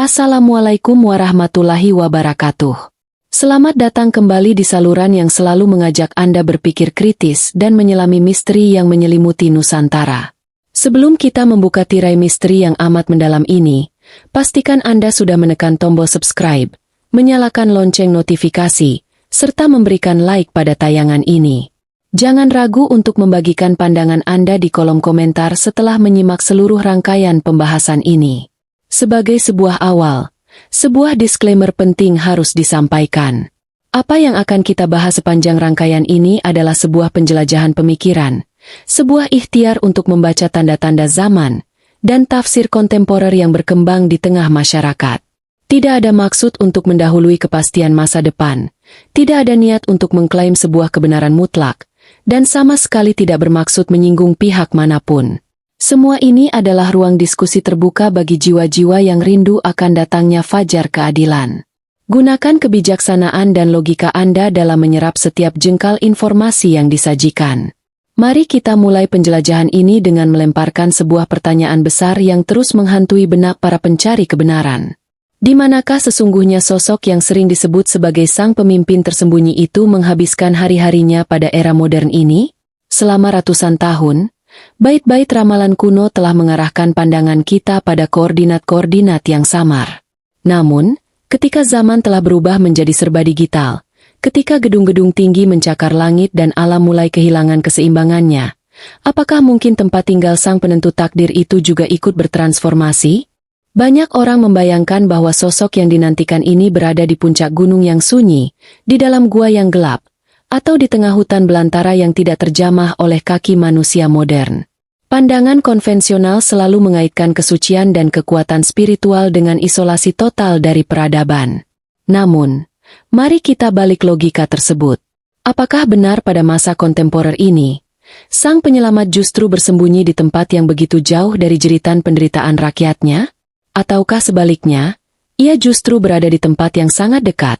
Assalamualaikum warahmatullahi wabarakatuh. Selamat datang kembali di saluran yang selalu mengajak Anda berpikir kritis dan menyelami misteri yang menyelimuti Nusantara. Sebelum kita membuka tirai misteri yang amat mendalam ini, pastikan Anda sudah menekan tombol subscribe, menyalakan lonceng notifikasi, serta memberikan like pada tayangan ini. Jangan ragu untuk membagikan pandangan Anda di kolom komentar setelah menyimak seluruh rangkaian pembahasan ini. Sebagai sebuah awal, sebuah disclaimer penting harus disampaikan. Apa yang akan kita bahas sepanjang rangkaian ini adalah sebuah penjelajahan pemikiran, sebuah ikhtiar untuk membaca tanda-tanda zaman, dan tafsir kontemporer yang berkembang di tengah masyarakat. Tidak ada maksud untuk mendahului kepastian masa depan, tidak ada niat untuk mengklaim sebuah kebenaran mutlak, dan sama sekali tidak bermaksud menyinggung pihak manapun. Semua ini adalah ruang diskusi terbuka bagi jiwa-jiwa yang rindu akan datangnya fajar keadilan. Gunakan kebijaksanaan dan logika Anda dalam menyerap setiap jengkal informasi yang disajikan. Mari kita mulai penjelajahan ini dengan melemparkan sebuah pertanyaan besar yang terus menghantui benak para pencari kebenaran. Di manakah sesungguhnya sosok yang sering disebut sebagai sang pemimpin tersembunyi itu menghabiskan hari-harinya pada era modern ini? Selama ratusan tahun, bait-bait ramalan kuno telah mengarahkan pandangan kita pada koordinat-koordinat yang samar. Namun, ketika zaman telah berubah menjadi serba digital, ketika gedung-gedung tinggi mencakar langit dan alam mulai kehilangan keseimbangannya, apakah mungkin tempat tinggal sang penentu takdir itu juga ikut bertransformasi? Banyak orang membayangkan bahwa sosok yang dinantikan ini berada di puncak gunung yang sunyi, di dalam gua yang gelap, atau di tengah hutan belantara yang tidak terjamah oleh kaki manusia modern. Pandangan konvensional selalu mengaitkan kesucian dan kekuatan spiritual dengan isolasi total dari peradaban. Namun, mari kita balik logika tersebut. Apakah benar pada masa kontemporer ini, sang penyelamat justru bersembunyi di tempat yang begitu jauh dari jeritan penderitaan rakyatnya? Ataukah sebaliknya, ia justru berada di tempat yang sangat dekat,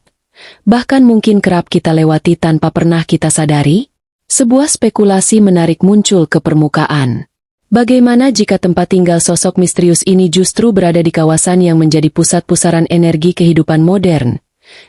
bahkan mungkin kerap kita lewati tanpa pernah kita sadari? Sebuah spekulasi menarik muncul ke permukaan. Bagaimana jika tempat tinggal sosok misterius ini justru berada di kawasan yang menjadi pusat pusaran energi kehidupan modern,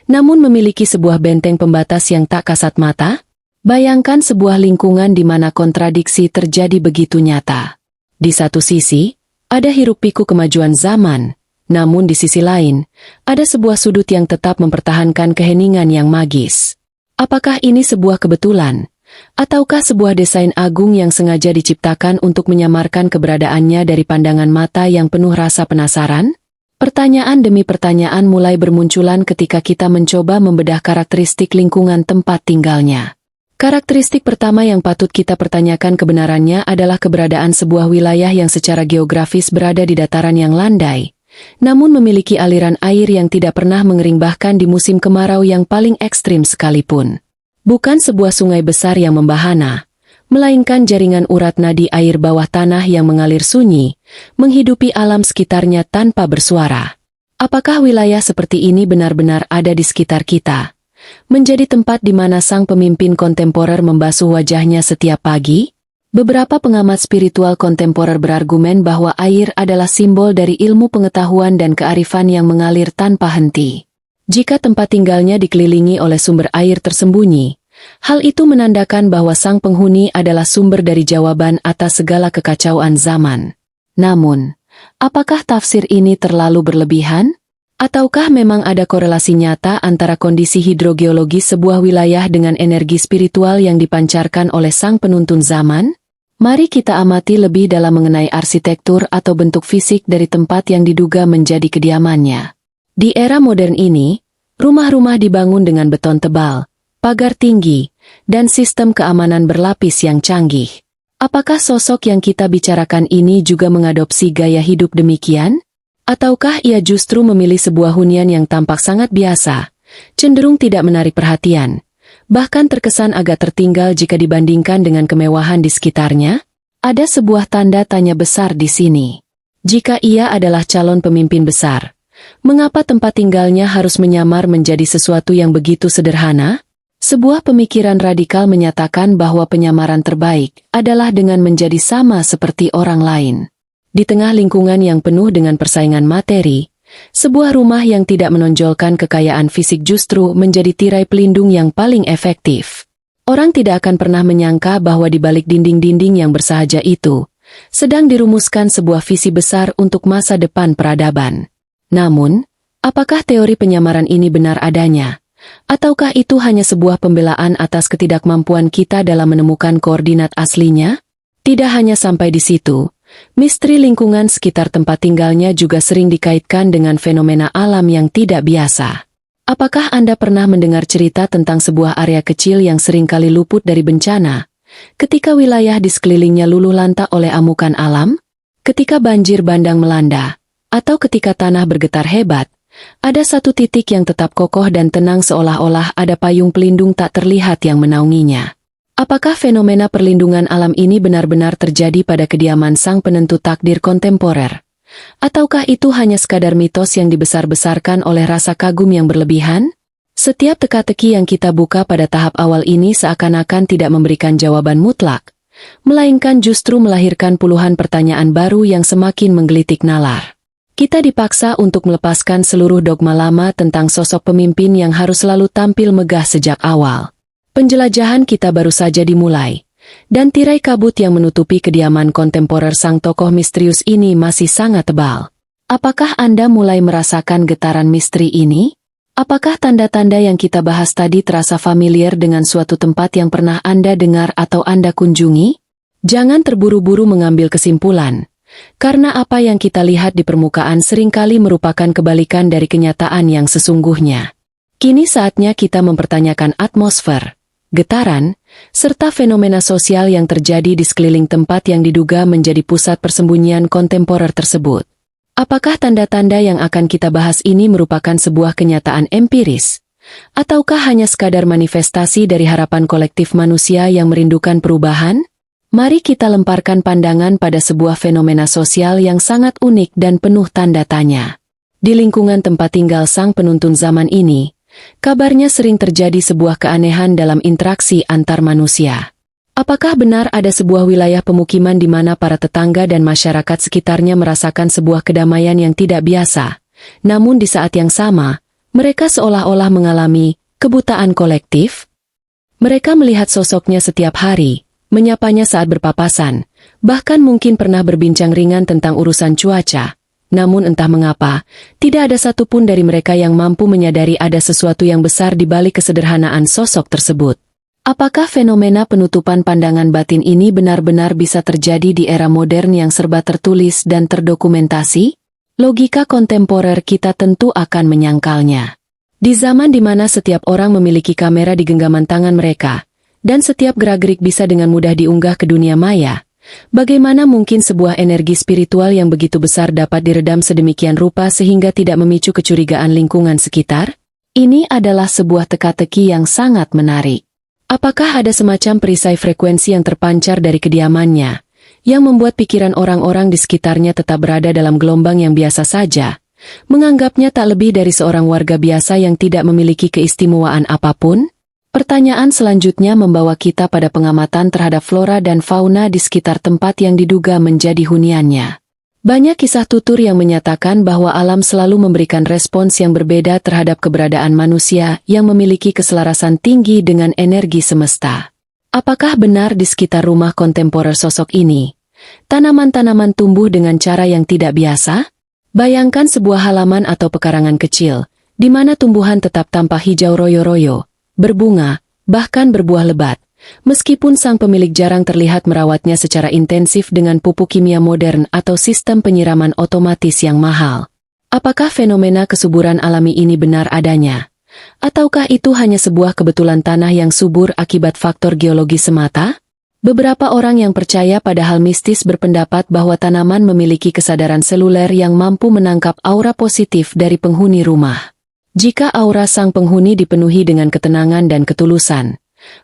namun memiliki sebuah benteng pembatas yang tak kasat mata? Bayangkan sebuah lingkungan di mana kontradiksi terjadi begitu nyata. Di satu sisi, ada hiruk-pikuk kemajuan zaman, namun di sisi lain, ada sebuah sudut yang tetap mempertahankan keheningan yang magis. Apakah ini sebuah kebetulan? Ataukah sebuah desain agung yang sengaja diciptakan untuk menyamarkan keberadaannya dari pandangan mata yang penuh rasa penasaran? Pertanyaan demi pertanyaan mulai bermunculan ketika kita mencoba membedah karakteristik lingkungan tempat tinggalnya. Karakteristik pertama yang patut kita pertanyakan kebenarannya adalah keberadaan sebuah wilayah yang secara geografis berada di dataran yang landai, namun memiliki aliran air yang tidak pernah mengering bahkan di musim kemarau yang paling ekstrim sekalipun. Bukan sebuah sungai besar yang membahana, melainkan jaringan urat nadi air bawah tanah yang mengalir sunyi, menghidupi alam sekitarnya tanpa bersuara. Apakah wilayah seperti ini benar-benar ada di sekitar kita? Menjadi tempat di mana sang pemimpin kontemporer membasuh wajahnya setiap pagi? Beberapa pengamat spiritual kontemporer berargumen bahwa air adalah simbol dari ilmu pengetahuan dan kearifan yang mengalir tanpa henti. Jika tempat tinggalnya dikelilingi oleh sumber air tersembunyi, hal itu menandakan bahwa sang penghuni adalah sumber dari jawaban atas segala kekacauan zaman. Namun, apakah tafsir ini terlalu berlebihan? Ataukah memang ada korelasi nyata antara kondisi hidrogeologis sebuah wilayah dengan energi spiritual yang dipancarkan oleh sang penuntun zaman? Mari kita amati lebih dalam mengenai arsitektur atau bentuk fisik dari tempat yang diduga menjadi kediamannya. Di era modern ini, rumah-rumah dibangun dengan beton tebal, pagar tinggi, dan sistem keamanan berlapis yang canggih. Apakah sosok yang kita bicarakan ini juga mengadopsi gaya hidup demikian? Ataukah ia justru memilih sebuah hunian yang tampak sangat biasa, cenderung tidak menarik perhatian, bahkan terkesan agak tertinggal jika dibandingkan dengan kemewahan di sekitarnya? Ada sebuah tanda tanya besar di sini. Jika ia adalah calon pemimpin besar, mengapa tempat tinggalnya harus menyamar menjadi sesuatu yang begitu sederhana? Sebuah pemikiran radikal menyatakan bahwa penyamaran terbaik adalah dengan menjadi sama seperti orang lain. Di tengah lingkungan yang penuh dengan persaingan materi, Sebuah rumah yang tidak menonjolkan kekayaan fisik justru menjadi tirai pelindung yang paling efektif. Orang tidak akan pernah menyangka bahwa di balik dinding-dinding yang bersahaja itu, sedang dirumuskan sebuah visi besar untuk masa depan peradaban. Namun, apakah teori penyamaran ini benar adanya? Ataukah itu hanya sebuah pembelaan atas ketidakmampuan kita dalam menemukan koordinat aslinya? Tidak hanya sampai di situ, misteri lingkungan sekitar tempat tinggalnya juga sering dikaitkan dengan fenomena alam yang tidak biasa. Apakah Anda pernah mendengar cerita tentang sebuah area kecil yang seringkali luput dari bencana? Ketika wilayah di sekelilingnya luluh lantak oleh amukan alam? Ketika banjir bandang melanda? Atau ketika tanah bergetar hebat? Ada satu titik yang tetap kokoh dan tenang seolah-olah ada payung pelindung tak terlihat yang menaunginya. Apakah fenomena perlindungan alam ini benar-benar terjadi pada kediaman sang penentu takdir kontemporer? Ataukah itu hanya sekadar mitos yang dibesar-besarkan oleh rasa kagum yang berlebihan? Setiap teka-teki yang kita buka pada tahap awal ini seakan-akan tidak memberikan jawaban mutlak, melainkan justru melahirkan puluhan pertanyaan baru yang semakin menggelitik nalar. Kita dipaksa untuk melepaskan seluruh dogma lama tentang sosok pemimpin yang harus selalu tampil megah sejak awal. Penjelajahan kita baru saja dimulai. Dan tirai kabut yang menutupi kediaman kontemporer sang tokoh misterius ini masih sangat tebal. Apakah Anda mulai merasakan getaran misteri ini? Apakah tanda-tanda yang kita bahas tadi terasa familiar dengan suatu tempat yang pernah Anda dengar atau Anda kunjungi? Jangan terburu-buru mengambil kesimpulan, karena apa yang kita lihat di permukaan seringkali merupakan kebalikan dari kenyataan yang sesungguhnya. Kini saatnya kita mempertanyakan atmosfer, getaran, serta fenomena sosial yang terjadi di sekeliling tempat yang diduga menjadi pusat persembunyian kontemporer tersebut. Apakah tanda-tanda yang akan kita bahas ini merupakan sebuah kenyataan empiris? Ataukah hanya sekadar manifestasi dari harapan kolektif manusia yang merindukan perubahan? Mari kita lemparkan pandangan pada sebuah fenomena sosial yang sangat unik dan penuh tanda tanya. Di lingkungan tempat tinggal sang penuntun zaman ini, kabarnya sering terjadi sebuah keanehan dalam interaksi antar manusia. Apakah benar ada sebuah wilayah pemukiman di mana para tetangga dan masyarakat sekitarnya merasakan sebuah kedamaian yang tidak biasa? Namun di saat yang sama, mereka seolah-olah mengalami kebutaan kolektif? Mereka melihat sosoknya setiap hari, menyapanya saat berpapasan, bahkan mungkin pernah berbincang ringan tentang urusan cuaca. Namun entah mengapa, tidak ada satupun dari mereka yang mampu menyadari ada sesuatu yang besar di balik kesederhanaan sosok tersebut. Apakah fenomena penutupan pandangan batin ini benar-benar bisa terjadi di era modern yang serba tertulis dan terdokumentasi? Logika kontemporer kita tentu akan menyangkalnya. Di zaman di mana setiap orang memiliki kamera di genggaman tangan mereka, dan setiap gerak-gerik bisa dengan mudah diunggah ke dunia maya, bagaimana mungkin sebuah energi spiritual yang begitu besar dapat diredam sedemikian rupa sehingga tidak memicu kecurigaan lingkungan sekitar? Ini adalah sebuah teka-teki yang sangat menarik. Apakah ada semacam perisai frekuensi yang terpancar dari kediamannya, yang membuat pikiran orang-orang di sekitarnya tetap berada dalam gelombang yang biasa saja, menganggapnya tak lebih dari seorang warga biasa yang tidak memiliki keistimewaan apapun? Pertanyaan selanjutnya membawa kita pada pengamatan terhadap flora dan fauna di sekitar tempat yang diduga menjadi huniannya. Banyak kisah tutur yang menyatakan bahwa alam selalu memberikan respons yang berbeda terhadap keberadaan manusia yang memiliki keselarasan tinggi dengan energi semesta. Apakah benar di sekitar rumah kontemporer sosok ini, tanaman-tanaman tumbuh dengan cara yang tidak biasa? Bayangkan sebuah halaman atau pekarangan kecil, di mana tumbuhan tetap tampak hijau royo-royo, berbunga, bahkan berbuah lebat. Meskipun sang pemilik jarang terlihat merawatnya secara intensif dengan pupuk kimia modern atau sistem penyiraman otomatis yang mahal. Apakah fenomena kesuburan alami ini benar adanya? Ataukah itu hanya sebuah kebetulan tanah yang subur akibat faktor geologi semata? Beberapa orang yang percaya pada hal mistis berpendapat bahwa tanaman memiliki kesadaran seluler yang mampu menangkap aura positif dari penghuni rumah. Jika aura sang penghuni dipenuhi dengan ketenangan dan ketulusan,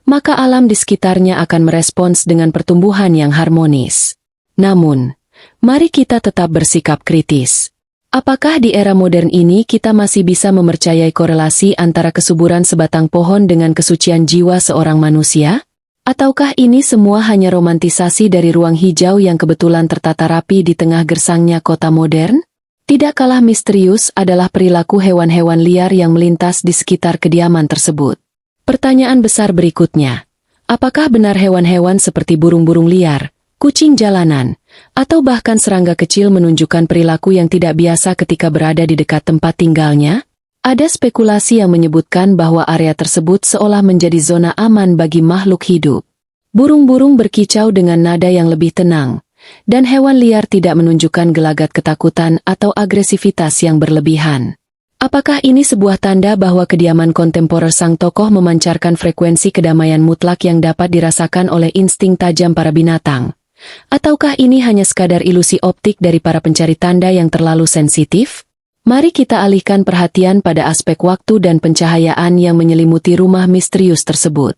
maka alam di sekitarnya akan merespons dengan pertumbuhan yang harmonis. Namun, mari kita tetap bersikap kritis. Apakah di era modern ini kita masih bisa mempercayai korelasi antara kesuburan sebatang pohon dengan kesucian jiwa seorang manusia? Ataukah ini semua hanya romantisasi dari ruang hijau yang kebetulan tertata rapi di tengah gersangnya kota modern? Tidak kalah misterius adalah perilaku hewan-hewan liar yang melintas di sekitar kediaman tersebut. Pertanyaan besar berikutnya, apakah benar hewan-hewan seperti burung-burung liar, kucing jalanan, atau bahkan serangga kecil menunjukkan perilaku yang tidak biasa ketika berada di dekat tempat tinggalnya? Ada spekulasi yang menyebutkan bahwa area tersebut seolah menjadi zona aman bagi makhluk hidup. Burung-burung berkicau dengan nada yang lebih tenang, dan hewan liar tidak menunjukkan gelagat ketakutan atau agresivitas yang berlebihan. Apakah ini sebuah tanda bahwa kediaman kontemporer sang tokoh memancarkan frekuensi kedamaian mutlak yang dapat dirasakan oleh insting tajam para binatang? Ataukah ini hanya sekadar ilusi optik dari para pencari tanda yang terlalu sensitif? Mari kita alihkan perhatian pada aspek waktu dan pencahayaan yang menyelimuti rumah misterius tersebut.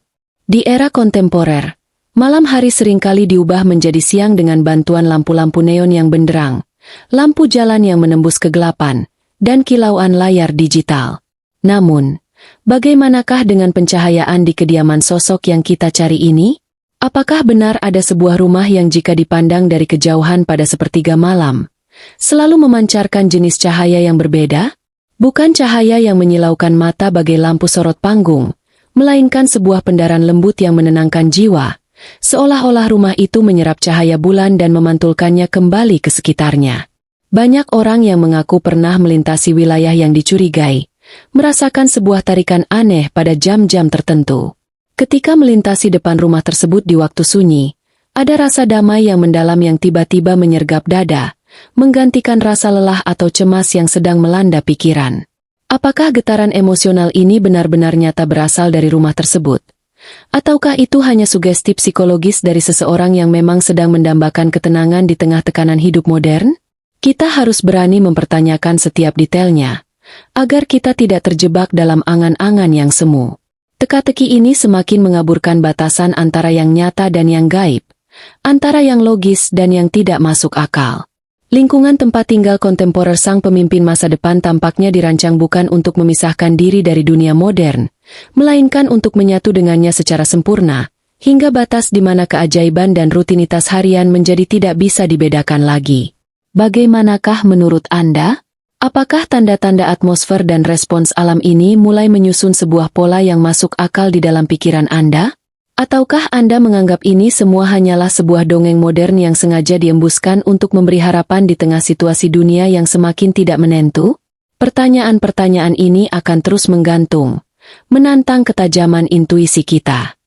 Di era kontemporer, malam hari seringkali diubah menjadi siang dengan bantuan lampu-lampu neon yang benderang, lampu jalan yang menembus kegelapan, dan kilauan layar digital. Namun, bagaimanakah dengan pencahayaan di kediaman sosok yang kita cari ini? Apakah benar ada sebuah rumah yang jika dipandang dari kejauhan pada sepertiga malam, selalu memancarkan jenis cahaya yang berbeda? Bukan cahaya yang menyilaukan mata bagai lampu sorot panggung, melainkan sebuah pendaran lembut yang menenangkan jiwa, seolah-olah rumah itu menyerap cahaya bulan dan memantulkannya kembali ke sekitarnya. Banyak orang yang mengaku pernah melintasi wilayah yang dicurigai, merasakan sebuah tarikan aneh pada jam-jam tertentu. Ketika melintasi depan rumah tersebut di waktu sunyi, ada rasa damai yang mendalam yang tiba-tiba menyergap dada, menggantikan rasa lelah atau cemas yang sedang melanda pikiran. Apakah getaran emosional ini benar-benar nyata berasal dari rumah tersebut? Ataukah itu hanya sugesti psikologis dari seseorang yang memang sedang mendambakan ketenangan di tengah tekanan hidup modern? Kita harus berani mempertanyakan setiap detailnya, agar kita tidak terjebak dalam angan-angan yang semu. Teka-teki ini semakin mengaburkan batasan antara yang nyata dan yang gaib, antara yang logis dan yang tidak masuk akal. Lingkungan tempat tinggal kontemporer sang pemimpin masa depan tampaknya dirancang bukan untuk memisahkan diri dari dunia modern, melainkan untuk menyatu dengannya secara sempurna, hingga batas di mana keajaiban dan rutinitas harian menjadi tidak bisa dibedakan lagi. Bagaimanakah menurut Anda? Apakah tanda-tanda atmosfer dan respons alam ini mulai menyusun sebuah pola yang masuk akal di dalam pikiran Anda? Ataukah Anda menganggap ini semua hanyalah sebuah dongeng modern yang sengaja diembuskan untuk memberi harapan di tengah situasi dunia yang semakin tidak menentu? Pertanyaan-pertanyaan ini akan terus menggantung, menantang ketajaman intuisi kita.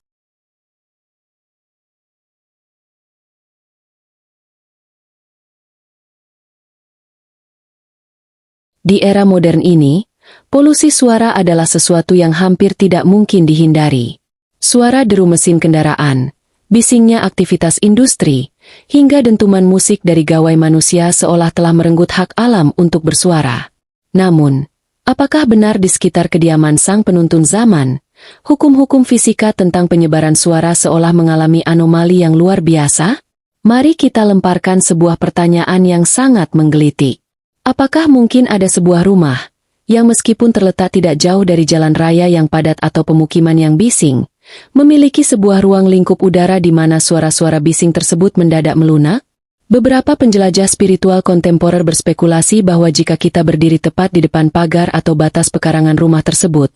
Di era modern ini, polusi suara adalah sesuatu yang hampir tidak mungkin dihindari. Suara deru mesin kendaraan, bisingnya aktivitas industri, hingga dentuman musik dari gawai manusia seolah telah merenggut hak alam untuk bersuara. Namun, apakah benar di sekitar kediaman sang penuntun zaman, hukum-hukum fisika tentang penyebaran suara seolah mengalami anomali yang luar biasa? Mari kita lemparkan sebuah pertanyaan yang sangat menggelitik. Apakah mungkin ada sebuah rumah, yang meskipun terletak tidak jauh dari jalan raya yang padat atau pemukiman yang bising, memiliki sebuah ruang lingkup udara di mana suara-suara bising tersebut mendadak melunak? Beberapa penjelajah spiritual kontemporer berspekulasi bahwa jika kita berdiri tepat di depan pagar atau batas pekarangan rumah tersebut,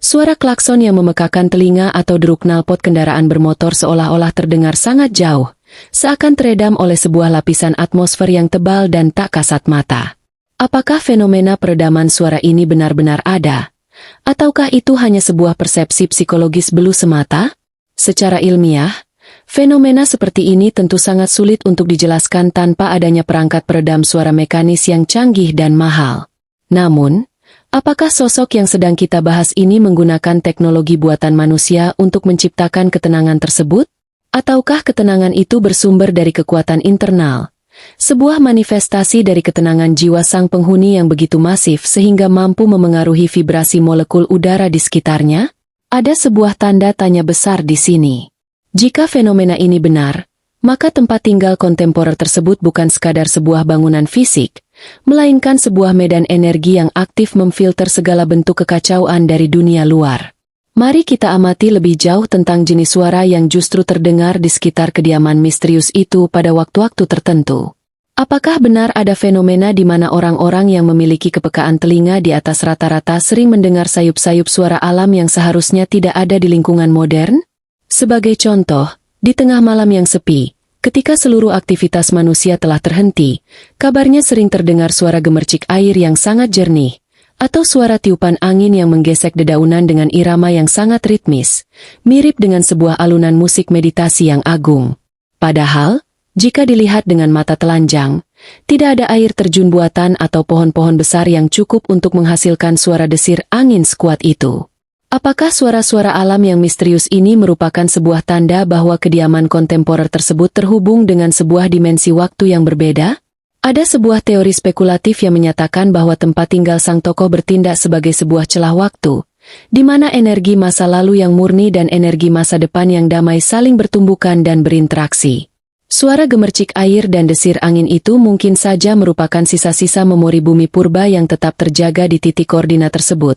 suara klakson yang memekakan telinga atau deruk knalpot kendaraan bermotor seolah-olah terdengar sangat jauh, seakan teredam oleh sebuah lapisan atmosfer yang tebal dan tak kasat mata. Apakah fenomena peredaman suara ini benar-benar ada? Ataukah itu hanya sebuah persepsi psikologis belu semata? Secara ilmiah, fenomena seperti ini tentu sangat sulit untuk dijelaskan tanpa adanya perangkat peredam suara mekanis yang canggih dan mahal. Namun, apakah sosok yang sedang kita bahas ini menggunakan teknologi buatan manusia untuk menciptakan ketenangan tersebut? Ataukah ketenangan itu bersumber dari kekuatan internal? Sebuah manifestasi dari ketenangan jiwa sang penghuni yang begitu masif sehingga mampu memengaruhi vibrasi molekul udara di sekitarnya? Ada sebuah tanda tanya besar di sini. Jika fenomena ini benar, maka tempat tinggal kontemporer tersebut bukan sekadar sebuah bangunan fisik, melainkan sebuah medan energi yang aktif memfilter segala bentuk kekacauan dari dunia luar. Mari kita amati lebih jauh tentang jenis suara yang justru terdengar di sekitar kediaman misterius itu pada waktu-waktu tertentu. Apakah benar ada fenomena di mana orang-orang yang memiliki kepekaan telinga di atas rata-rata sering mendengar sayup-sayup suara alam yang seharusnya tidak ada di lingkungan modern? Sebagai contoh, di tengah malam yang sepi, ketika seluruh aktivitas manusia telah terhenti, kabarnya sering terdengar suara gemercik air yang sangat jernih, atau suara tiupan angin yang menggesek dedaunan dengan irama yang sangat ritmis, mirip dengan sebuah alunan musik meditasi yang agung. Padahal, jika dilihat dengan mata telanjang, tidak ada air terjun buatan atau pohon-pohon besar yang cukup untuk menghasilkan suara desir angin sekuat itu. Apakah suara-suara alam yang misterius ini merupakan sebuah tanda bahwa kediaman kontemporer tersebut terhubung dengan sebuah dimensi waktu yang berbeda? Ada sebuah teori spekulatif yang menyatakan bahwa tempat tinggal sang tokoh bertindak sebagai sebuah celah waktu, di mana energi masa lalu yang murni dan energi masa depan yang damai saling bertumbukan dan berinteraksi. Suara gemercik air dan desir angin itu mungkin saja merupakan sisa-sisa memori bumi purba yang tetap terjaga di titik koordinat tersebut,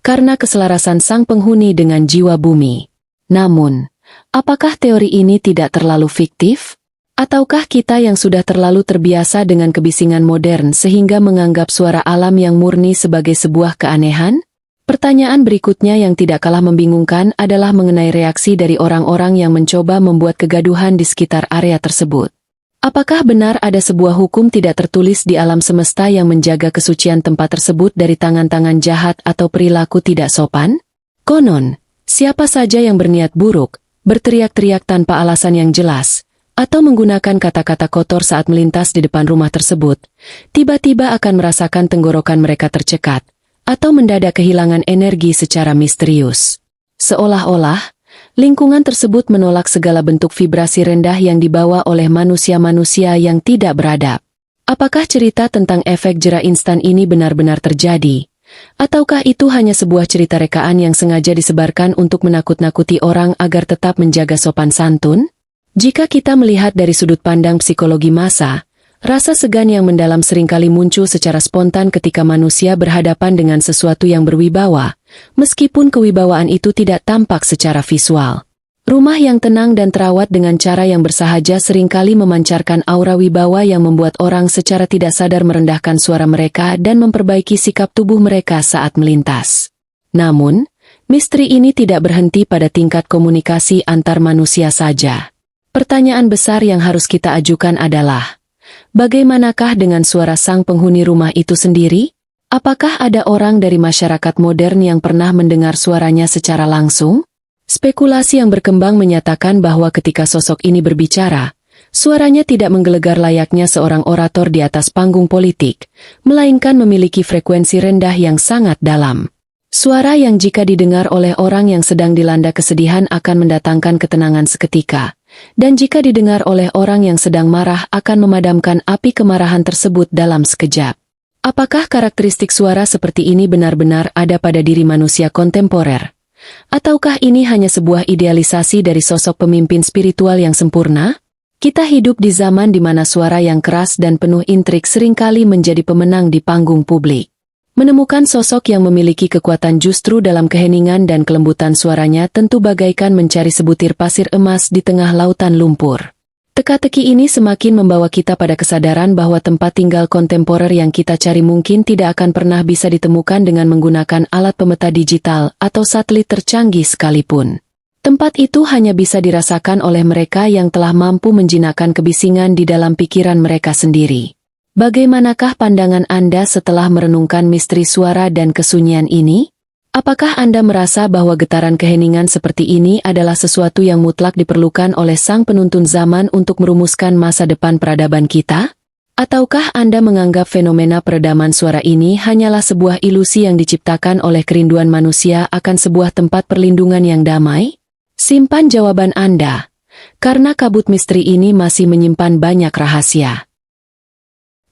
karena keselarasan sang penghuni dengan jiwa bumi. Namun, apakah teori ini tidak terlalu fiktif? Ataukah kita yang sudah terlalu terbiasa dengan kebisingan modern sehingga menganggap suara alam yang murni sebagai sebuah keanehan? Pertanyaan berikutnya yang tidak kalah membingungkan adalah mengenai reaksi dari orang-orang yang mencoba membuat kegaduhan di sekitar area tersebut. Apakah benar ada sebuah hukum tidak tertulis di alam semesta yang menjaga kesucian tempat tersebut dari tangan-tangan jahat atau perilaku tidak sopan? Konon, siapa saja yang berniat buruk, berteriak-teriak tanpa alasan yang jelas, atau menggunakan kata-kata kotor saat melintas di depan rumah tersebut, tiba-tiba akan merasakan tenggorokan mereka tercekat, atau mendadak kehilangan energi secara misterius. Seolah-olah, lingkungan tersebut menolak segala bentuk vibrasi rendah yang dibawa oleh manusia-manusia yang tidak beradab. Apakah cerita tentang efek jera instan ini benar-benar terjadi? Ataukah itu hanya sebuah cerita rekaan yang sengaja disebarkan untuk menakut-nakuti orang agar tetap menjaga sopan santun? Jika kita melihat dari sudut pandang psikologi massa, rasa segan yang mendalam seringkali muncul secara spontan ketika manusia berhadapan dengan sesuatu yang berwibawa, meskipun kewibawaan itu tidak tampak secara visual. Rumah yang tenang dan terawat dengan cara yang bersahaja seringkali memancarkan aura wibawa yang membuat orang secara tidak sadar merendahkan suara mereka dan memperbaiki sikap tubuh mereka saat melintas. Namun, misteri ini tidak berhenti pada tingkat komunikasi antar manusia saja. Pertanyaan besar yang harus kita ajukan adalah, bagaimanakah dengan suara sang penghuni rumah itu sendiri? Apakah ada orang dari masyarakat modern yang pernah mendengar suaranya secara langsung? Spekulasi yang berkembang menyatakan bahwa ketika sosok ini berbicara, suaranya tidak menggelegar layaknya seorang orator di atas panggung politik, melainkan memiliki frekuensi rendah yang sangat dalam. Suara yang jika didengar oleh orang yang sedang dilanda kesedihan akan mendatangkan ketenangan seketika, dan jika didengar oleh orang yang sedang marah akan memadamkan api kemarahan tersebut dalam sekejap. Apakah karakteristik suara seperti ini benar-benar ada pada diri manusia kontemporer? Ataukah ini hanya sebuah idealisasi dari sosok pemimpin spiritual yang sempurna? Kita hidup di zaman di mana suara yang keras dan penuh intrik seringkali menjadi pemenang di panggung publik. Menemukan sosok yang memiliki kekuatan justru dalam keheningan dan kelembutan suaranya tentu bagaikan mencari sebutir pasir emas di tengah lautan lumpur. Teka-teki ini semakin membawa kita pada kesadaran bahwa tempat tinggal kontemporer yang kita cari mungkin tidak akan pernah bisa ditemukan dengan menggunakan alat pemeta digital atau satelit tercanggih sekalipun. Tempat itu hanya bisa dirasakan oleh mereka yang telah mampu menjinakkan kebisingan di dalam pikiran mereka sendiri. Bagaimanakah pandangan Anda setelah merenungkan misteri suara dan kesunyian ini? Apakah Anda merasa bahwa getaran keheningan seperti ini adalah sesuatu yang mutlak diperlukan oleh sang penuntun zaman untuk merumuskan masa depan peradaban kita? Ataukah Anda menganggap fenomena peredaman suara ini hanyalah sebuah ilusi yang diciptakan oleh kerinduan manusia akan sebuah tempat perlindungan yang damai? Simpan jawaban Anda, karena kabut misteri ini masih menyimpan banyak rahasia.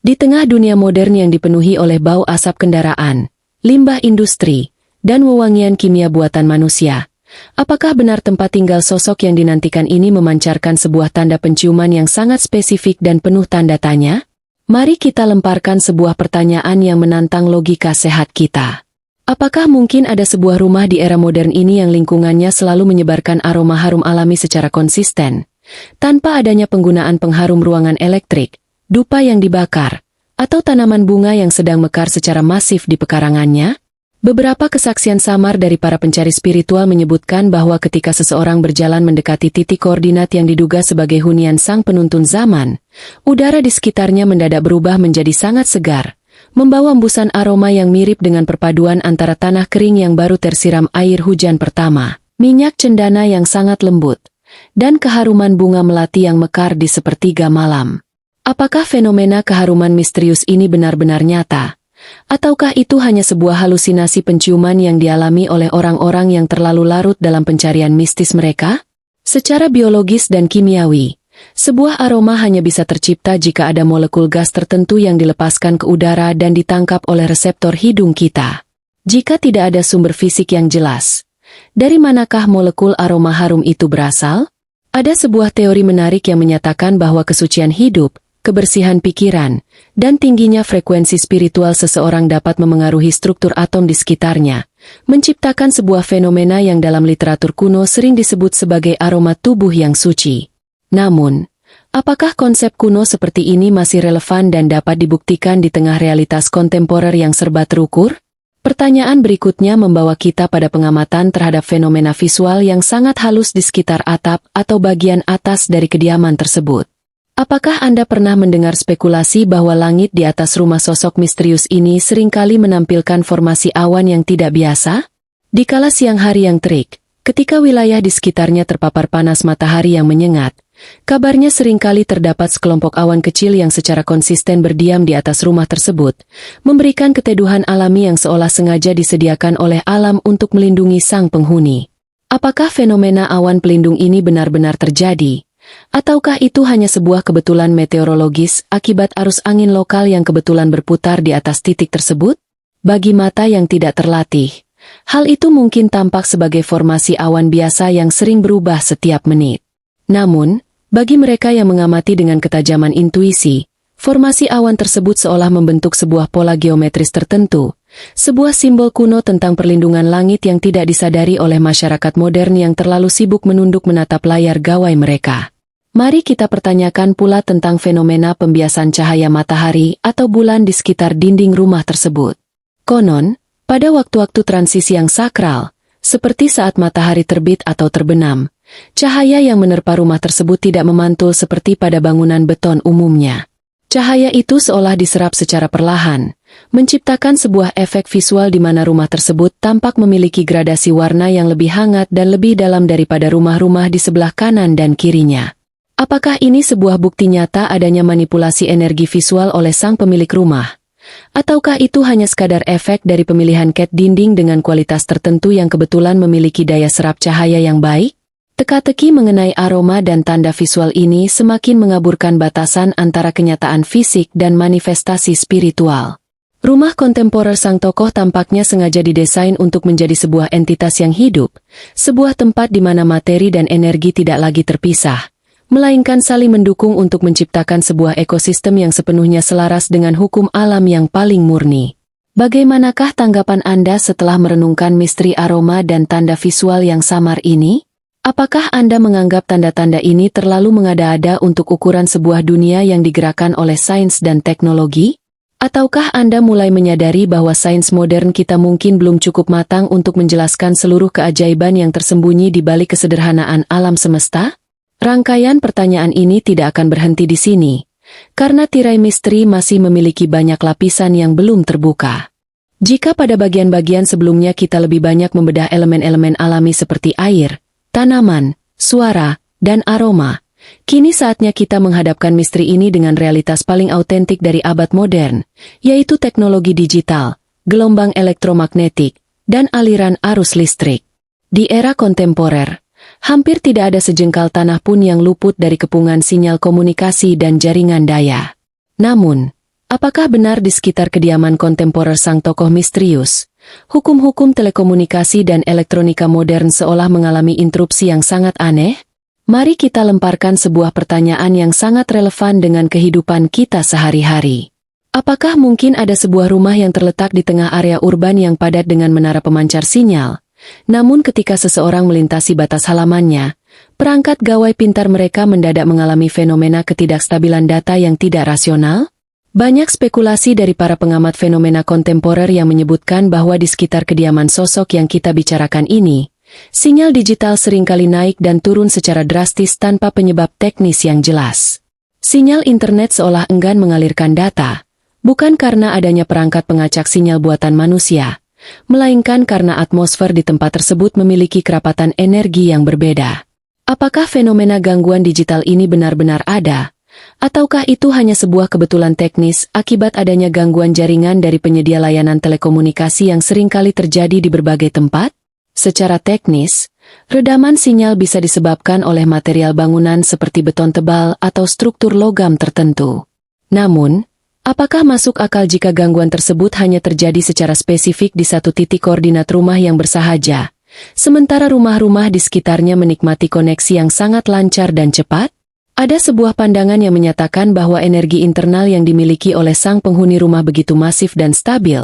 Di tengah dunia modern yang dipenuhi oleh bau asap kendaraan, limbah industri, dan wewangian kimia buatan manusia, apakah benar tempat tinggal sosok yang dinantikan ini memancarkan sebuah tanda penciuman yang sangat spesifik dan penuh tanda tanya? Mari kita lemparkan sebuah pertanyaan yang menantang logika sehat kita. Apakah mungkin ada sebuah rumah di era modern ini yang lingkungannya selalu menyebarkan aroma harum alami secara konsisten, tanpa adanya penggunaan pengharum ruangan elektrik, dupa yang dibakar, atau tanaman bunga yang sedang mekar secara masif di pekarangannya? Beberapa kesaksian samar dari para pencari spiritual menyebutkan bahwa ketika seseorang berjalan mendekati titik koordinat yang diduga sebagai hunian sang penuntun zaman, udara di sekitarnya mendadak berubah menjadi sangat segar, membawa embusan aroma yang mirip dengan perpaduan antara tanah kering yang baru tersiram air hujan pertama, minyak cendana yang sangat lembut, dan keharuman bunga melati yang mekar di sepertiga malam. Apakah fenomena keharuman misterius ini benar-benar nyata? Ataukah itu hanya sebuah halusinasi penciuman yang dialami oleh orang-orang yang terlalu larut dalam pencarian mistis mereka? Secara biologis dan kimiawi, sebuah aroma hanya bisa tercipta jika ada molekul gas tertentu yang dilepaskan ke udara dan ditangkap oleh reseptor hidung kita. Jika tidak ada sumber fisik yang jelas, dari manakah molekul aroma harum itu berasal? Ada sebuah teori menarik yang menyatakan bahwa kesucian hidup, kebersihan pikiran, dan tingginya frekuensi spiritual seseorang dapat memengaruhi struktur atom di sekitarnya, menciptakan sebuah fenomena yang dalam literatur kuno sering disebut sebagai aroma tubuh yang suci. Namun, apakah konsep kuno seperti ini masih relevan dan dapat dibuktikan di tengah realitas kontemporer yang serba terukur? Pertanyaan berikutnya membawa kita pada pengamatan terhadap fenomena visual yang sangat halus di sekitar atap atau bagian atas dari kediaman tersebut. Apakah Anda pernah mendengar spekulasi bahwa langit di atas rumah sosok misterius ini seringkali menampilkan formasi awan yang tidak biasa? Di kala siang hari yang terik, ketika wilayah di sekitarnya terpapar panas matahari yang menyengat, kabarnya seringkali terdapat sekelompok awan kecil yang secara konsisten berdiam di atas rumah tersebut, memberikan keteduhan alami yang seolah sengaja disediakan oleh alam untuk melindungi sang penghuni. Apakah fenomena awan pelindung ini benar-benar terjadi? Ataukah itu hanya sebuah kebetulan meteorologis akibat arus angin lokal yang kebetulan berputar di atas titik tersebut? Bagi mata yang tidak terlatih, hal itu mungkin tampak sebagai formasi awan biasa yang sering berubah setiap menit. Namun, bagi mereka yang mengamati dengan ketajaman intuisi, formasi awan tersebut seolah membentuk sebuah pola geometris tertentu, sebuah simbol kuno tentang perlindungan langit yang tidak disadari oleh masyarakat modern yang terlalu sibuk menunduk menatap layar gawai mereka. Mari kita pertanyakan pula tentang fenomena pembiasan cahaya matahari atau bulan di sekitar dinding rumah tersebut. Konon, pada waktu-waktu transisi yang sakral, seperti saat matahari terbit atau terbenam, cahaya yang menerpa rumah tersebut tidak memantul seperti pada bangunan beton umumnya. Cahaya itu seolah diserap secara perlahan, menciptakan sebuah efek visual di mana rumah tersebut tampak memiliki gradasi warna yang lebih hangat dan lebih dalam daripada rumah-rumah di sebelah kanan dan kirinya. Apakah ini sebuah bukti nyata adanya manipulasi energi visual oleh sang pemilik rumah? Ataukah itu hanya sekadar efek dari pemilihan cat dinding dengan kualitas tertentu yang kebetulan memiliki daya serap cahaya yang baik? Teka-teki mengenai aroma dan tanda visual ini semakin mengaburkan batasan antara kenyataan fisik dan manifestasi spiritual. Rumah kontemporer sang tokoh tampaknya sengaja didesain untuk menjadi sebuah entitas yang hidup, sebuah tempat di mana materi dan energi tidak lagi terpisah, melainkan saling mendukung untuk menciptakan sebuah ekosistem yang sepenuhnya selaras dengan hukum alam yang paling murni. Bagaimanakah tanggapan Anda setelah merenungkan misteri aroma dan tanda visual yang samar ini? Apakah Anda menganggap tanda-tanda ini terlalu mengada-ada untuk ukuran sebuah dunia yang digerakkan oleh sains dan teknologi? Ataukah Anda mulai menyadari bahwa sains modern kita mungkin belum cukup matang untuk menjelaskan seluruh keajaiban yang tersembunyi di balik kesederhanaan alam semesta? Rangkaian pertanyaan ini tidak akan berhenti di sini, karena tirai misteri masih memiliki banyak lapisan yang belum terbuka. Jika pada bagian-bagian sebelumnya kita lebih banyak membedah elemen-elemen alami seperti air, tanaman, suara, dan aroma, kini saatnya kita menghadapkan misteri ini dengan realitas paling autentik dari abad modern, yaitu teknologi digital, gelombang elektromagnetik, dan aliran arus listrik. Di era kontemporer, hampir tidak ada sejengkal tanah pun yang luput dari kepungan sinyal komunikasi dan jaringan daya. Namun, apakah benar di sekitar kediaman kontemporer sang tokoh misterius, hukum-hukum telekomunikasi dan elektronika modern seolah mengalami interupsi yang sangat aneh? Mari kita lemparkan sebuah pertanyaan yang sangat relevan dengan kehidupan kita sehari-hari. Apakah mungkin ada sebuah rumah yang terletak di tengah area urban yang padat dengan menara pemancar sinyal? Namun ketika seseorang melintasi batas halamannya, perangkat gawai pintar mereka mendadak mengalami fenomena ketidakstabilan data yang tidak rasional? Banyak spekulasi dari para pengamat fenomena kontemporer yang menyebutkan bahwa di sekitar kediaman sosok yang kita bicarakan ini, sinyal digital seringkali naik dan turun secara drastis tanpa penyebab teknis yang jelas. Sinyal internet seolah enggan mengalirkan data, bukan karena adanya perangkat pengacak sinyal buatan manusia, melainkan karena atmosfer di tempat tersebut memiliki kerapatan energi yang berbeda. Apakah fenomena gangguan digital ini benar-benar ada? Ataukah itu hanya sebuah kebetulan teknis akibat adanya gangguan jaringan dari penyedia layanan telekomunikasi yang seringkali terjadi di berbagai tempat? Secara teknis, redaman sinyal bisa disebabkan oleh material bangunan seperti beton tebal atau struktur logam tertentu. Namun, apakah masuk akal jika gangguan tersebut hanya terjadi secara spesifik di satu titik koordinat rumah yang bersahaja, sementara rumah-rumah di sekitarnya menikmati koneksi yang sangat lancar dan cepat? Ada sebuah pandangan yang menyatakan bahwa energi internal yang dimiliki oleh sang penghuni rumah begitu masif dan stabil,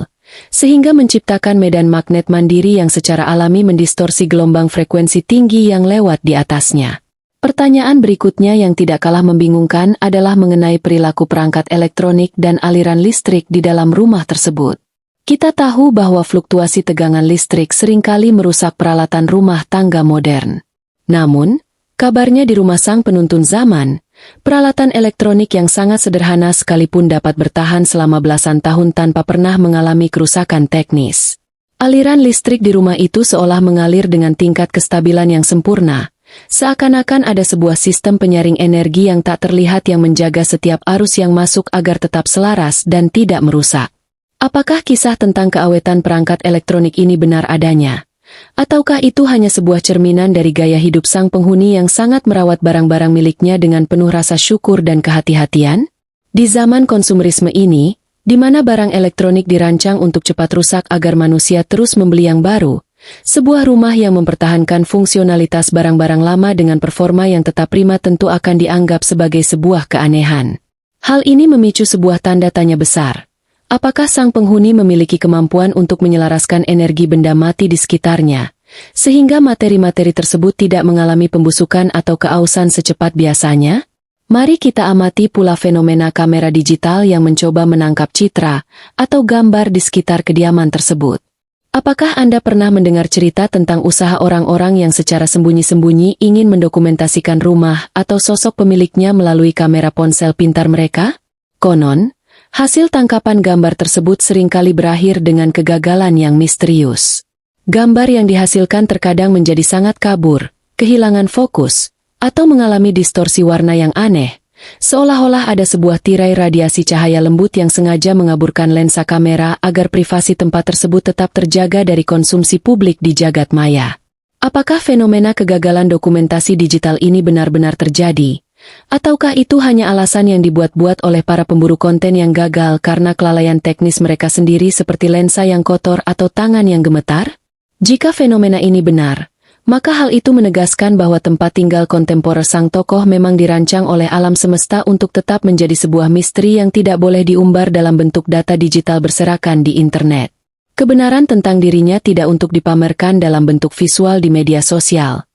sehingga menciptakan medan magnet mandiri yang secara alami mendistorsi gelombang frekuensi tinggi yang lewat di atasnya. Pertanyaan berikutnya yang tidak kalah membingungkan adalah mengenai perilaku perangkat elektronik dan aliran listrik di dalam rumah tersebut. Kita tahu bahwa fluktuasi tegangan listrik seringkali merusak peralatan rumah tangga modern. Namun, kabarnya di rumah sang penuntun zaman, peralatan elektronik yang sangat sederhana sekalipun dapat bertahan selama belasan tahun tanpa pernah mengalami kerusakan teknis. Aliran listrik di rumah itu seolah mengalir dengan tingkat kestabilan yang sempurna, seakan-akan ada sebuah sistem penyaring energi yang tak terlihat yang menjaga setiap arus yang masuk agar tetap selaras dan tidak merusak. Apakah kisah tentang keawetan perangkat elektronik ini benar adanya? Ataukah itu hanya sebuah cerminan dari gaya hidup sang penghuni yang sangat merawat barang-barang miliknya dengan penuh rasa syukur dan kehati-hatian? Di zaman konsumerisme ini, di mana barang elektronik dirancang untuk cepat rusak agar manusia terus membeli yang baru, sebuah rumah yang mempertahankan fungsionalitas barang-barang lama dengan performa yang tetap prima tentu akan dianggap sebagai sebuah keanehan. Hal ini memicu sebuah tanda tanya besar. Apakah sang penghuni memiliki kemampuan untuk menyelaraskan energi benda mati di sekitarnya, sehingga materi-materi tersebut tidak mengalami pembusukan atau keausan secepat biasanya? Mari kita amati pula fenomena kamera digital yang mencoba menangkap citra atau gambar di sekitar kediaman tersebut. Apakah Anda pernah mendengar cerita tentang usaha orang-orang yang secara sembunyi-sembunyi ingin mendokumentasikan rumah atau sosok pemiliknya melalui kamera ponsel pintar mereka? Konon, hasil tangkapan gambar tersebut seringkali berakhir dengan kegagalan yang misterius. Gambar yang dihasilkan terkadang menjadi sangat kabur, kehilangan fokus, atau mengalami distorsi warna yang aneh, seolah-olah ada sebuah tirai radiasi cahaya lembut yang sengaja mengaburkan lensa kamera agar privasi tempat tersebut tetap terjaga dari konsumsi publik di jagat maya. Apakah fenomena kegagalan dokumentasi digital ini benar-benar terjadi? Ataukah itu hanya alasan yang dibuat-buat oleh para pemburu konten yang gagal karena kelalaian teknis mereka sendiri seperti lensa yang kotor atau tangan yang gemetar? Jika fenomena ini benar, maka hal itu menegaskan bahwa tempat tinggal kontemporer sang tokoh memang dirancang oleh alam semesta untuk tetap menjadi sebuah misteri yang tidak boleh diumbar dalam bentuk data digital berserakan di internet. Kebenaran tentang dirinya tidak untuk dipamerkan dalam bentuk visual di media sosial,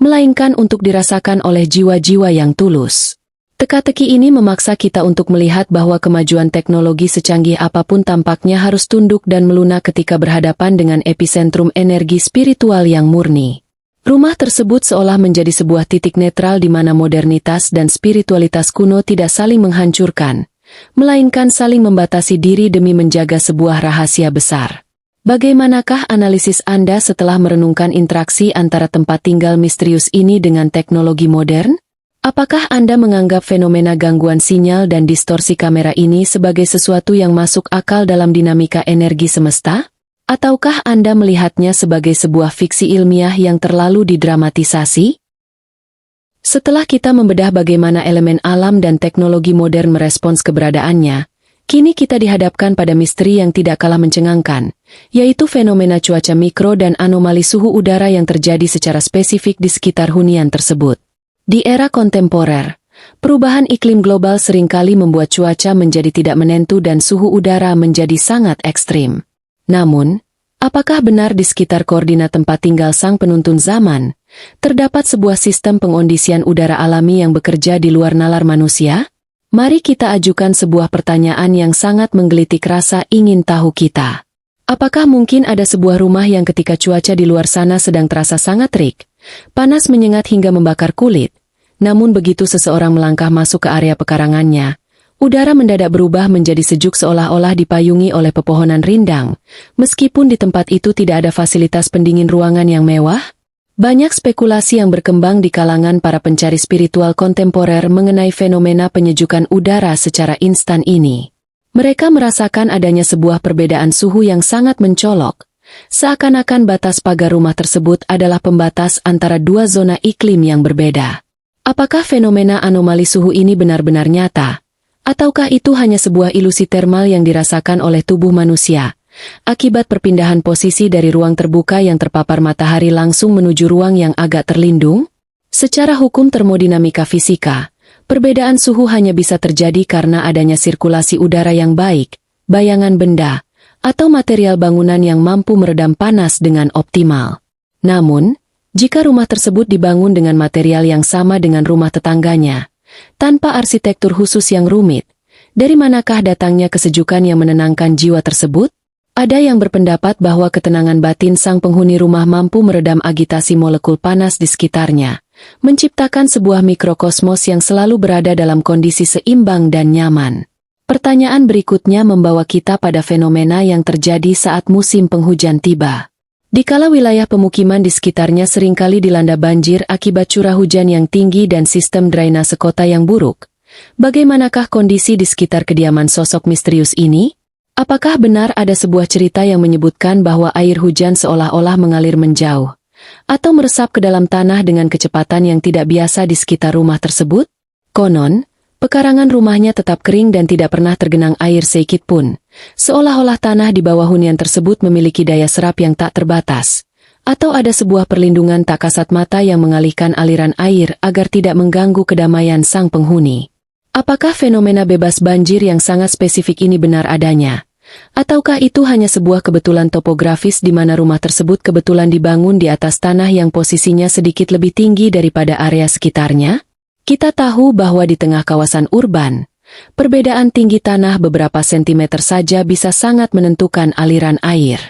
melainkan untuk dirasakan oleh jiwa-jiwa yang tulus. Teka-teki ini memaksa kita untuk melihat bahwa kemajuan teknologi secanggih apapun tampaknya harus tunduk dan melunak ketika berhadapan dengan epicentrum energi spiritual yang murni. Rumah tersebut seolah menjadi sebuah titik netral di mana modernitas dan spiritualitas kuno tidak saling menghancurkan, melainkan saling membatasi diri demi menjaga sebuah rahasia besar. Bagaimanakah analisis Anda setelah merenungkan interaksi antara tempat tinggal misterius ini dengan teknologi modern? Apakah Anda menganggap fenomena gangguan sinyal dan distorsi kamera ini sebagai sesuatu yang masuk akal dalam dinamika energi semesta? Ataukah Anda melihatnya sebagai sebuah fiksi ilmiah yang terlalu didramatisasi? Setelah kita membedah bagaimana elemen alam dan teknologi modern merespons keberadaannya, kini kita dihadapkan pada misteri yang tidak kalah mencengangkan, yaitu fenomena cuaca mikro dan anomali suhu udara yang terjadi secara spesifik di sekitar hunian tersebut. Di era kontemporer, perubahan iklim global seringkali membuat cuaca menjadi tidak menentu dan suhu udara menjadi sangat ekstrim. Namun, apakah benar di sekitar koordinat tempat tinggal sang penuntun zaman, terdapat sebuah sistem pengondisian udara alami yang bekerja di luar nalar manusia? Mari kita ajukan sebuah pertanyaan yang sangat menggelitik rasa ingin tahu kita. Apakah mungkin ada sebuah rumah yang ketika cuaca di luar sana sedang terasa sangat terik, panas menyengat hingga membakar kulit, namun begitu seseorang melangkah masuk ke area pekarangannya, udara mendadak berubah menjadi sejuk seolah-olah dipayungi oleh pepohonan rindang, meskipun di tempat itu tidak ada fasilitas pendingin ruangan yang mewah? Banyak spekulasi yang berkembang di kalangan para pencari spiritual kontemporer mengenai fenomena penyejukan udara secara instan ini. Mereka merasakan adanya sebuah perbedaan suhu yang sangat mencolok, seakan-akan batas pagar rumah tersebut adalah pembatas antara dua zona iklim yang berbeda. Apakah fenomena anomali suhu ini benar-benar nyata? Ataukah itu hanya sebuah ilusi termal yang dirasakan oleh tubuh manusia, akibat perpindahan posisi dari ruang terbuka yang terpapar matahari langsung menuju ruang yang agak terlindung? Secara hukum termodinamika fisika, perbedaan suhu hanya bisa terjadi karena adanya sirkulasi udara yang baik, bayangan benda, atau material bangunan yang mampu meredam panas dengan optimal. Namun, jika rumah tersebut dibangun dengan material yang sama dengan rumah tetangganya, tanpa arsitektur khusus yang rumit, dari manakah datangnya kesejukan yang menenangkan jiwa tersebut? Ada yang berpendapat bahwa ketenangan batin sang penghuni rumah mampu meredam agitasi molekul panas di sekitarnya, menciptakan sebuah mikrokosmos yang selalu berada dalam kondisi seimbang dan nyaman. Pertanyaan berikutnya membawa kita pada fenomena yang terjadi saat musim penghujan tiba. Dikala wilayah pemukiman di sekitarnya seringkali dilanda banjir akibat curah hujan yang tinggi dan sistem drainase kota yang buruk, bagaimanakah kondisi di sekitar kediaman sosok misterius ini? Apakah benar ada sebuah cerita yang menyebutkan bahwa air hujan seolah-olah mengalir menjauh, atau meresap ke dalam tanah dengan kecepatan yang tidak biasa di sekitar rumah tersebut? Konon, pekarangan rumahnya tetap kering dan tidak pernah tergenang air sedikit pun, seolah-olah tanah di bawah hunian tersebut memiliki daya serap yang tak terbatas, atau ada sebuah perlindungan tak kasat mata yang mengalihkan aliran air agar tidak mengganggu kedamaian sang penghuni. Apakah fenomena bebas banjir yang sangat spesifik ini benar adanya? Ataukah itu hanya sebuah kebetulan topografis di mana rumah tersebut kebetulan dibangun di atas tanah yang posisinya sedikit lebih tinggi daripada area sekitarnya? Kita tahu bahwa di tengah kawasan urban, perbedaan tinggi tanah beberapa sentimeter saja bisa sangat menentukan aliran air.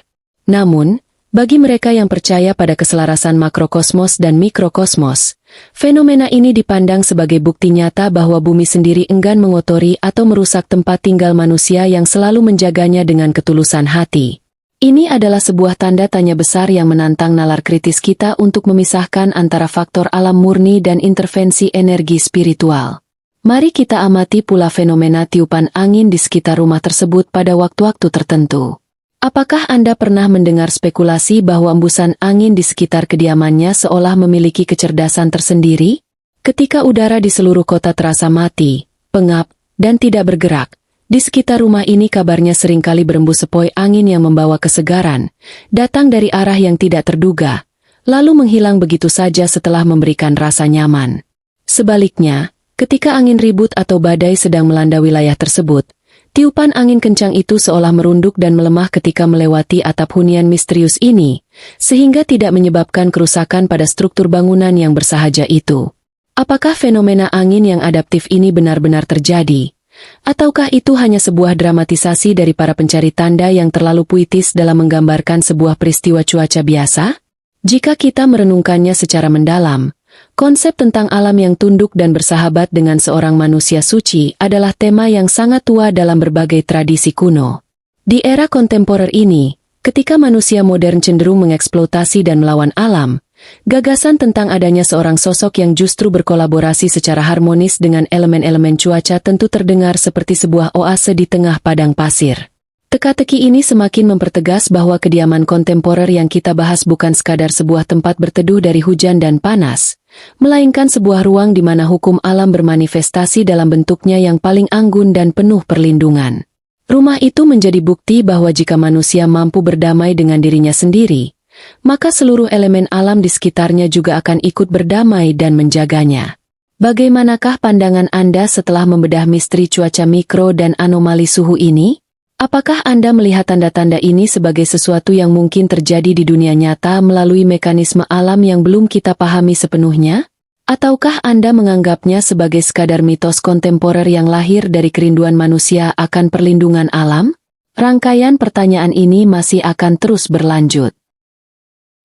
Namun, bagi mereka yang percaya pada keselarasan makrokosmos dan mikrokosmos, fenomena ini dipandang sebagai bukti nyata bahwa bumi sendiri enggan mengotori atau merusak tempat tinggal manusia yang selalu menjaganya dengan ketulusan hati. Ini adalah sebuah tanda tanya besar yang menantang nalar kritis kita untuk memisahkan antara faktor alam murni dan intervensi energi spiritual. Mari kita amati pula fenomena tiupan angin di sekitar rumah tersebut pada waktu-waktu tertentu. Apakah Anda pernah mendengar spekulasi bahwa embusan angin di sekitar kediamannya seolah memiliki kecerdasan tersendiri? Ketika udara di seluruh kota terasa mati, pengap, dan tidak bergerak, di sekitar rumah ini kabarnya seringkali berembus sepoi angin yang membawa kesegaran, datang dari arah yang tidak terduga, lalu menghilang begitu saja setelah memberikan rasa nyaman. Sebaliknya, ketika angin ribut atau badai sedang melanda wilayah tersebut, tiupan angin kencang itu seolah merunduk dan melemah ketika melewati atap hunian misterius ini, sehingga tidak menyebabkan kerusakan pada struktur bangunan yang bersahaja itu. Apakah fenomena angin yang adaptif ini benar-benar terjadi? Ataukah itu hanya sebuah dramatisasi dari para pencari tanda yang terlalu puitis dalam menggambarkan sebuah peristiwa cuaca biasa? Jika kita merenungkannya secara mendalam, konsep tentang alam yang tunduk dan bersahabat dengan seorang manusia suci adalah tema yang sangat tua dalam berbagai tradisi kuno. Di era kontemporer ini, ketika manusia modern cenderung mengeksploitasi dan melawan alam, gagasan tentang adanya seorang sosok yang justru berkolaborasi secara harmonis dengan elemen-elemen cuaca tentu terdengar seperti sebuah oase di tengah padang pasir. Teka-teki ini semakin mempertegas bahwa kediaman kontemporer yang kita bahas bukan sekadar sebuah tempat berteduh dari hujan dan panas, melainkan sebuah ruang di mana hukum alam bermanifestasi dalam bentuknya yang paling anggun dan penuh perlindungan. Rumah itu menjadi bukti bahwa jika manusia mampu berdamai dengan dirinya sendiri, maka seluruh elemen alam di sekitarnya juga akan ikut berdamai dan menjaganya. Bagaimanakah pandangan Anda setelah membedah misteri cuaca mikro dan anomali suhu ini? Apakah Anda melihat tanda-tanda ini sebagai sesuatu yang mungkin terjadi di dunia nyata melalui mekanisme alam yang belum kita pahami sepenuhnya? Ataukah Anda menganggapnya sebagai sekadar mitos kontemporer yang lahir dari kerinduan manusia akan perlindungan alam? Rangkaian pertanyaan ini masih akan terus berlanjut.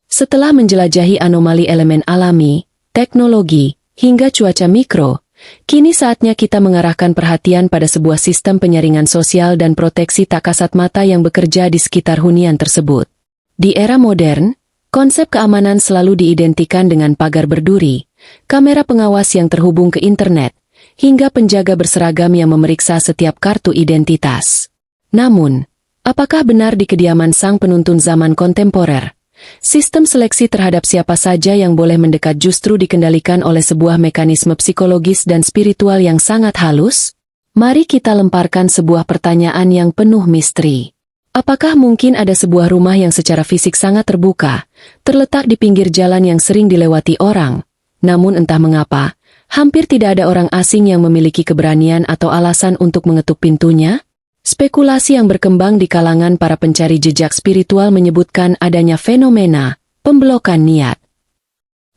Setelah menjelajahi anomali elemen alami, teknologi, hingga cuaca mikro, kini saatnya kita mengarahkan perhatian pada sebuah sistem penyaringan sosial dan proteksi tak kasat mata yang bekerja di sekitar hunian tersebut. Di era modern, konsep keamanan selalu diidentikan dengan pagar berduri, kamera pengawas yang terhubung ke internet, hingga penjaga berseragam yang memeriksa setiap kartu identitas. Namun, apakah benar di kediaman sang penuntun zaman kontemporer, sistem seleksi terhadap siapa saja yang boleh mendekat justru dikendalikan oleh sebuah mekanisme psikologis dan spiritual yang sangat halus? Mari kita lemparkan sebuah pertanyaan yang penuh misteri. Apakah mungkin ada sebuah rumah yang secara fisik sangat terbuka, terletak di pinggir jalan yang sering dilewati orang, namun entah mengapa, hampir tidak ada orang asing yang memiliki keberanian atau alasan untuk mengetuk pintunya? Spekulasi yang berkembang di kalangan para pencari jejak spiritual menyebutkan adanya fenomena pemblokan niat.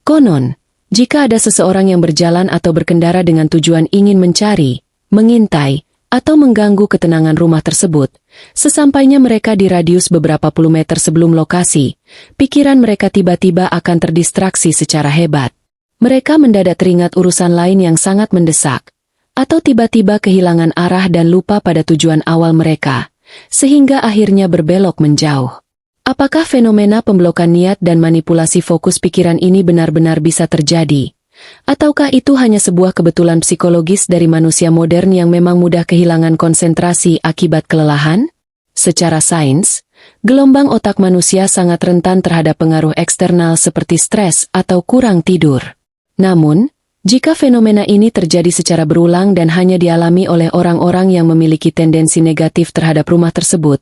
Konon, jika ada seseorang yang berjalan atau berkendara dengan tujuan ingin mencari, mengintai, atau mengganggu ketenangan rumah tersebut, sesampainya mereka di radius beberapa puluh meter sebelum lokasi, pikiran mereka tiba-tiba akan terdistraksi secara hebat. Mereka mendadak teringat urusan lain yang sangat mendesak, atau tiba-tiba kehilangan arah dan lupa pada tujuan awal mereka, sehingga akhirnya berbelok menjauh. Apakah fenomena pemblokan niat dan manipulasi fokus pikiran ini benar-benar bisa terjadi? Ataukah itu hanya sebuah kebetulan psikologis dari manusia modern yang memang mudah kehilangan konsentrasi akibat kelelahan? Secara sains, gelombang otak manusia sangat rentan terhadap pengaruh eksternal seperti stres atau kurang tidur. Namun, jika fenomena ini terjadi secara berulang dan hanya dialami oleh orang-orang yang memiliki tendensi negatif terhadap rumah tersebut,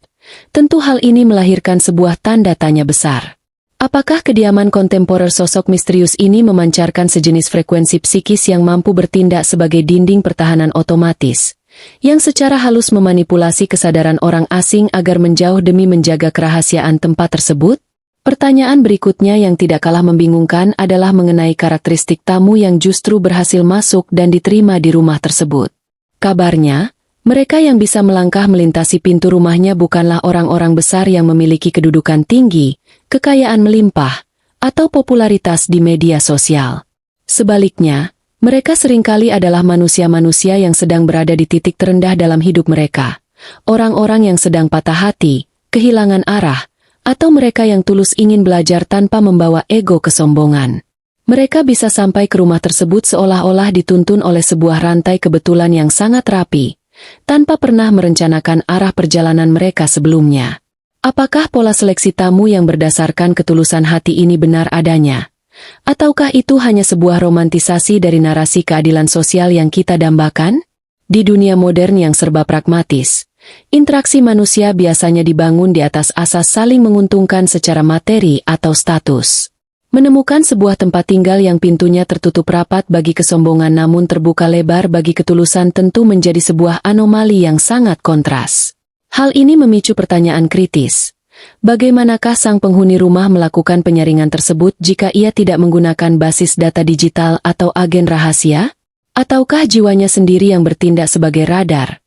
tentu hal ini melahirkan sebuah tanda tanya besar. Apakah kediaman kontemporer sosok misterius ini memancarkan sejenis frekuensi psikis yang mampu bertindak sebagai dinding pertahanan otomatis, yang secara halus memanipulasi kesadaran orang asing agar menjauh demi menjaga kerahasiaan tempat tersebut? Pertanyaan berikutnya yang tidak kalah membingungkan adalah mengenai karakteristik tamu yang justru berhasil masuk dan diterima di rumah tersebut. Kabarnya, mereka yang bisa melangkah melintasi pintu rumahnya bukanlah orang-orang besar yang memiliki kedudukan tinggi, kekayaan melimpah, atau popularitas di media sosial. Sebaliknya, mereka seringkali adalah manusia-manusia yang sedang berada di titik terendah dalam hidup mereka, orang-orang yang sedang patah hati, kehilangan arah, atau mereka yang tulus ingin belajar tanpa membawa ego kesombongan. Mereka bisa sampai ke rumah tersebut seolah-olah dituntun oleh sebuah rantai kebetulan yang sangat rapi, tanpa pernah merencanakan arah perjalanan mereka sebelumnya. Apakah pola seleksi tamu yang berdasarkan ketulusan hati ini benar adanya? Ataukah itu hanya sebuah romantisasi dari narasi keadilan sosial yang kita dambakan? Di dunia modern yang serba pragmatis, interaksi manusia biasanya dibangun di atas asas saling menguntungkan secara materi atau status. Menemukan sebuah tempat tinggal yang pintunya tertutup rapat bagi kesombongan namun terbuka lebar bagi ketulusan tentu menjadi sebuah anomali yang sangat kontras. Hal ini memicu pertanyaan kritis. Bagaimanakah sang penghuni rumah melakukan penyaringan tersebut jika ia tidak menggunakan basis data digital atau agen rahasia? Ataukah jiwanya sendiri yang bertindak sebagai radar,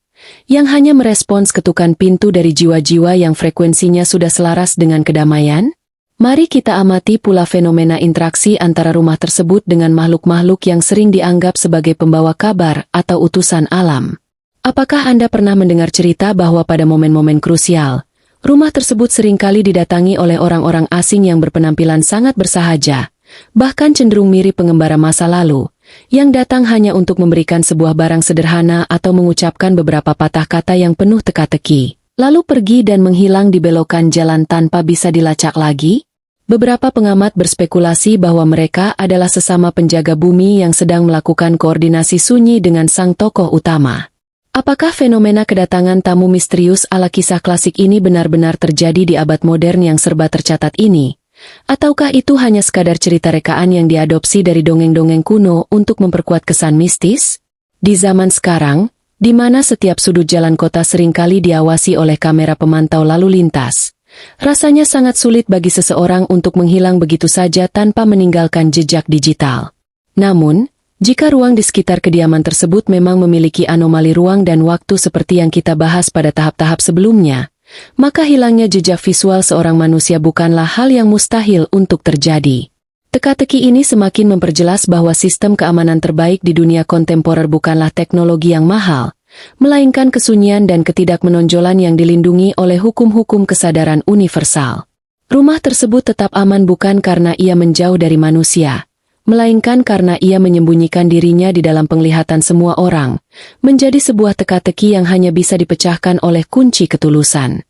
yang hanya merespons ketukan pintu dari jiwa-jiwa yang frekuensinya sudah selaras dengan kedamaian? Mari kita amati pula fenomena interaksi antara rumah tersebut dengan makhluk-makhluk yang sering dianggap sebagai pembawa kabar atau utusan alam. Apakah Anda pernah mendengar cerita bahwa pada momen-momen krusial, rumah tersebut seringkali didatangi oleh orang-orang asing yang berpenampilan sangat bersahaja, bahkan cenderung mirip pengembara masa lalu, yang datang hanya untuk memberikan sebuah barang sederhana atau mengucapkan beberapa patah kata yang penuh teka-teki, lalu pergi dan menghilang di belokan jalan tanpa bisa dilacak lagi? Beberapa pengamat berspekulasi bahwa mereka adalah sesama penjaga bumi yang sedang melakukan koordinasi sunyi dengan sang tokoh utama. Apakah fenomena kedatangan tamu misterius ala kisah klasik ini benar-benar terjadi di abad modern yang serba tercatat ini? Ataukah itu hanya sekadar cerita rekaan yang diadopsi dari dongeng-dongeng kuno untuk memperkuat kesan mistis? Di zaman sekarang, di mana setiap sudut jalan kota seringkali diawasi oleh kamera pemantau lalu lintas. Rasanya sangat sulit bagi seseorang untuk menghilang begitu saja tanpa meninggalkan jejak digital. Namun, jika ruang di sekitar kediaman tersebut memang memiliki anomali ruang dan waktu seperti yang kita bahas pada tahap-tahap sebelumnya, maka hilangnya jejak visual seorang manusia bukanlah hal yang mustahil untuk terjadi. Teka-teki ini semakin memperjelas bahwa sistem keamanan terbaik di dunia kontemporer bukanlah teknologi yang mahal, melainkan kesunyian dan ketidakmenonjolan yang dilindungi oleh hukum-hukum kesadaran universal. Rumah tersebut tetap aman bukan karena ia menjauh dari manusia, melainkan karena ia menyembunyikan dirinya di dalam penglihatan semua orang, menjadi sebuah teka-teki yang hanya bisa dipecahkan oleh kunci ketulusan.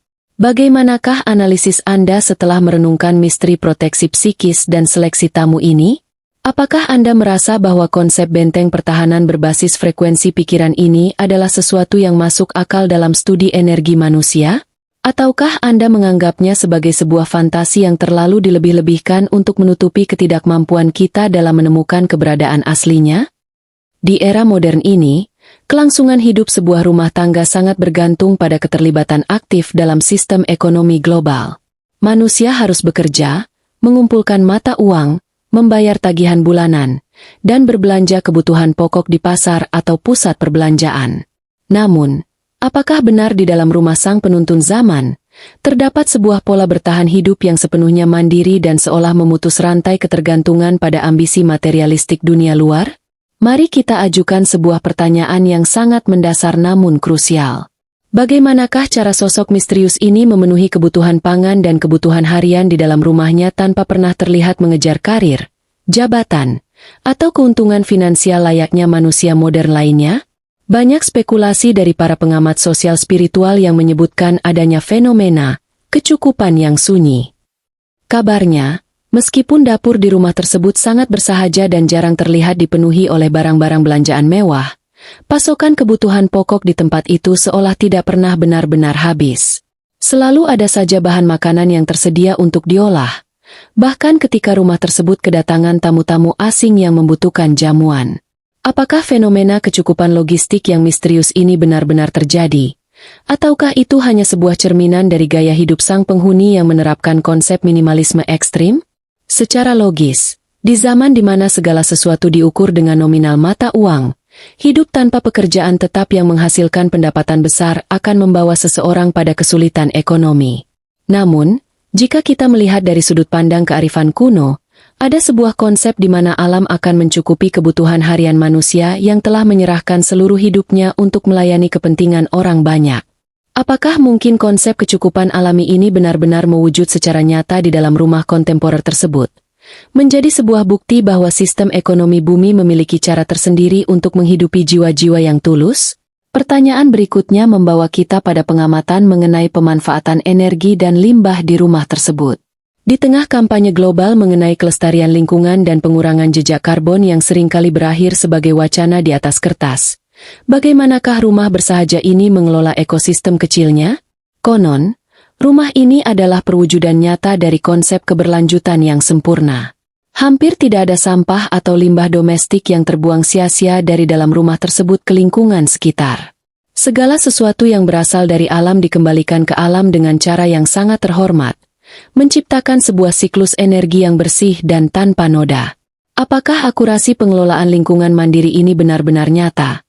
Bagaimanakah analisis Anda setelah merenungkan misteri proteksi psikis dan seleksi tamu ini? Apakah Anda merasa bahwa konsep benteng pertahanan berbasis frekuensi pikiran ini adalah sesuatu yang masuk akal dalam studi energi manusia? Ataukah Anda menganggapnya sebagai sebuah fantasi yang terlalu dilebih-lebihkan untuk menutupi ketidakmampuan kita dalam menemukan keberadaan aslinya? Di era modern ini, kelangsungan hidup sebuah rumah tangga sangat bergantung pada keterlibatan aktif dalam sistem ekonomi global. Manusia harus bekerja, mengumpulkan mata uang, membayar tagihan bulanan, dan berbelanja kebutuhan pokok di pasar atau pusat perbelanjaan. Namun, apakah benar di dalam rumah sang penuntun zaman, terdapat sebuah pola bertahan hidup yang sepenuhnya mandiri dan seolah memutus rantai ketergantungan pada ambisi materialistik dunia luar? Mari kita ajukan sebuah pertanyaan yang sangat mendasar namun krusial. Bagaimanakah cara sosok misterius ini memenuhi kebutuhan pangan dan kebutuhan harian di dalam rumahnya tanpa pernah terlihat mengejar karir, jabatan, atau keuntungan finansial layaknya manusia modern lainnya? Banyak spekulasi dari para pengamat sosial spiritual yang menyebutkan adanya fenomena kecukupan yang sunyi. Kabarnya, meskipun dapur di rumah tersebut sangat bersahaja dan jarang terlihat dipenuhi oleh barang-barang belanjaan mewah, pasokan kebutuhan pokok di tempat itu seolah tidak pernah benar-benar habis. Selalu ada saja bahan makanan yang tersedia untuk diolah, bahkan ketika rumah tersebut kedatangan tamu-tamu asing yang membutuhkan jamuan. Apakah fenomena kecukupan logistik yang misterius ini benar-benar terjadi? Ataukah itu hanya sebuah cerminan dari gaya hidup sang penghuni yang menerapkan konsep minimalisme ekstrim? Secara logis, di zaman di mana segala sesuatu diukur dengan nominal mata uang, hidup tanpa pekerjaan tetap yang menghasilkan pendapatan besar akan membawa seseorang pada kesulitan ekonomi. Namun, jika kita melihat dari sudut pandang kearifan kuno, ada sebuah konsep di mana alam akan mencukupi kebutuhan harian manusia yang telah menyerahkan seluruh hidupnya untuk melayani kepentingan orang banyak. Apakah mungkin konsep kecukupan alami ini benar-benar mewujud secara nyata di dalam rumah kontemporer tersebut? Menjadi sebuah bukti bahwa sistem ekonomi bumi memiliki cara tersendiri untuk menghidupi jiwa-jiwa yang tulus? Pertanyaan berikutnya membawa kita pada pengamatan mengenai pemanfaatan energi dan limbah di rumah tersebut. Di tengah kampanye global mengenai kelestarian lingkungan dan pengurangan jejak karbon yang seringkali berakhir sebagai wacana di atas kertas, bagaimanakah rumah bersahaja ini mengelola ekosistem kecilnya? Konon, rumah ini adalah perwujudan nyata dari konsep keberlanjutan yang sempurna. Hampir tidak ada sampah atau limbah domestik yang terbuang sia-sia dari dalam rumah tersebut ke lingkungan sekitar. Segala sesuatu yang berasal dari alam dikembalikan ke alam dengan cara yang sangat terhormat, menciptakan sebuah siklus energi yang bersih dan tanpa noda. Apakah akurasi pengelolaan lingkungan mandiri ini benar-benar nyata?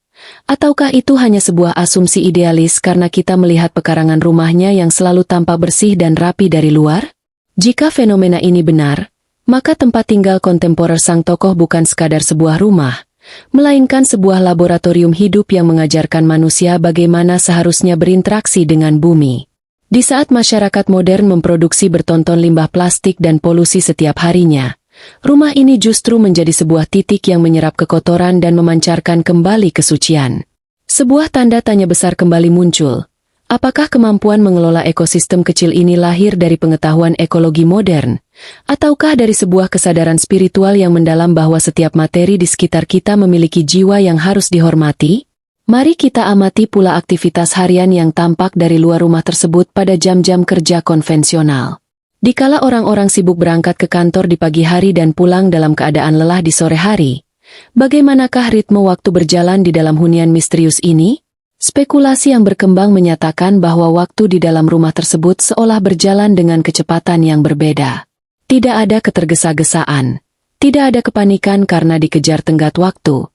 Ataukah itu hanya sebuah asumsi idealis karena kita melihat pekarangan rumahnya yang selalu tampak bersih dan rapi dari luar? Jika fenomena ini benar, maka tempat tinggal kontemporer sang tokoh bukan sekadar sebuah rumah, melainkan sebuah laboratorium hidup yang mengajarkan manusia bagaimana seharusnya berinteraksi dengan bumi. Di saat masyarakat modern memproduksi bertonton limbah plastik dan polusi setiap harinya, rumah ini justru menjadi sebuah titik yang menyerap kekotoran dan memancarkan kembali kesucian. Sebuah tanda tanya besar kembali muncul. Apakah kemampuan mengelola ekosistem kecil ini lahir dari pengetahuan ekologi modern, ataukah dari sebuah kesadaran spiritual yang mendalam bahwa setiap materi di sekitar kita memiliki jiwa yang harus dihormati? Mari kita amati pula aktivitas harian yang tampak dari luar rumah tersebut pada jam-jam kerja konvensional. Dikala orang-orang sibuk berangkat ke kantor di pagi hari dan pulang dalam keadaan lelah di sore hari, bagaimanakah ritme waktu berjalan di dalam hunian misterius ini? Spekulasi yang berkembang menyatakan bahwa waktu di dalam rumah tersebut seolah berjalan dengan kecepatan yang berbeda. Tidak ada ketergesa-gesaan, tidak ada kepanikan karena dikejar tenggat waktu,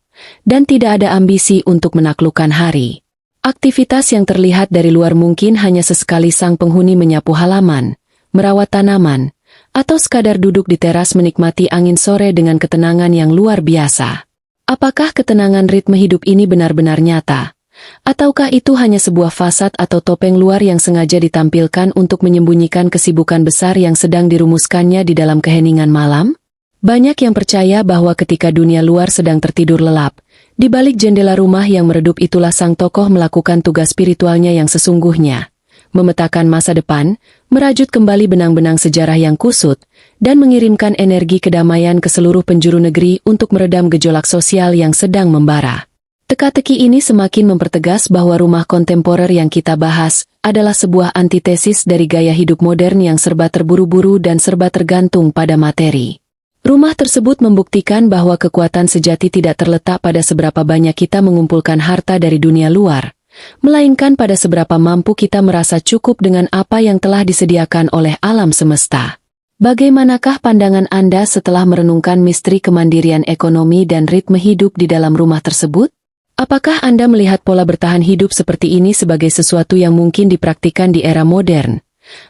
dan tidak ada ambisi untuk menaklukkan hari. Aktivitas yang terlihat dari luar mungkin hanya sesekali sang penghuni menyapu halaman, merawat tanaman, atau sekadar duduk di teras menikmati angin sore dengan ketenangan yang luar biasa. Apakah ketenangan ritme hidup ini benar-benar nyata? Ataukah itu hanya sebuah fasad atau topeng luar yang sengaja ditampilkan untuk menyembunyikan kesibukan besar yang sedang dirumuskannya di dalam keheningan malam? Banyak yang percaya bahwa ketika dunia luar sedang tertidur lelap, di balik jendela rumah yang meredup itulah sang tokoh melakukan tugas spiritualnya yang sesungguhnya. Memetakan masa depan, merajut kembali benang-benang sejarah yang kusut, dan mengirimkan energi kedamaian ke seluruh penjuru negeri untuk meredam gejolak sosial yang sedang membara. Teka-teki ini semakin mempertegas bahwa rumah kontemporer yang kita bahas adalah sebuah antitesis dari gaya hidup modern yang serba terburu-buru dan serba tergantung pada materi. Rumah tersebut membuktikan bahwa kekuatan sejati tidak terletak pada seberapa banyak kita mengumpulkan harta dari dunia luar, melainkan pada seberapa mampu kita merasa cukup dengan apa yang telah disediakan oleh alam semesta. Bagaimanakah pandangan Anda setelah merenungkan misteri kemandirian ekonomi dan ritme hidup di dalam rumah tersebut? Apakah Anda melihat pola bertahan hidup seperti ini sebagai sesuatu yang mungkin dipraktikkan di era modern?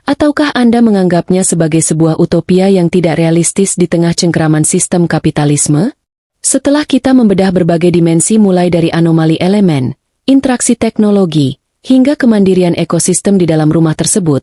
Ataukah Anda menganggapnya sebagai sebuah utopia yang tidak realistis di tengah cengkeraman sistem kapitalisme? Setelah kita membedah berbagai dimensi mulai dari anomali elemen, interaksi teknologi, hingga kemandirian ekosistem di dalam rumah tersebut,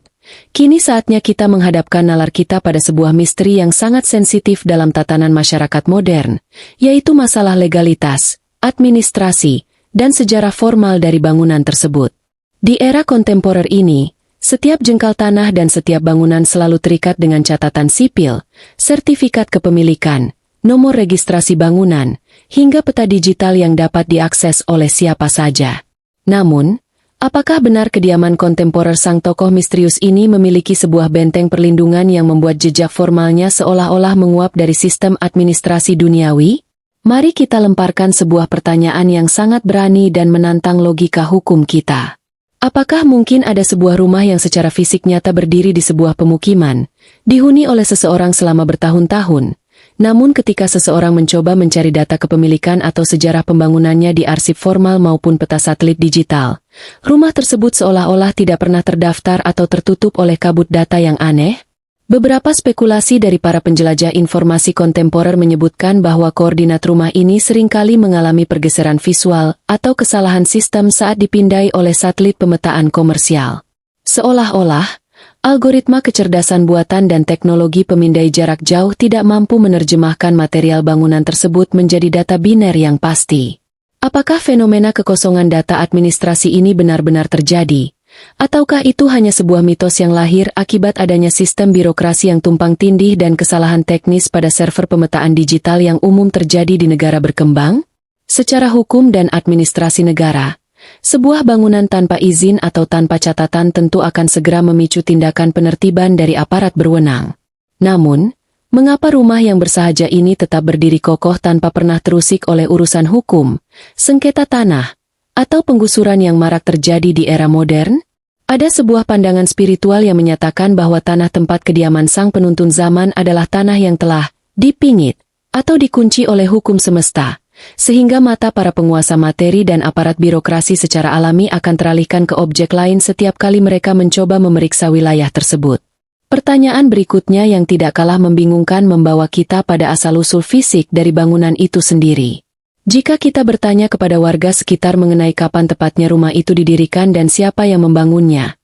kini saatnya kita menghadapkan nalar kita pada sebuah misteri yang sangat sensitif dalam tatanan masyarakat modern, yaitu masalah legalitas, administrasi, dan sejarah formal dari bangunan tersebut. Di era kontemporer ini, setiap jengkal tanah dan setiap bangunan selalu terikat dengan catatan sipil, sertifikat kepemilikan, nomor registrasi bangunan, hingga peta digital yang dapat diakses oleh siapa saja. Namun, apakah benar kediaman kontemporer sang tokoh misterius ini memiliki sebuah benteng perlindungan yang membuat jejak formalnya seolah-olah menguap dari sistem administrasi duniawi? Mari kita lemparkan sebuah pertanyaan yang sangat berani dan menantang logika hukum kita. Apakah mungkin ada sebuah rumah yang secara fisik nyata berdiri di sebuah pemukiman, dihuni oleh seseorang selama bertahun-tahun, namun ketika seseorang mencoba mencari data kepemilikan atau sejarah pembangunannya di arsip formal maupun peta satelit digital, rumah tersebut seolah-olah tidak pernah terdaftar atau tertutup oleh kabut data yang aneh? Beberapa spekulasi dari para penjelajah informasi kontemporer menyebutkan bahwa koordinat rumah ini seringkali mengalami pergeseran visual atau kesalahan sistem saat dipindai oleh satelit pemetaan komersial. Seolah-olah, algoritma kecerdasan buatan dan teknologi pemindai jarak jauh tidak mampu menerjemahkan material bangunan tersebut menjadi data biner yang pasti. Apakah fenomena kekosongan data administrasi ini benar-benar terjadi? Ataukah itu hanya sebuah mitos yang lahir akibat adanya sistem birokrasi yang tumpang tindih dan kesalahan teknis pada server pemetaan digital yang umum terjadi di negara berkembang? Secara hukum dan administrasi negara, sebuah bangunan tanpa izin atau tanpa catatan tentu akan segera memicu tindakan penertiban dari aparat berwenang. Namun, mengapa rumah yang bersahaja ini tetap berdiri kokoh tanpa pernah terusik oleh urusan hukum, sengketa tanah, atau penggusuran yang marak terjadi di era modern? Ada sebuah pandangan spiritual yang menyatakan bahwa tanah tempat kediaman sang penuntun zaman adalah tanah yang telah dipingit atau dikunci oleh hukum semesta, sehingga mata para penguasa materi dan aparat birokrasi secara alami akan teralihkan ke objek lain setiap kali mereka mencoba memeriksa wilayah tersebut. Pertanyaan berikutnya yang tidak kalah membingungkan membawa kita pada asal-usul fisik dari bangunan itu sendiri. Jika kita bertanya kepada warga sekitar mengenai kapan tepatnya rumah itu didirikan dan siapa yang membangunnya,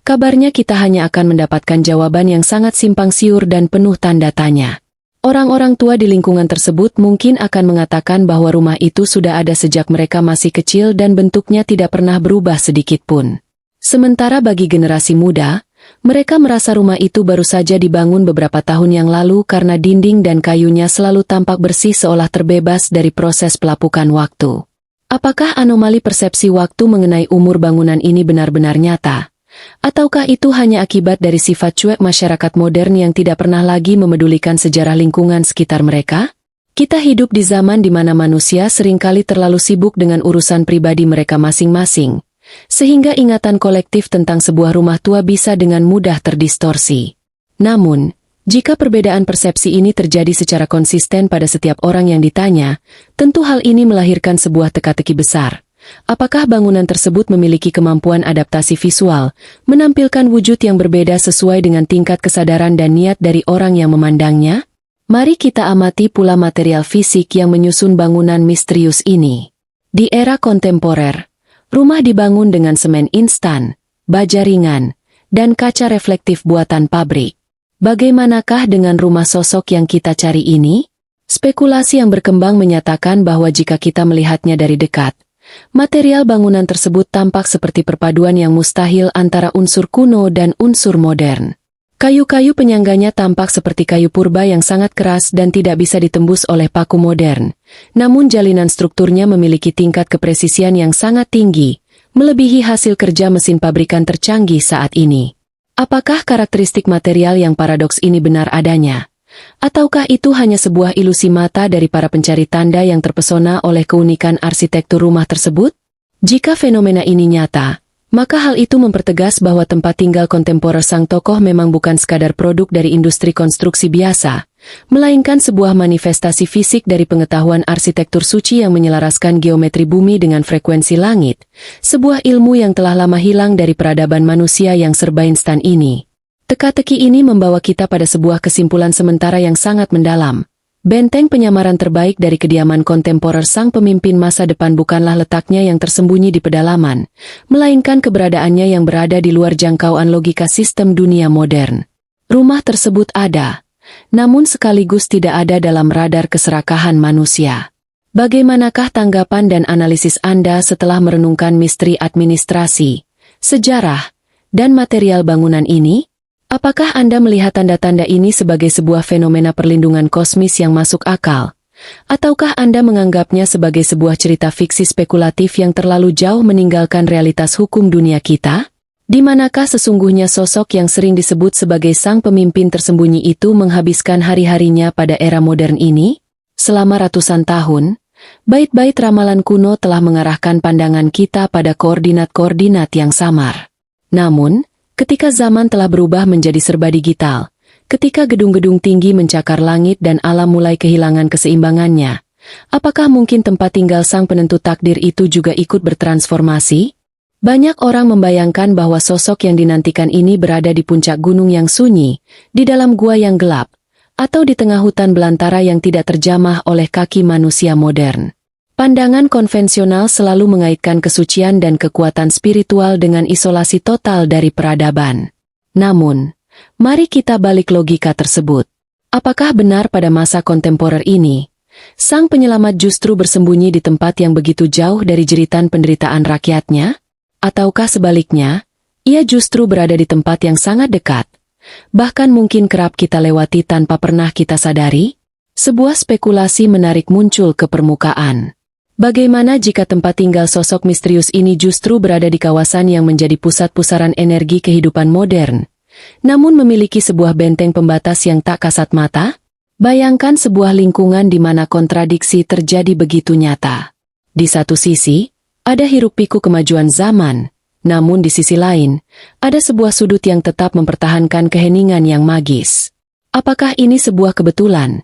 kabarnya kita hanya akan mendapatkan jawaban yang sangat simpang siur dan penuh tanda tanya. Orang-orang tua di lingkungan tersebut mungkin akan mengatakan bahwa rumah itu sudah ada sejak mereka masih kecil dan bentuknya tidak pernah berubah sedikit pun. Sementara bagi generasi muda, mereka merasa rumah itu baru saja dibangun beberapa tahun yang lalu karena dinding dan kayunya selalu tampak bersih seolah terbebas dari proses pelapukan waktu. Apakah anomali persepsi waktu mengenai umur bangunan ini benar-benar nyata? Ataukah itu hanya akibat dari sifat cuek masyarakat modern yang tidak pernah lagi memedulikan sejarah lingkungan sekitar mereka? Kita hidup di zaman di mana manusia seringkali terlalu sibuk dengan urusan pribadi mereka masing-masing, sehingga ingatan kolektif tentang sebuah rumah tua bisa dengan mudah terdistorsi. Namun, jika perbedaan persepsi ini terjadi secara konsisten pada setiap orang yang ditanya, tentu hal ini melahirkan sebuah teka-teki besar. Apakah bangunan tersebut memiliki kemampuan adaptasi visual, menampilkan wujud yang berbeda sesuai dengan tingkat kesadaran dan niat dari orang yang memandangnya? Mari kita amati pula material fisik yang menyusun bangunan misterius ini. Di era kontemporer, rumah dibangun dengan semen instan, baja ringan, dan kaca reflektif buatan pabrik. Bagaimanakah dengan rumah sosok yang kita cari ini? Spekulasi yang berkembang menyatakan bahwa jika kita melihatnya dari dekat, material bangunan tersebut tampak seperti perpaduan yang mustahil antara unsur kuno dan unsur modern. Kayu-kayu penyangganya tampak seperti kayu purba yang sangat keras dan tidak bisa ditembus oleh paku modern. Namun jalinan strukturnya memiliki tingkat kepresisian yang sangat tinggi, melebihi hasil kerja mesin pabrikan tercanggih saat ini. Apakah karakteristik material yang paradoks ini benar adanya? Ataukah itu hanya sebuah ilusi mata dari para pencari tanda yang terpesona oleh keunikan arsitektur rumah tersebut? Jika fenomena ini nyata, maka hal itu mempertegas bahwa tempat tinggal kontemporer sang tokoh memang bukan sekadar produk dari industri konstruksi biasa, melainkan sebuah manifestasi fisik dari pengetahuan arsitektur suci yang menyelaraskan geometri bumi dengan frekuensi langit, sebuah ilmu yang telah lama hilang dari peradaban manusia yang serba instan ini. Teka-teki ini membawa kita pada sebuah kesimpulan sementara yang sangat mendalam. Benteng penyamaran terbaik dari kediaman kontemporer sang pemimpin masa depan bukanlah letaknya yang tersembunyi di pedalaman, melainkan keberadaannya yang berada di luar jangkauan logika sistem dunia modern. Rumah tersebut ada, namun sekaligus tidak ada dalam radar keserakahan manusia. Bagaimanakah tanggapan dan analisis Anda setelah merenungkan misteri administrasi, sejarah, dan material bangunan ini? Apakah Anda melihat tanda-tanda ini sebagai sebuah fenomena perlindungan kosmis yang masuk akal? Ataukah Anda menganggapnya sebagai sebuah cerita fiksi spekulatif yang terlalu jauh meninggalkan realitas hukum dunia kita? Di manakah sesungguhnya sosok yang sering disebut sebagai sang pemimpin tersembunyi itu menghabiskan hari-harinya pada era modern ini? Selama ratusan tahun, bait-bait ramalan kuno telah mengarahkan pandangan kita pada koordinat-koordinat yang samar. Namun, ketika zaman telah berubah menjadi serba digital, ketika gedung-gedung tinggi mencakar langit dan alam mulai kehilangan keseimbangannya, apakah mungkin tempat tinggal sang penentu takdir itu juga ikut bertransformasi? Banyak orang membayangkan bahwa sosok yang dinantikan ini berada di puncak gunung yang sunyi, di dalam gua yang gelap, atau di tengah hutan belantara yang tidak terjamah oleh kaki manusia modern. Pandangan konvensional selalu mengaitkan kesucian dan kekuatan spiritual dengan isolasi total dari peradaban. Namun, mari kita balik logika tersebut. Apakah benar pada masa kontemporer ini, sang penyelamat justru bersembunyi di tempat yang begitu jauh dari jeritan penderitaan rakyatnya? Ataukah sebaliknya, ia justru berada di tempat yang sangat dekat, bahkan mungkin kerap kita lewati tanpa pernah kita sadari? Sebuah spekulasi menarik muncul ke permukaan. Bagaimana jika tempat tinggal sosok misterius ini justru berada di kawasan yang menjadi pusat pusaran energi kehidupan modern, namun memiliki sebuah benteng pembatas yang tak kasat mata? Bayangkan sebuah lingkungan di mana kontradiksi terjadi begitu nyata. Di satu sisi, ada hiruk-pikuk kemajuan zaman, namun di sisi lain, ada sebuah sudut yang tetap mempertahankan keheningan yang magis. Apakah ini sebuah kebetulan?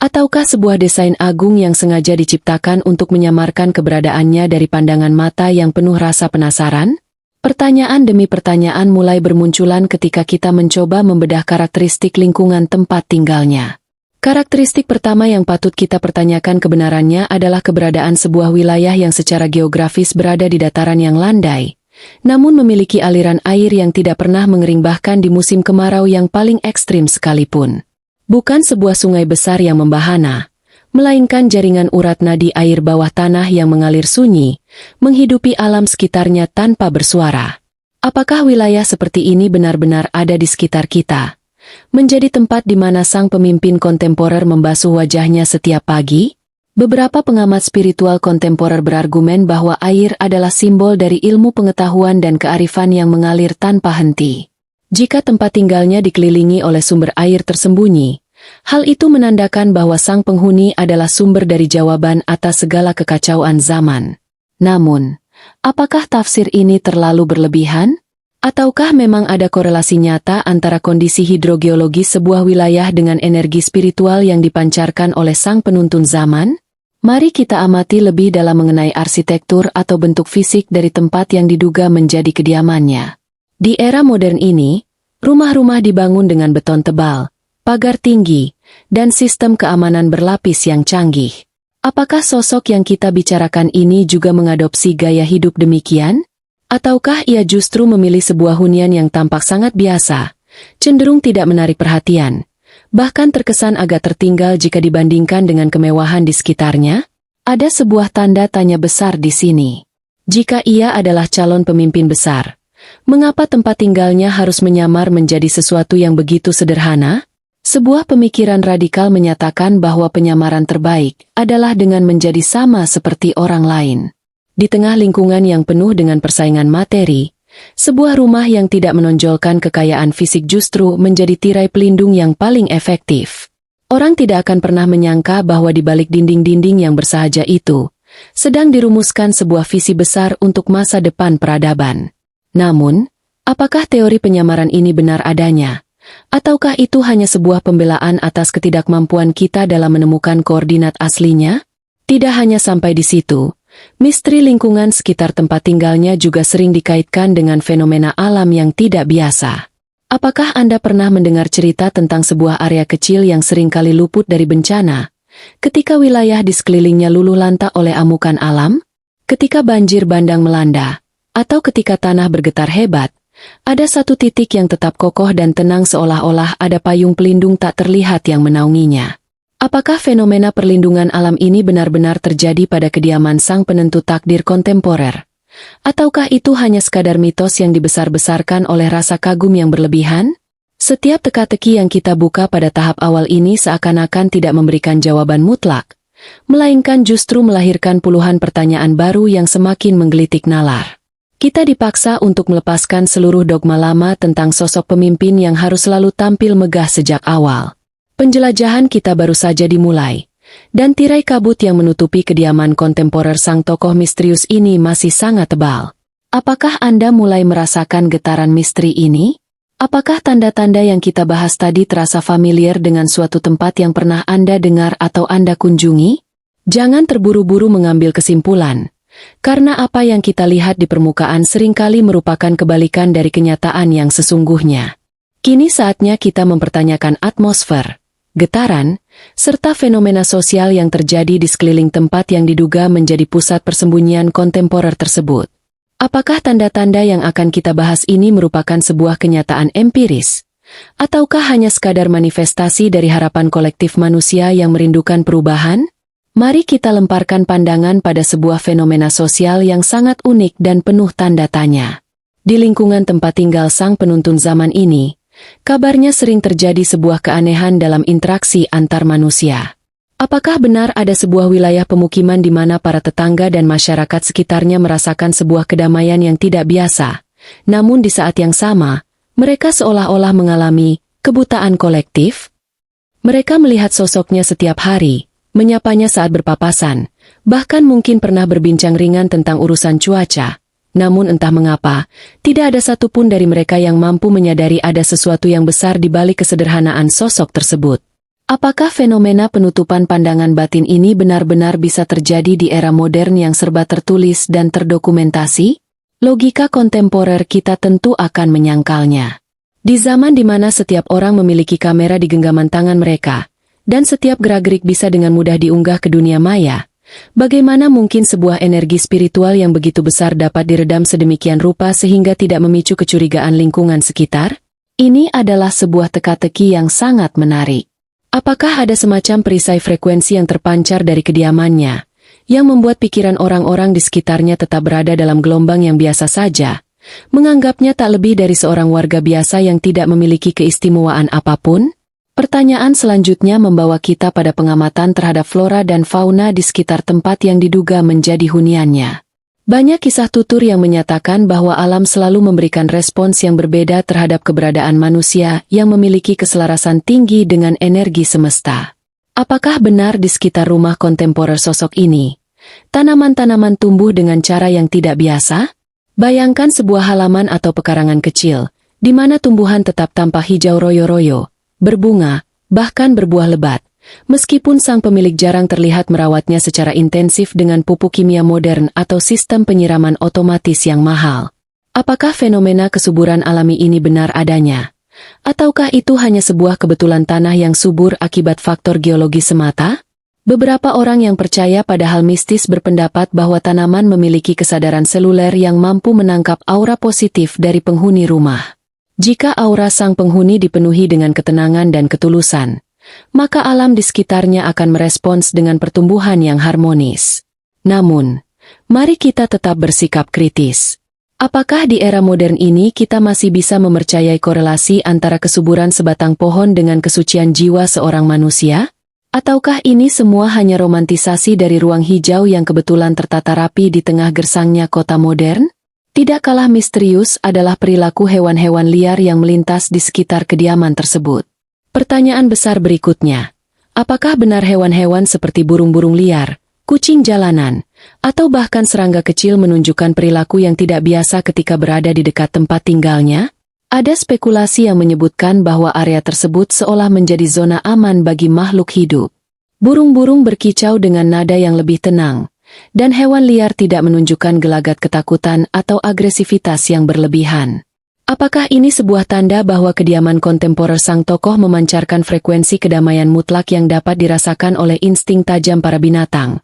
Ataukah sebuah desain agung yang sengaja diciptakan untuk menyamarkan keberadaannya dari pandangan mata yang penuh rasa penasaran? Pertanyaan demi pertanyaan mulai bermunculan ketika kita mencoba membedah karakteristik lingkungan tempat tinggalnya. Karakteristik pertama yang patut kita pertanyakan kebenarannya adalah keberadaan sebuah wilayah yang secara geografis berada di dataran yang landai, namun memiliki aliran air yang tidak pernah mengering bahkan di musim kemarau yang paling ekstrim sekalipun. Bukan sebuah sungai besar yang membahana, melainkan jaringan urat nadi air bawah tanah yang mengalir sunyi, menghidupi alam sekitarnya tanpa bersuara. Apakah wilayah seperti ini benar-benar ada di sekitar kita? Menjadi tempat di mana sang pemimpin kontemporer membasuh wajahnya setiap pagi? Beberapa pengamat spiritual kontemporer berargumen bahwa air adalah simbol dari ilmu pengetahuan dan kearifan yang mengalir tanpa henti. Jika tempat tinggalnya dikelilingi oleh sumber air tersembunyi, hal itu menandakan bahwa sang penghuni adalah sumber dari jawaban atas segala kekacauan zaman. Namun, Apakah tafsir ini terlalu berlebihan? Ataukah memang ada korelasi nyata antara kondisi hidrogeologis sebuah wilayah dengan energi spiritual yang dipancarkan oleh sang penuntun zaman? Mari kita amati lebih dalam mengenai arsitektur atau bentuk fisik dari tempat yang diduga menjadi kediamannya. Di era modern ini, rumah-rumah dibangun dengan beton tebal, pagar tinggi, dan sistem keamanan berlapis yang canggih. Apakah sosok yang kita bicarakan ini juga mengadopsi gaya hidup demikian? Ataukah ia justru memilih sebuah hunian yang tampak sangat biasa, cenderung tidak menarik perhatian, bahkan terkesan agak tertinggal jika dibandingkan dengan kemewahan di sekitarnya? Ada sebuah tanda tanya besar di sini. Jika ia adalah calon pemimpin besar, mengapa tempat tinggalnya harus menyamar menjadi sesuatu yang begitu sederhana? Sebuah pemikiran radikal menyatakan bahwa penyamaran terbaik adalah dengan menjadi sama seperti orang lain. Di tengah lingkungan yang penuh dengan persaingan materi, sebuah rumah yang tidak menonjolkan kekayaan fisik justru menjadi tirai pelindung yang paling efektif. Orang tidak akan pernah menyangka bahwa di balik dinding-dinding yang bersahaja itu, sedang dirumuskan sebuah visi besar untuk masa depan peradaban. Namun, apakah teori penyamaran ini benar adanya? Ataukah itu hanya sebuah pembelaan atas ketidakmampuan kita dalam menemukan koordinat aslinya? Tidak hanya sampai di situ, misteri lingkungan sekitar tempat tinggalnya juga sering dikaitkan dengan fenomena alam yang tidak biasa. Apakah Anda pernah mendengar cerita tentang sebuah area kecil yang seringkali luput dari bencana, ketika wilayah di sekelilingnya luluh lantak oleh amukan alam? Ketika banjir bandang melanda, atau ketika tanah bergetar hebat, ada satu titik yang tetap kokoh dan tenang seolah-olah ada payung pelindung tak terlihat yang menaunginya. Apakah fenomena perlindungan alam ini benar-benar terjadi pada kediaman sang penentu takdir kontemporer? Ataukah itu hanya sekadar mitos yang dibesar-besarkan oleh rasa kagum yang berlebihan? Setiap teka-teki yang kita buka pada tahap awal ini seakan-akan tidak memberikan jawaban mutlak, melainkan justru melahirkan puluhan pertanyaan baru yang semakin menggelitik nalar. Kita dipaksa untuk melepaskan seluruh dogma lama tentang sosok pemimpin yang harus selalu tampil megah sejak awal. Penjelajahan kita baru saja dimulai, dan tirai kabut yang menutupi kediaman kontemporer sang tokoh misterius ini masih sangat tebal. Apakah Anda mulai merasakan getaran misteri ini? Apakah tanda-tanda yang kita bahas tadi terasa familiar dengan suatu tempat yang pernah Anda dengar atau Anda kunjungi? Jangan terburu-buru mengambil kesimpulan, karena apa yang kita lihat di permukaan seringkali merupakan kebalikan dari kenyataan yang sesungguhnya. Kini saatnya kita mempertanyakan atmosfer, getaran, serta fenomena sosial yang terjadi di sekeliling tempat yang diduga menjadi pusat persembunyian kontemporer tersebut. Apakah tanda-tanda yang akan kita bahas ini merupakan sebuah kenyataan empiris? Ataukah hanya sekadar manifestasi dari harapan kolektif manusia yang merindukan perubahan? Mari kita lemparkan pandangan pada sebuah fenomena sosial yang sangat unik dan penuh tanda tanya. Di lingkungan tempat tinggal sang penuntun zaman ini, kabarnya sering terjadi sebuah keanehan dalam interaksi antar manusia. Apakah benar ada sebuah wilayah pemukiman di mana para tetangga dan masyarakat sekitarnya merasakan sebuah kedamaian yang tidak biasa? Namun di saat yang sama, mereka seolah-olah mengalami kebutaan kolektif. Mereka melihat sosoknya setiap hari, menyapanya saat berpapasan, bahkan mungkin pernah berbincang ringan tentang urusan cuaca. Namun entah mengapa, tidak ada satupun dari mereka yang mampu menyadari ada sesuatu yang besar di balik kesederhanaan sosok tersebut. Apakah fenomena penutupan pandangan batin ini benar-benar bisa terjadi di era modern yang serba tertulis dan terdokumentasi? Logika kontemporer kita tentu akan menyangkalnya. Di zaman di mana setiap orang memiliki kamera di genggaman tangan mereka, dan setiap gerak-gerik bisa dengan mudah diunggah ke dunia maya, bagaimana mungkin sebuah energi spiritual yang begitu besar dapat diredam sedemikian rupa sehingga tidak memicu kecurigaan lingkungan sekitar? Ini adalah sebuah teka-teki yang sangat menarik. Apakah ada semacam perisai frekuensi yang terpancar dari kediamannya, yang membuat pikiran orang-orang di sekitarnya tetap berada dalam gelombang yang biasa saja, menganggapnya tak lebih dari seorang warga biasa yang tidak memiliki keistimewaan apapun? Pertanyaan selanjutnya membawa kita pada pengamatan terhadap flora dan fauna di sekitar tempat yang diduga menjadi huniannya. Banyak kisah tutur yang menyatakan bahwa alam selalu memberikan respons yang berbeda terhadap keberadaan manusia yang memiliki keselarasan tinggi dengan energi semesta. Apakah benar di sekitar rumah kontemporer sosok ini, Tanaman-tanaman tumbuh dengan cara yang tidak biasa? Bayangkan sebuah halaman atau pekarangan kecil, di mana tumbuhan tetap tampak hijau royo-royo, berbunga, bahkan berbuah lebat. Meskipun sang pemilik jarang terlihat merawatnya secara intensif dengan pupuk kimia modern atau sistem penyiraman otomatis yang mahal. Apakah fenomena kesuburan alami ini benar adanya? Ataukah itu hanya sebuah kebetulan tanah yang subur akibat faktor geologi semata? Beberapa orang yang percaya pada hal mistis berpendapat bahwa tanaman memiliki kesadaran seluler yang mampu menangkap aura positif dari penghuni rumah. Jika aura sang penghuni dipenuhi dengan ketenangan dan ketulusan, maka alam di sekitarnya akan merespons dengan pertumbuhan yang harmonis. Namun, mari kita tetap bersikap kritis. Apakah di era modern ini kita masih bisa mempercayai korelasi antara kesuburan sebatang pohon dengan kesucian jiwa seorang manusia? Ataukah ini semua hanya romantisasi dari ruang hijau yang kebetulan tertata rapi di tengah gersangnya kota modern? Tidak kalah misterius adalah perilaku hewan-hewan liar yang melintas di sekitar kediaman tersebut. Pertanyaan besar berikutnya, apakah benar hewan-hewan seperti burung-burung liar, kucing jalanan, atau bahkan serangga kecil menunjukkan perilaku yang tidak biasa ketika berada di dekat tempat tinggalnya? Ada spekulasi yang menyebutkan bahwa area tersebut seolah menjadi zona aman bagi makhluk hidup. Burung-burung berkicau dengan nada yang lebih tenang, dan hewan liar tidak menunjukkan gelagat ketakutan atau agresivitas yang berlebihan. Apakah ini sebuah tanda bahwa kediaman kontemporer sang tokoh memancarkan frekuensi kedamaian mutlak yang dapat dirasakan oleh insting tajam para binatang?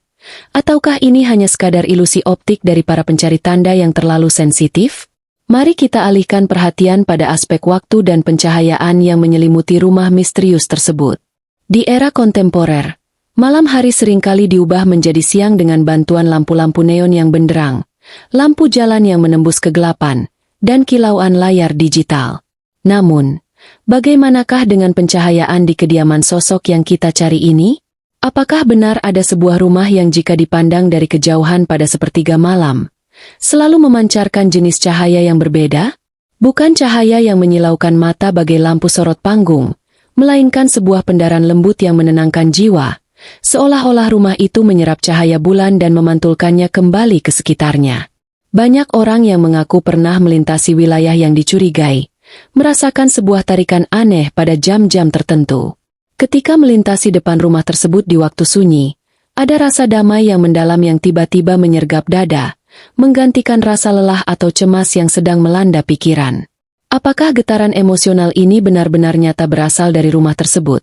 Ataukah ini hanya sekadar ilusi optik dari para pencari tanda yang terlalu sensitif? Mari kita alihkan perhatian pada aspek waktu dan pencahayaan yang menyelimuti rumah misterius tersebut. Di era kontemporer, malam hari seringkali diubah menjadi siang dengan bantuan lampu-lampu neon yang benderang, lampu jalan yang menembus kegelapan, dan kilauan layar digital. Namun, bagaimanakah dengan pencahayaan di kediaman sosok yang kita cari ini? Apakah benar ada sebuah rumah yang jika dipandang dari kejauhan pada sepertiga malam, selalu memancarkan jenis cahaya yang berbeda? Bukan cahaya yang menyilaukan mata bagai lampu sorot panggung, melainkan sebuah pendaran lembut yang menenangkan jiwa, seolah-olah rumah itu menyerap cahaya bulan dan memantulkannya kembali ke sekitarnya. Banyak orang yang mengaku pernah melintasi wilayah yang dicurigai, merasakan sebuah tarikan aneh pada jam-jam tertentu. Ketika melintasi depan rumah tersebut di waktu sunyi, ada rasa damai yang mendalam yang tiba-tiba menyergap dada, menggantikan rasa lelah atau cemas yang sedang melanda pikiran. Apakah getaran emosional ini benar-benar nyata berasal dari rumah tersebut?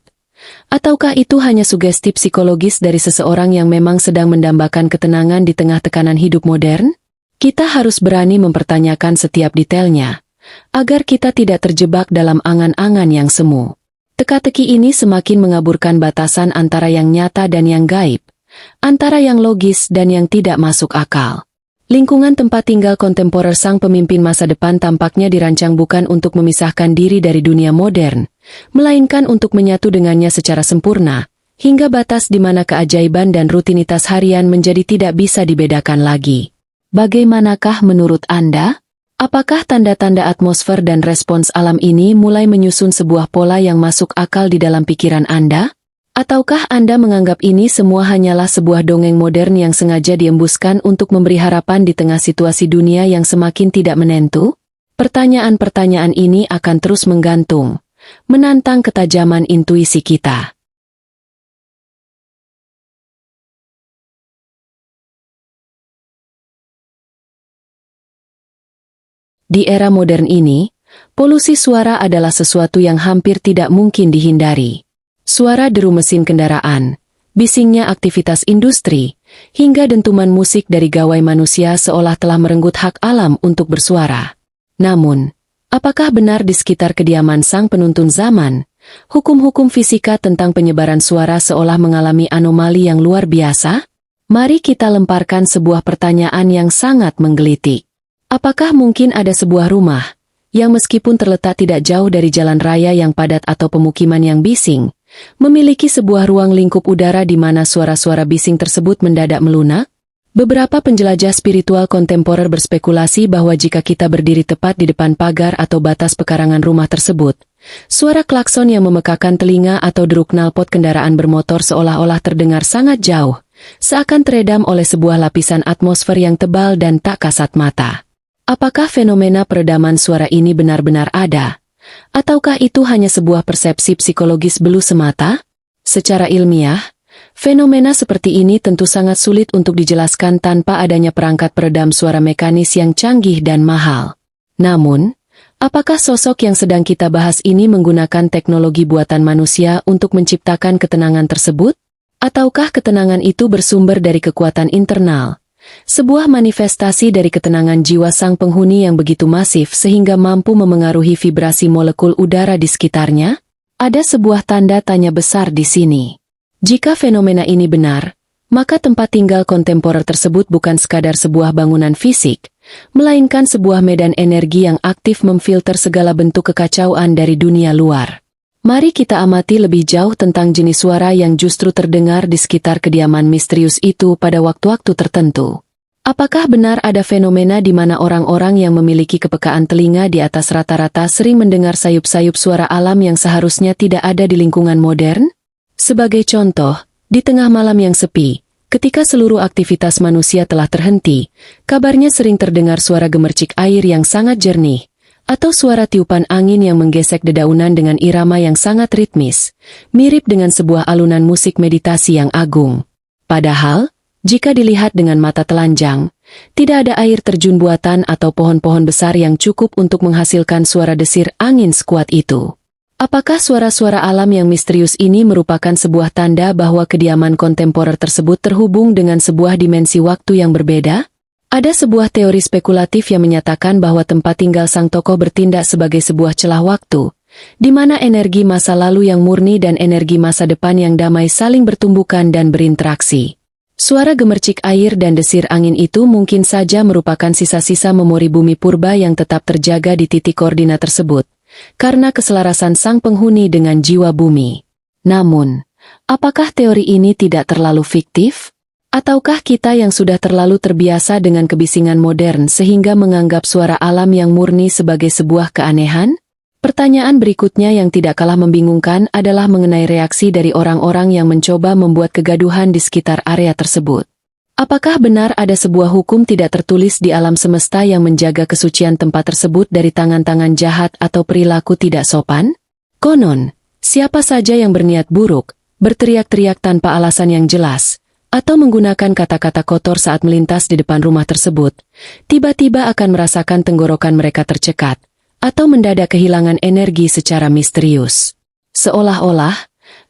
Ataukah itu hanya sugesti psikologis dari seseorang yang memang sedang mendambakan ketenangan di tengah tekanan hidup modern? Kita harus berani mempertanyakan setiap detailnya, agar kita tidak terjebak dalam angan-angan yang semu. Teka-teki ini semakin mengaburkan batasan antara yang nyata dan yang gaib, antara yang logis dan yang tidak masuk akal. Lingkungan tempat tinggal kontemporer sang pemimpin masa depan tampaknya dirancang bukan untuk memisahkan diri dari dunia modern, melainkan untuk menyatu dengannya secara sempurna, hingga batas di mana keajaiban dan rutinitas harian menjadi tidak bisa dibedakan lagi. Bagaimanakah menurut Anda? Apakah tanda-tanda atmosfer dan respons alam ini mulai menyusun sebuah pola yang masuk akal di dalam pikiran Anda? Ataukah Anda menganggap ini semua hanyalah sebuah dongeng modern yang sengaja diembuskan untuk memberi harapan di tengah situasi dunia yang semakin tidak menentu? Pertanyaan-pertanyaan ini akan terus menggantung, menantang ketajaman intuisi kita. Di era modern ini, polusi suara adalah sesuatu yang hampir tidak mungkin dihindari. Suara deru mesin kendaraan, bisingnya aktivitas industri, hingga dentuman musik dari gawai manusia seolah telah merenggut hak alam untuk bersuara. Namun, apakah benar di sekitar kediaman sang penuntun zaman, hukum-hukum fisika tentang penyebaran suara seolah mengalami anomali yang luar biasa? Mari kita lemparkan sebuah pertanyaan yang sangat menggelitik. Apakah mungkin ada sebuah rumah, yang meskipun terletak tidak jauh dari jalan raya yang padat atau pemukiman yang bising, memiliki sebuah ruang lingkup udara di mana suara-suara bising tersebut mendadak melunak? Beberapa penjelajah spiritual kontemporer berspekulasi bahwa jika kita berdiri tepat di depan pagar atau batas pekarangan rumah tersebut, suara klakson yang memekakan telinga atau deruk knalpot kendaraan bermotor seolah-olah terdengar sangat jauh, seakan teredam oleh sebuah lapisan atmosfer yang tebal dan tak kasat mata. Apakah fenomena peredaman suara ini benar-benar ada? Ataukah itu hanya sebuah persepsi psikologis belu semata? Secara ilmiah, fenomena seperti ini tentu sangat sulit untuk dijelaskan tanpa adanya perangkat peredam suara mekanis yang canggih dan mahal. Namun, apakah sosok yang sedang kita bahas ini menggunakan teknologi buatan manusia untuk menciptakan ketenangan tersebut? Ataukah ketenangan itu bersumber dari kekuatan internal? Sebuah manifestasi dari ketenangan jiwa sang penghuni yang begitu masif sehingga mampu memengaruhi vibrasi molekul udara di sekitarnya? Ada sebuah tanda tanya besar di sini. Jika fenomena ini benar, maka tempat tinggal kontemporer tersebut bukan sekadar sebuah bangunan fisik, melainkan sebuah medan energi yang aktif memfilter segala bentuk kekacauan dari dunia luar. Mari kita amati lebih jauh tentang jenis suara yang justru terdengar di sekitar kediaman misterius itu pada waktu-waktu tertentu. Apakah benar ada fenomena di mana orang-orang yang memiliki kepekaan telinga di atas rata-rata sering mendengar sayup-sayup suara alam yang seharusnya tidak ada di lingkungan modern? Sebagai contoh, di tengah malam yang sepi, ketika seluruh aktivitas manusia telah terhenti, kabarnya sering terdengar suara gemercik air yang sangat jernih, atau suara tiupan angin yang menggesek dedaunan dengan irama yang sangat ritmis, mirip dengan sebuah alunan musik meditasi yang agung. Padahal, jika dilihat dengan mata telanjang, tidak ada air terjun buatan atau pohon-pohon besar yang cukup untuk menghasilkan suara desir angin sekuat itu. Apakah suara-suara alam yang misterius ini merupakan sebuah tanda bahwa kediaman kontemporer tersebut terhubung dengan sebuah dimensi waktu yang berbeda? Ada sebuah teori spekulatif yang menyatakan bahwa tempat tinggal sang tokoh bertindak sebagai sebuah celah waktu, di mana energi masa lalu yang murni dan energi masa depan yang damai saling bertumbukan dan berinteraksi. Suara gemercik air dan desir angin itu mungkin saja merupakan sisa-sisa memori bumi purba yang tetap terjaga di titik koordinat tersebut, karena keselarasan sang penghuni dengan jiwa bumi. Namun, apakah teori ini tidak terlalu fiktif? Ataukah kita yang sudah terlalu terbiasa dengan kebisingan modern sehingga menganggap suara alam yang murni sebagai sebuah keanehan? Pertanyaan berikutnya yang tidak kalah membingungkan adalah mengenai reaksi dari orang-orang yang mencoba membuat kegaduhan di sekitar area tersebut. Apakah benar ada sebuah hukum tidak tertulis di alam semesta yang menjaga kesucian tempat tersebut dari tangan-tangan jahat atau perilaku tidak sopan? Konon, siapa saja yang berniat buruk, berteriak-teriak tanpa alasan yang jelas, atau menggunakan kata-kata kotor saat melintas di depan rumah tersebut, tiba-tiba akan merasakan tenggorokan mereka tercekat, atau mendadak kehilangan energi secara misterius. Seolah-olah,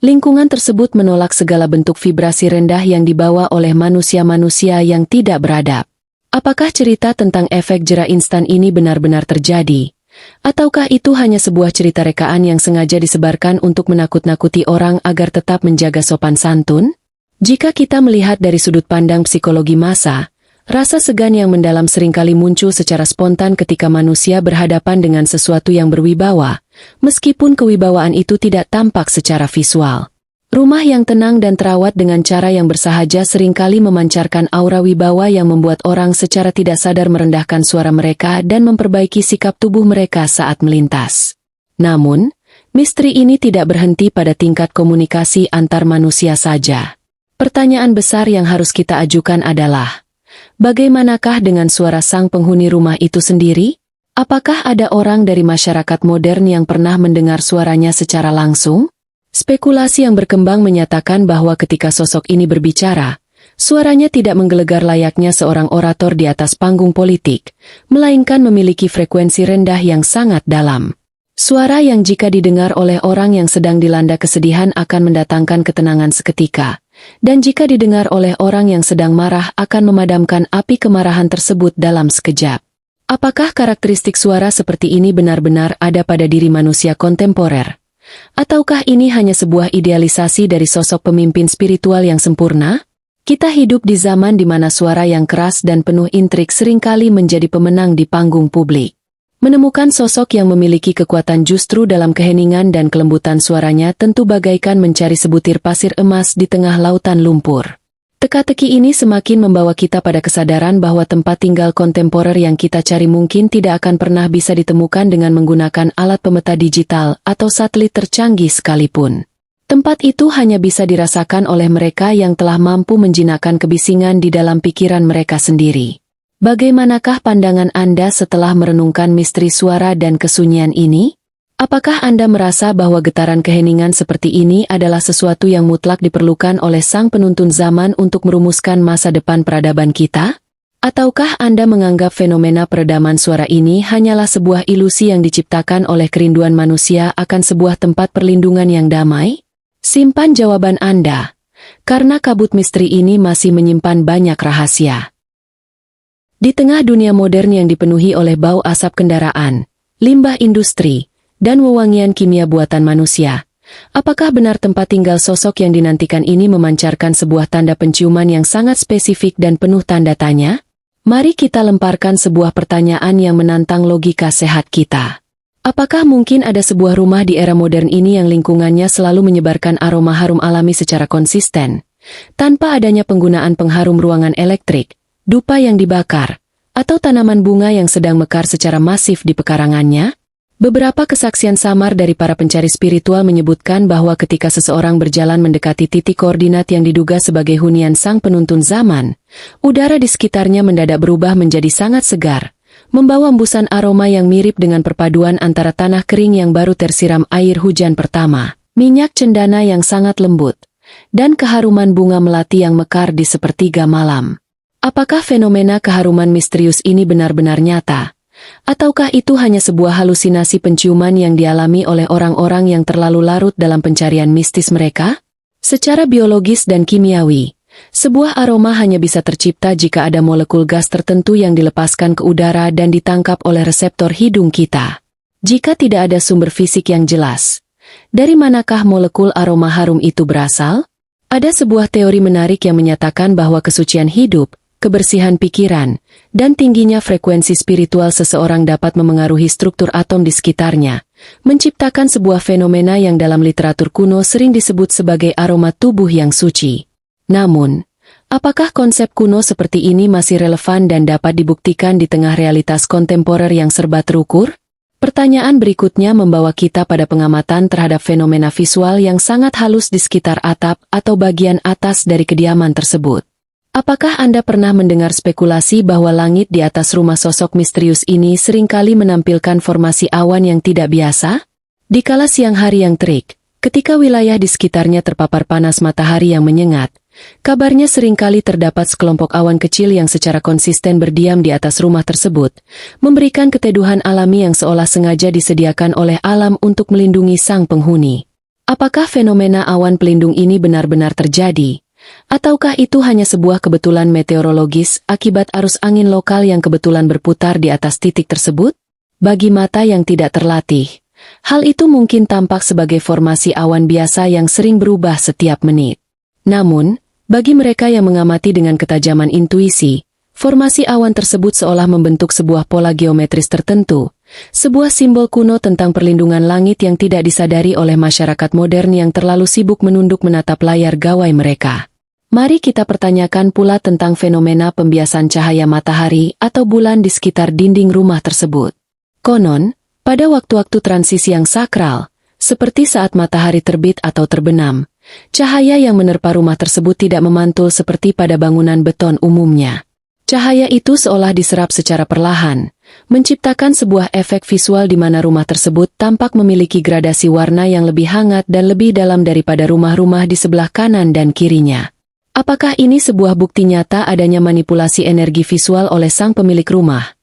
lingkungan tersebut menolak segala bentuk vibrasi rendah yang dibawa oleh manusia-manusia yang tidak beradab. Apakah cerita tentang efek jera instan ini benar-benar terjadi? Ataukah itu hanya sebuah cerita rekaan yang sengaja disebarkan untuk menakut-nakuti orang agar tetap menjaga sopan santun? Jika kita melihat dari sudut pandang psikologi massa, rasa segan yang mendalam seringkali muncul secara spontan ketika manusia berhadapan dengan sesuatu yang berwibawa, meskipun kewibawaan itu tidak tampak secara visual. Rumah yang tenang dan terawat dengan cara yang bersahaja seringkali memancarkan aura wibawa yang membuat orang secara tidak sadar merendahkan suara mereka dan memperbaiki sikap tubuh mereka saat melintas. Namun, misteri ini tidak berhenti pada tingkat komunikasi antar manusia saja. Pertanyaan besar yang harus kita ajukan adalah, bagaimanakah dengan suara sang penghuni rumah itu sendiri? Apakah ada orang dari masyarakat modern yang pernah mendengar suaranya secara langsung? Spekulasi yang berkembang menyatakan bahwa ketika sosok ini berbicara, suaranya tidak menggelegar layaknya seorang orator di atas panggung politik, melainkan memiliki frekuensi rendah yang sangat dalam. Suara yang jika didengar oleh orang yang sedang dilanda kesedihan akan mendatangkan ketenangan seketika, dan jika didengar oleh orang yang sedang marah akan memadamkan api kemarahan tersebut dalam sekejap. Apakah karakteristik suara seperti ini benar-benar ada pada diri manusia kontemporer? Ataukah ini hanya sebuah idealisasi dari sosok pemimpin spiritual yang sempurna? Kita hidup di zaman di mana suara yang keras dan penuh intrik seringkali menjadi pemenang di panggung publik. Menemukan sosok yang memiliki kekuatan justru dalam keheningan dan kelembutan suaranya tentu bagaikan mencari sebutir pasir emas di tengah lautan lumpur. Teka-teki ini semakin membawa kita pada kesadaran bahwa tempat tinggal kontemporer yang kita cari mungkin tidak akan pernah bisa ditemukan dengan menggunakan alat pemeta digital atau satelit tercanggih sekalipun. Tempat itu hanya bisa dirasakan oleh mereka yang telah mampu menjinakkan kebisingan di dalam pikiran mereka sendiri. Bagaimanakah pandangan Anda setelah merenungkan misteri suara dan kesunyian ini? Apakah Anda merasa bahwa getaran keheningan seperti ini adalah sesuatu yang mutlak diperlukan oleh sang penuntun zaman untuk merumuskan masa depan peradaban kita? Ataukah Anda menganggap fenomena peredaman suara ini hanyalah sebuah ilusi yang diciptakan oleh kerinduan manusia akan sebuah tempat perlindungan yang damai? Simpan jawaban Anda, karena kabut misteri ini masih menyimpan banyak rahasia. Di tengah dunia modern yang dipenuhi oleh bau asap kendaraan, limbah industri, dan wewangian kimia buatan manusia, apakah benar tempat tinggal sosok yang dinantikan ini memancarkan sebuah tanda penciuman yang sangat spesifik dan penuh tanda tanya? Mari kita lemparkan sebuah pertanyaan yang menantang logika sehat kita. Apakah mungkin ada sebuah rumah di era modern ini yang lingkungannya selalu menyebarkan aroma harum alami secara konsisten, tanpa adanya penggunaan pengharum ruangan elektrik, dupa yang dibakar, atau tanaman bunga yang sedang mekar secara masif di pekarangannya? Beberapa kesaksian samar dari para pencari spiritual menyebutkan bahwa ketika seseorang berjalan mendekati titik koordinat yang diduga sebagai hunian sang penuntun zaman, udara di sekitarnya mendadak berubah menjadi sangat segar, membawa embusan aroma yang mirip dengan perpaduan antara tanah kering yang baru tersiram air hujan pertama, minyak cendana yang sangat lembut, dan keharuman bunga melati yang mekar di sepertiga malam. Apakah fenomena keharuman misterius ini benar-benar nyata? Ataukah itu hanya sebuah halusinasi penciuman yang dialami oleh orang-orang yang terlalu larut dalam pencarian mistis mereka? Secara biologis dan kimiawi, sebuah aroma hanya bisa tercipta jika ada molekul gas tertentu yang dilepaskan ke udara dan ditangkap oleh reseptor hidung kita. Jika tidak ada sumber fisik yang jelas, dari manakah molekul aroma harum itu berasal? Ada sebuah teori menarik yang menyatakan bahwa kesucian hidup, kebersihan pikiran, dan tingginya frekuensi spiritual seseorang dapat memengaruhi struktur atom di sekitarnya, menciptakan sebuah fenomena yang dalam literatur kuno sering disebut sebagai aroma tubuh yang suci. Namun, apakah konsep kuno seperti ini masih relevan dan dapat dibuktikan di tengah realitas kontemporer yang serba terukur? Pertanyaan berikutnya membawa kita pada pengamatan terhadap fenomena visual yang sangat halus di sekitar atap atau bagian atas dari kediaman tersebut. Apakah Anda pernah mendengar spekulasi bahwa langit di atas rumah sosok misterius ini seringkali menampilkan formasi awan yang tidak biasa? Di kala siang hari yang terik, ketika wilayah di sekitarnya terpapar panas matahari yang menyengat, kabarnya seringkali terdapat sekelompok awan kecil yang secara konsisten berdiam di atas rumah tersebut, memberikan keteduhan alami yang seolah sengaja disediakan oleh alam untuk melindungi sang penghuni. Apakah fenomena awan pelindung ini benar-benar terjadi? Ataukah itu hanya sebuah kebetulan meteorologis akibat arus angin lokal yang kebetulan berputar di atas titik tersebut? Bagi mata yang tidak terlatih, hal itu mungkin tampak sebagai formasi awan biasa yang sering berubah setiap menit. Namun, bagi mereka yang mengamati dengan ketajaman intuisi, formasi awan tersebut seolah membentuk sebuah pola geometris tertentu, sebuah simbol kuno tentang perlindungan langit yang tidak disadari oleh masyarakat modern yang terlalu sibuk menunduk menatap layar gawai mereka. Mari kita pertanyakan pula tentang fenomena pembiasan cahaya matahari atau bulan di sekitar dinding rumah tersebut. Konon, pada waktu-waktu transisi yang sakral, seperti saat matahari terbit atau terbenam, cahaya yang menerpa rumah tersebut tidak memantul seperti pada bangunan beton umumnya. Cahaya itu seolah diserap secara perlahan, menciptakan sebuah efek visual di mana rumah tersebut tampak memiliki gradasi warna yang lebih hangat dan lebih dalam daripada rumah-rumah di sebelah kanan dan kirinya. Apakah ini sebuah bukti nyata adanya manipulasi energi visual oleh sang pemilik rumah?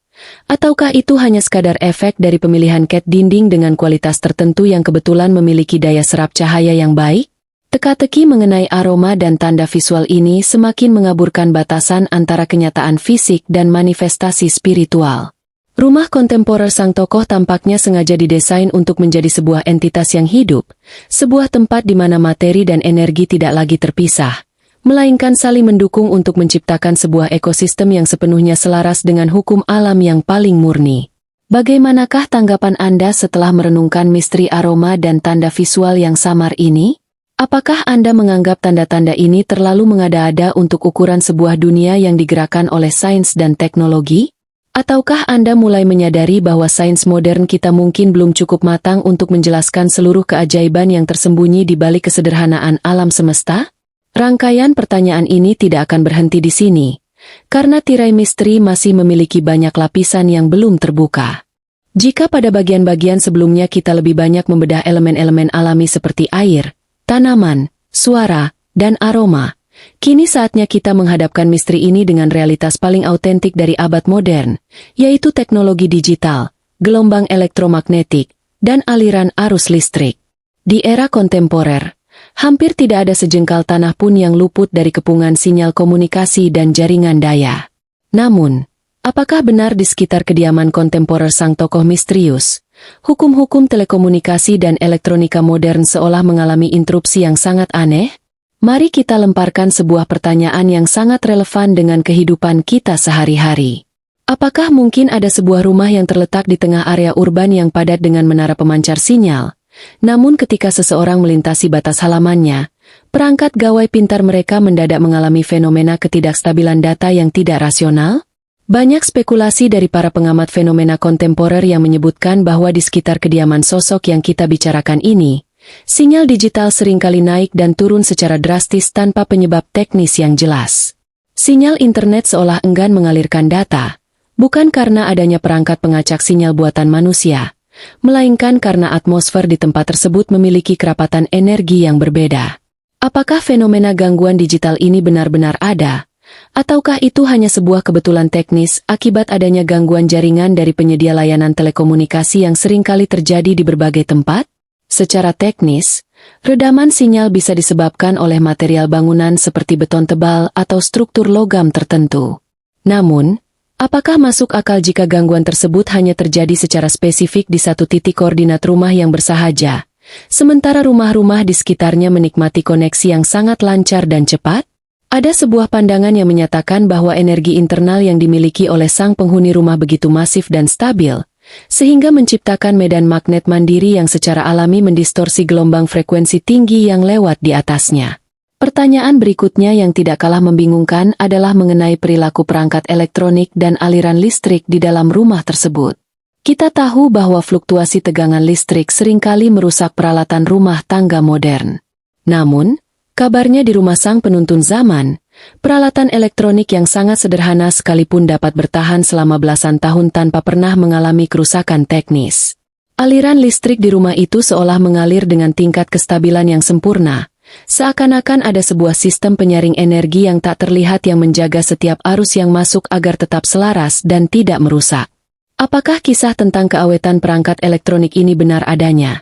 Ataukah itu hanya sekadar efek dari pemilihan cat dinding dengan kualitas tertentu yang kebetulan memiliki daya serap cahaya yang baik? Teka-teki mengenai aroma dan tanda visual ini semakin mengaburkan batasan antara kenyataan fisik dan manifestasi spiritual. Rumah kontemporer sang tokoh tampaknya sengaja didesain untuk menjadi sebuah entitas yang hidup, sebuah tempat di mana materi dan energi tidak lagi terpisah, melainkan saling mendukung untuk menciptakan sebuah ekosistem yang sepenuhnya selaras dengan hukum alam yang paling murni. Bagaimanakah tanggapan Anda setelah merenungkan misteri aroma dan tanda visual yang samar ini? Apakah Anda menganggap tanda-tanda ini terlalu mengada-ada untuk ukuran sebuah dunia yang digerakkan oleh sains dan teknologi? Ataukah Anda mulai menyadari bahwa sains modern kita mungkin belum cukup matang untuk menjelaskan seluruh keajaiban yang tersembunyi di balik kesederhanaan alam semesta? Rangkaian pertanyaan ini tidak akan berhenti di sini, karena tirai misteri masih memiliki banyak lapisan yang belum terbuka. Jika pada bagian-bagian sebelumnya kita lebih banyak membedah elemen-elemen alami seperti air, tanaman, suara, dan aroma, kini saatnya kita menghadapkan misteri ini dengan realitas paling autentik dari abad modern, yaitu teknologi digital, gelombang elektromagnetik, dan aliran arus listrik. Di era kontemporer, hampir tidak ada sejengkal tanah pun yang luput dari kepungan sinyal komunikasi dan jaringan daya. Namun, apakah benar di sekitar kediaman kontemporer sang tokoh misterius, hukum-hukum telekomunikasi dan elektronika modern seolah mengalami interupsi yang sangat aneh? Mari kita lemparkan sebuah pertanyaan yang sangat relevan dengan kehidupan kita sehari-hari. Apakah mungkin ada sebuah rumah yang terletak di tengah area urban yang padat dengan menara pemancar sinyal? Namun ketika seseorang melintasi batas halamannya, perangkat gawai pintar mereka mendadak mengalami fenomena ketidakstabilan data yang tidak rasional? Banyak spekulasi dari para pengamat fenomena kontemporer yang menyebutkan bahwa di sekitar kediaman sosok yang kita bicarakan ini, sinyal digital seringkali naik dan turun secara drastis tanpa penyebab teknis yang jelas. Sinyal internet seolah enggan mengalirkan data, bukan karena adanya perangkat pengacak sinyal buatan manusia, melainkan karena atmosfer di tempat tersebut memiliki kerapatan energi yang berbeda. Apakah fenomena gangguan digital ini benar-benar ada? Ataukah itu hanya sebuah kebetulan teknis akibat adanya gangguan jaringan dari penyedia layanan telekomunikasi yang seringkali terjadi di berbagai tempat? Secara teknis, redaman sinyal bisa disebabkan oleh material bangunan seperti beton tebal atau struktur logam tertentu. Namun, apakah masuk akal jika gangguan tersebut hanya terjadi secara spesifik di satu titik koordinat rumah yang bersahaja, sementara rumah-rumah di sekitarnya menikmati koneksi yang sangat lancar dan cepat? Ada sebuah pandangan yang menyatakan bahwa energi internal yang dimiliki oleh sang penghuni rumah begitu masif dan stabil, sehingga menciptakan medan magnet mandiri yang secara alami mendistorsi gelombang frekuensi tinggi yang lewat di atasnya. Pertanyaan berikutnya yang tidak kalah membingungkan adalah mengenai perilaku perangkat elektronik dan aliran listrik di dalam rumah tersebut. Kita tahu bahwa fluktuasi tegangan listrik seringkali merusak peralatan rumah tangga modern. Namun, kabarnya di rumah sang penuntun zaman, peralatan elektronik yang sangat sederhana sekalipun dapat bertahan selama belasan tahun tanpa pernah mengalami kerusakan teknis. Aliran listrik di rumah itu seolah mengalir dengan tingkat kestabilan yang sempurna, seakan-akan ada sebuah sistem penyaring energi yang tak terlihat yang menjaga setiap arus yang masuk agar tetap selaras dan tidak merusak. Apakah kisah tentang keawetan perangkat elektronik ini benar adanya?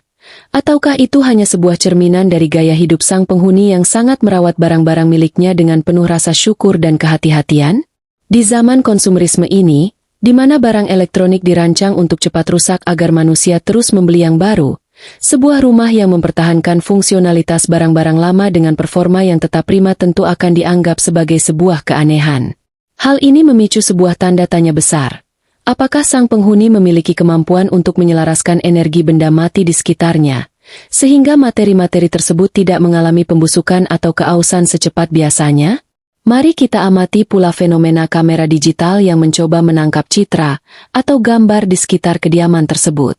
Ataukah itu hanya sebuah cerminan dari gaya hidup sang penghuni yang sangat merawat barang-barang miliknya dengan penuh rasa syukur dan kehati-hatian? Di zaman konsumerisme ini, di mana barang elektronik dirancang untuk cepat rusak agar manusia terus membeli yang baru, sebuah rumah yang mempertahankan fungsionalitas barang-barang lama dengan performa yang tetap prima tentu akan dianggap sebagai sebuah keanehan. Hal ini memicu sebuah tanda tanya besar. Apakah sang penghuni memiliki kemampuan untuk menyelaraskan energi benda mati di sekitarnya, sehingga materi-materi tersebut tidak mengalami pembusukan atau keausan secepat biasanya? Mari kita amati pula fenomena kamera digital yang mencoba menangkap citra atau gambar di sekitar kediaman tersebut.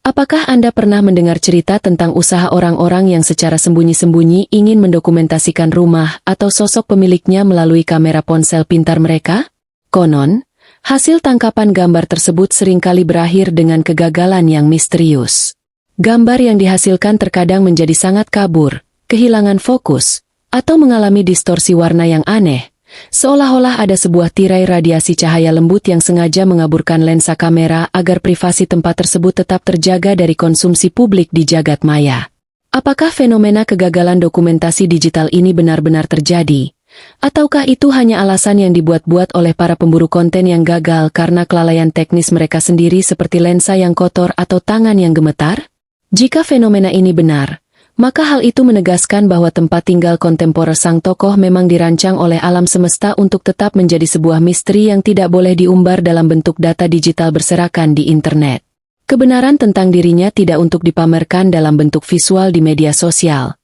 Apakah Anda pernah mendengar cerita tentang usaha orang-orang yang secara sembunyi-sembunyi ingin mendokumentasikan rumah atau sosok pemiliknya melalui kamera ponsel pintar mereka? Konon, hasil tangkapan gambar tersebut seringkali berakhir dengan kegagalan yang misterius. Gambar yang dihasilkan terkadang menjadi sangat kabur, kehilangan fokus, atau mengalami distorsi warna yang aneh, seolah-olah ada sebuah tirai radiasi cahaya lembut yang sengaja mengaburkan lensa kamera agar privasi tempat tersebut tetap terjaga dari konsumsi publik di jagat maya. Apakah fenomena kegagalan dokumentasi digital ini benar-benar terjadi? Ataukah itu hanya alasan yang dibuat-buat oleh para pemburu konten yang gagal karena kelalaian teknis mereka sendiri seperti lensa yang kotor atau tangan yang gemetar? Jika fenomena ini benar, maka hal itu menegaskan bahwa tempat tinggal kontemporer sang tokoh memang dirancang oleh alam semesta untuk tetap menjadi sebuah misteri yang tidak boleh diumbar dalam bentuk data digital berserakan di internet. Kebenaran tentang dirinya tidak untuk dipamerkan dalam bentuk visual di media sosial,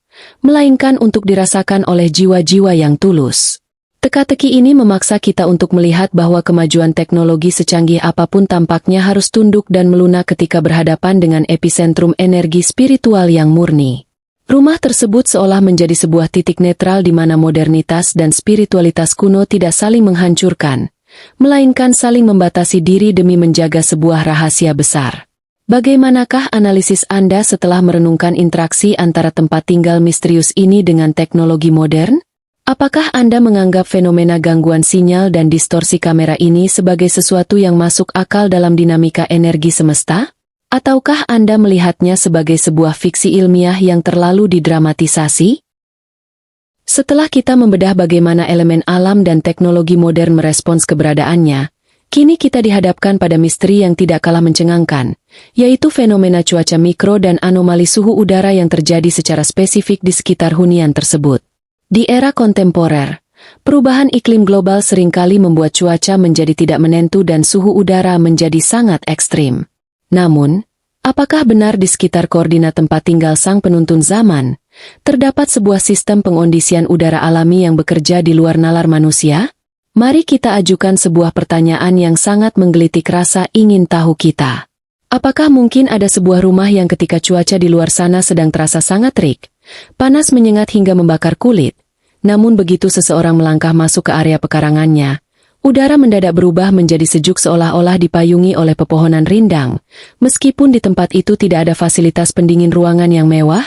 melainkan untuk dirasakan oleh jiwa-jiwa yang tulus. Teka-teki ini memaksa kita untuk melihat bahwa kemajuan teknologi secanggih apapun tampaknya harus tunduk dan melunak ketika berhadapan dengan epicentrum energi spiritual yang murni. Rumah tersebut seolah menjadi sebuah titik netral di mana modernitas dan spiritualitas kuno tidak saling menghancurkan, melainkan saling membatasi diri demi menjaga sebuah rahasia besar. Bagaimanakah analisis Anda setelah merenungkan interaksi antara tempat tinggal misterius ini dengan teknologi modern? Apakah Anda menganggap fenomena gangguan sinyal dan distorsi kamera ini sebagai sesuatu yang masuk akal dalam dinamika energi semesta? Ataukah Anda melihatnya sebagai sebuah fiksi ilmiah yang terlalu didramatisasi? Setelah kita membedah bagaimana elemen alam dan teknologi modern merespons keberadaannya, kini kita dihadapkan pada misteri yang tidak kalah mencengangkan, yaitu fenomena cuaca mikro dan anomali suhu udara yang terjadi secara spesifik di sekitar hunian tersebut. Di era kontemporer, perubahan iklim global seringkali membuat cuaca menjadi tidak menentu dan suhu udara menjadi sangat ekstrim. Namun, apakah benar di sekitar koordinat tempat tinggal sang penuntun zaman, terdapat sebuah sistem pengondisian udara alami yang bekerja di luar nalar manusia? Mari kita ajukan sebuah pertanyaan yang sangat menggelitik rasa ingin tahu kita. Apakah mungkin ada sebuah rumah yang ketika cuaca di luar sana sedang terasa sangat terik, panas menyengat hingga membakar kulit, namun begitu seseorang melangkah masuk ke area pekarangannya, udara mendadak berubah menjadi sejuk seolah-olah dipayungi oleh pepohonan rindang, meskipun di tempat itu tidak ada fasilitas pendingin ruangan yang mewah?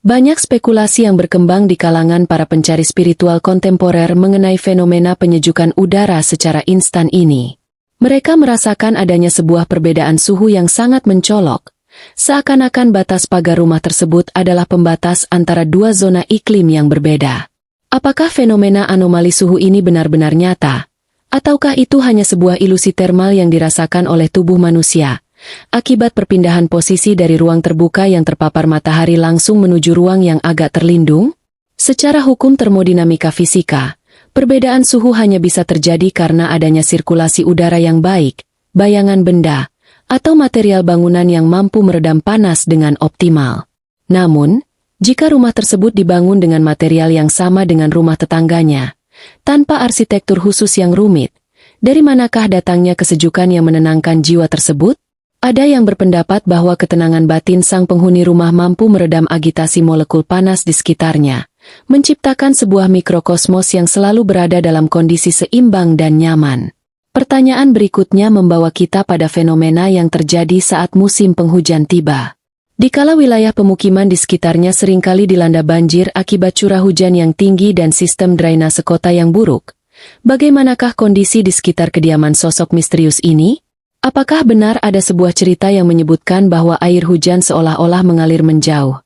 Banyak spekulasi yang berkembang di kalangan para pencari spiritual kontemporer mengenai fenomena penyejukan udara secara instan ini. Mereka merasakan adanya sebuah perbedaan suhu yang sangat mencolok, seakan-akan batas pagar rumah tersebut adalah pembatas antara dua zona iklim yang berbeda. Apakah fenomena anomali suhu ini benar-benar nyata? Ataukah itu hanya sebuah ilusi termal yang dirasakan oleh tubuh manusia, akibat perpindahan posisi dari ruang terbuka yang terpapar matahari langsung menuju ruang yang agak terlindung? Secara hukum termodinamika fisika, perbedaan suhu hanya bisa terjadi karena adanya sirkulasi udara yang baik, bayangan benda, atau material bangunan yang mampu meredam panas dengan optimal. Namun, jika rumah tersebut dibangun dengan material yang sama dengan rumah tetangganya, tanpa arsitektur khusus yang rumit, dari manakah datangnya kesejukan yang menenangkan jiwa tersebut? Ada yang berpendapat bahwa ketenangan batin sang penghuni rumah mampu meredam agitasi molekul panas di sekitarnya, menciptakan sebuah mikrokosmos yang selalu berada dalam kondisi seimbang dan nyaman. Pertanyaan berikutnya membawa kita pada fenomena yang terjadi saat musim penghujan tiba. Dikala wilayah pemukiman di sekitarnya seringkali dilanda banjir akibat curah hujan yang tinggi dan sistem drainase kota yang buruk, bagaimanakah kondisi di sekitar kediaman sosok misterius ini? Apakah benar ada sebuah cerita yang menyebutkan bahwa air hujan seolah-olah mengalir menjauh,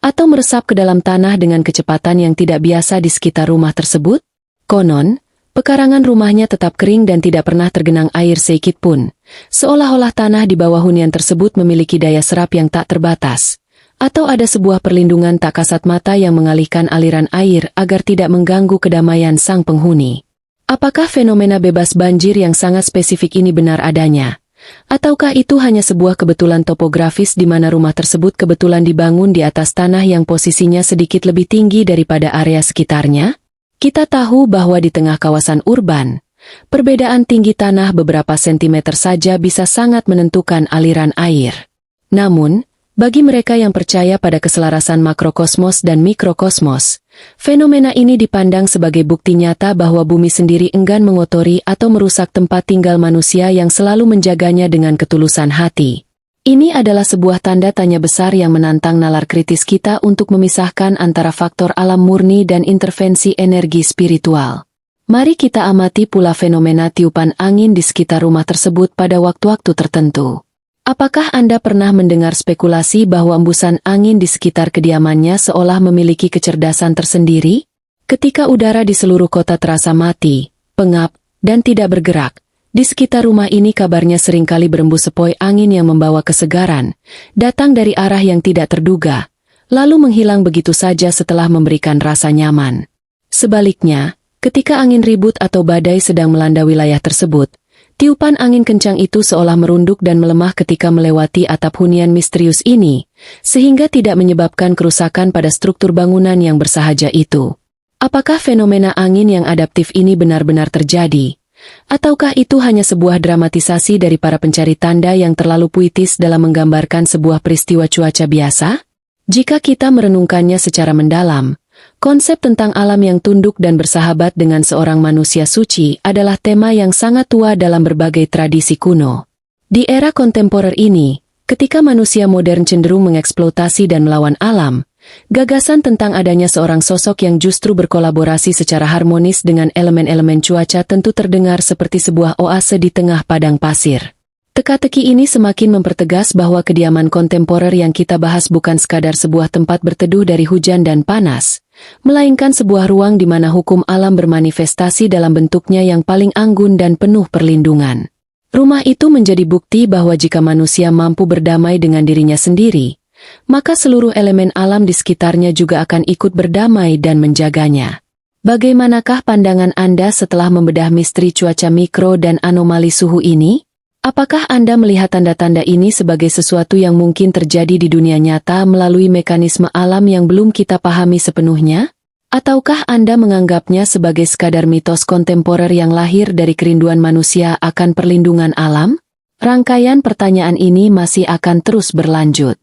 atau meresap ke dalam tanah dengan kecepatan yang tidak biasa di sekitar rumah tersebut? Konon, pekarangan rumahnya tetap kering dan tidak pernah tergenang air sedikit pun, seolah-olah tanah di bawah hunian tersebut memiliki daya serap yang tak terbatas, atau ada sebuah perlindungan tak kasat mata yang mengalihkan aliran air agar tidak mengganggu kedamaian sang penghuni. Apakah fenomena bebas banjir yang sangat spesifik ini benar adanya? Ataukah itu hanya sebuah kebetulan topografis di mana rumah tersebut kebetulan dibangun di atas tanah yang posisinya sedikit lebih tinggi daripada area sekitarnya? Kita tahu bahwa di tengah kawasan urban, perbedaan tinggi tanah beberapa sentimeter saja bisa sangat menentukan aliran air. Namun, bagi mereka yang percaya pada keselarasan makrokosmos dan mikrokosmos, fenomena ini dipandang sebagai bukti nyata bahwa bumi sendiri enggan mengotori atau merusak tempat tinggal manusia yang selalu menjaganya dengan ketulusan hati. Ini adalah sebuah tanda tanya besar yang menantang nalar kritis kita untuk memisahkan antara faktor alam murni dan intervensi energi spiritual. Mari kita amati pula fenomena tiupan angin di sekitar rumah tersebut pada waktu-waktu tertentu. Apakah Anda pernah mendengar spekulasi bahwa embusan angin di sekitar kediamannya seolah memiliki kecerdasan tersendiri? Ketika udara di seluruh kota terasa mati, pengap, dan tidak bergerak, di sekitar rumah ini kabarnya seringkali berembus sepoi angin yang membawa kesegaran, datang dari arah yang tidak terduga, lalu menghilang begitu saja setelah memberikan rasa nyaman. Sebaliknya, ketika angin ribut atau badai sedang melanda wilayah tersebut, tiupan angin kencang itu seolah merunduk dan melemah ketika melewati atap hunian misterius ini, sehingga tidak menyebabkan kerusakan pada struktur bangunan yang bersahaja itu. Apakah fenomena angin yang adaptif ini benar-benar terjadi? Ataukah itu hanya sebuah dramatisasi dari para pencari tanda yang terlalu puitis dalam menggambarkan sebuah peristiwa cuaca biasa? Jika kita merenungkannya secara mendalam, konsep tentang alam yang tunduk dan bersahabat dengan seorang manusia suci adalah tema yang sangat tua dalam berbagai tradisi kuno. Di era kontemporer ini, ketika manusia modern cenderung mengeksploitasi dan melawan alam, gagasan tentang adanya seorang sosok yang justru berkolaborasi secara harmonis dengan elemen-elemen cuaca tentu terdengar seperti sebuah oase di tengah padang pasir. Teka-teki ini semakin mempertegas bahwa kediaman kontemporer yang kita bahas bukan sekadar sebuah tempat berteduh dari hujan dan panas, melainkan sebuah ruang di mana hukum alam bermanifestasi dalam bentuknya yang paling anggun dan penuh perlindungan. Rumah itu menjadi bukti bahwa jika manusia mampu berdamai dengan dirinya sendiri, maka seluruh elemen alam di sekitarnya juga akan ikut berdamai dan menjaganya. Bagaimanakah pandangan Anda setelah membedah misteri cuaca mikro dan anomali suhu ini? Apakah Anda melihat tanda-tanda ini sebagai sesuatu yang mungkin terjadi di dunia nyata melalui mekanisme alam yang belum kita pahami sepenuhnya? Ataukah Anda menganggapnya sebagai sekadar mitos kontemporer yang lahir dari kerinduan manusia akan perlindungan alam? Rangkaian pertanyaan ini masih akan terus berlanjut.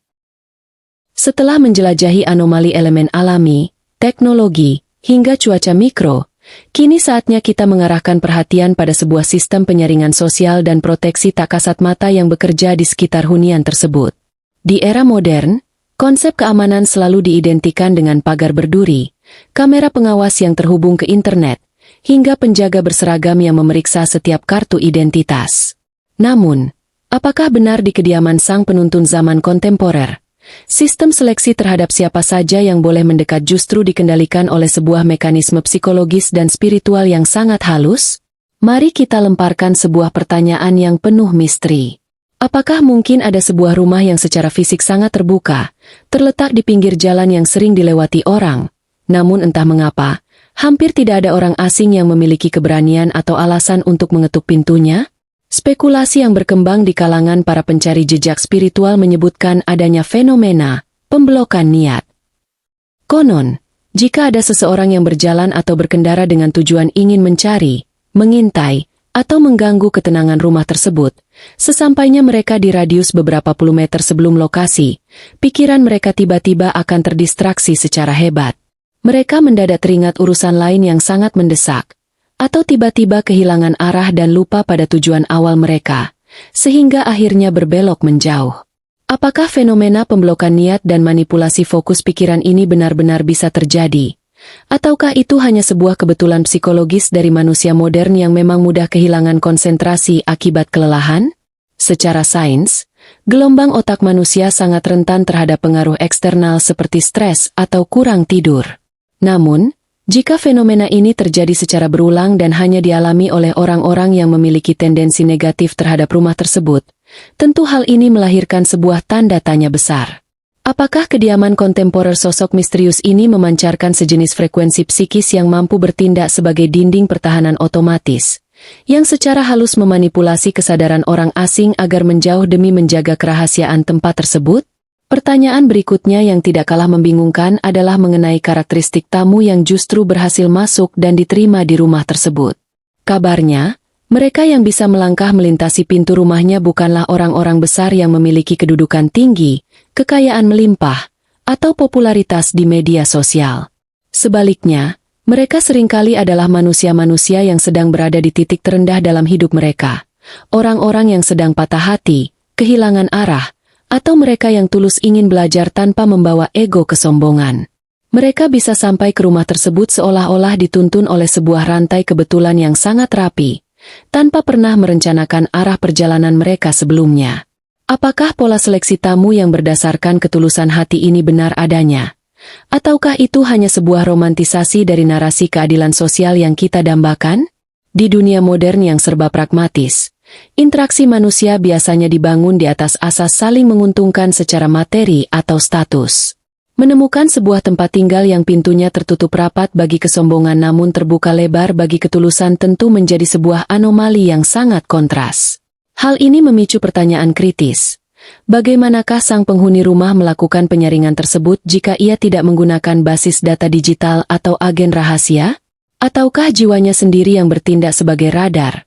Setelah menjelajahi anomali elemen alami, teknologi, hingga cuaca mikro, kini saatnya kita mengarahkan perhatian pada sebuah sistem penyaringan sosial dan proteksi tak kasat mata yang bekerja di sekitar hunian tersebut. Di era modern, konsep keamanan selalu diidentikan dengan pagar berduri, kamera pengawas yang terhubung ke internet, hingga penjaga berseragam yang memeriksa setiap kartu identitas. Namun, apakah benar di kediaman sang penuntun zaman kontemporer, sistem seleksi terhadap siapa saja yang boleh mendekat justru dikendalikan oleh sebuah mekanisme psikologis dan spiritual yang sangat halus? Mari kita lemparkan sebuah pertanyaan yang penuh misteri. Apakah mungkin ada sebuah rumah yang secara fisik sangat terbuka, terletak di pinggir jalan yang sering dilewati orang, namun entah mengapa, hampir tidak ada orang asing yang memiliki keberanian atau alasan untuk mengetuk pintunya? Spekulasi yang berkembang di kalangan para pencari jejak spiritual menyebutkan adanya fenomena pemblokan niat. Konon, jika ada seseorang yang berjalan atau berkendara dengan tujuan ingin mencari, mengintai, atau mengganggu ketenangan rumah tersebut, sesampainya mereka di radius beberapa puluh meter sebelum lokasi, pikiran mereka tiba-tiba akan terdistraksi secara hebat. Mereka mendadak teringat urusan lain yang sangat mendesak, atau tiba-tiba kehilangan arah dan lupa pada tujuan awal mereka, sehingga akhirnya berbelok menjauh. Apakah fenomena pemblokan niat dan manipulasi fokus pikiran ini benar-benar bisa terjadi? Ataukah itu hanya sebuah kebetulan psikologis dari manusia modern yang memang mudah kehilangan konsentrasi akibat kelelahan? Secara sains, gelombang otak manusia sangat rentan terhadap pengaruh eksternal seperti stres atau kurang tidur. Namun, jika fenomena ini terjadi secara berulang dan hanya dialami oleh orang-orang yang memiliki tendensi negatif terhadap rumah tersebut, tentu hal ini melahirkan sebuah tanda tanya besar. Apakah kediaman kontemporer sosok misterius ini memancarkan sejenis frekuensi psikis yang mampu bertindak sebagai dinding pertahanan otomatis, yang secara halus memanipulasi kesadaran orang asing agar menjauh demi menjaga kerahasiaan tempat tersebut? Pertanyaan berikutnya yang tidak kalah membingungkan adalah mengenai karakteristik tamu yang justru berhasil masuk dan diterima di rumah tersebut. Kabarnya, mereka yang bisa melangkah melintasi pintu rumahnya bukanlah orang-orang besar yang memiliki kedudukan tinggi, kekayaan melimpah, atau popularitas di media sosial. Sebaliknya, mereka seringkali adalah manusia-manusia yang sedang berada di titik terendah dalam hidup mereka, orang-orang yang sedang patah hati, kehilangan arah, atau mereka yang tulus ingin belajar tanpa membawa ego kesombongan. Mereka bisa sampai ke rumah tersebut seolah-olah dituntun oleh sebuah rantai kebetulan yang sangat rapi, tanpa pernah merencanakan arah perjalanan mereka sebelumnya. Apakah pola seleksi tamu yang berdasarkan ketulusan hati ini benar adanya? Ataukah itu hanya sebuah romantisasi dari narasi keadilan sosial yang kita dambakan? Di dunia modern yang serba pragmatis, interaksi manusia biasanya dibangun di atas asas saling menguntungkan secara materi atau status. Menemukan sebuah tempat tinggal yang pintunya tertutup rapat bagi kesombongan namun terbuka lebar bagi ketulusan tentu menjadi sebuah anomali yang sangat kontras. Hal ini memicu pertanyaan kritis. bagaimanakah sang penghuni rumah melakukan penyaringan tersebut jika ia tidak menggunakan basis data digital atau agen rahasia? Ataukah jiwanya sendiri yang bertindak sebagai radar,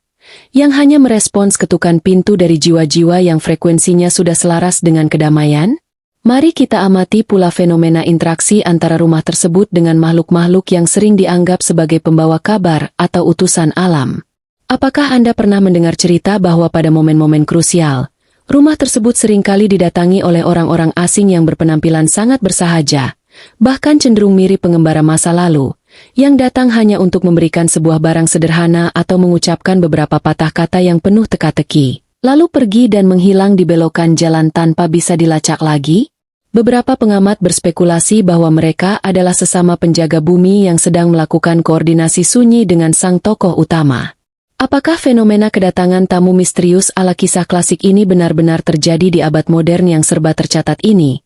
yang hanya merespons ketukan pintu dari jiwa-jiwa yang frekuensinya sudah selaras dengan kedamaian? Mari kita amati pula fenomena interaksi antara rumah tersebut dengan makhluk-makhluk yang sering dianggap sebagai pembawa kabar atau utusan alam. Apakah Anda pernah mendengar cerita bahwa pada momen-momen krusial, rumah tersebut seringkali didatangi oleh orang-orang asing yang berpenampilan sangat bersahaja, bahkan cenderung mirip pengembara masa lalu, yang datang hanya untuk memberikan sebuah barang sederhana atau mengucapkan beberapa patah kata yang penuh teka-teki, lalu pergi dan menghilang di belokan jalan tanpa bisa dilacak lagi? Beberapa pengamat berspekulasi bahwa mereka adalah sesama penjaga bumi yang sedang melakukan koordinasi sunyi dengan sang tokoh utama. Apakah fenomena kedatangan tamu misterius ala kisah klasik ini benar-benar terjadi di abad modern yang serba tercatat ini?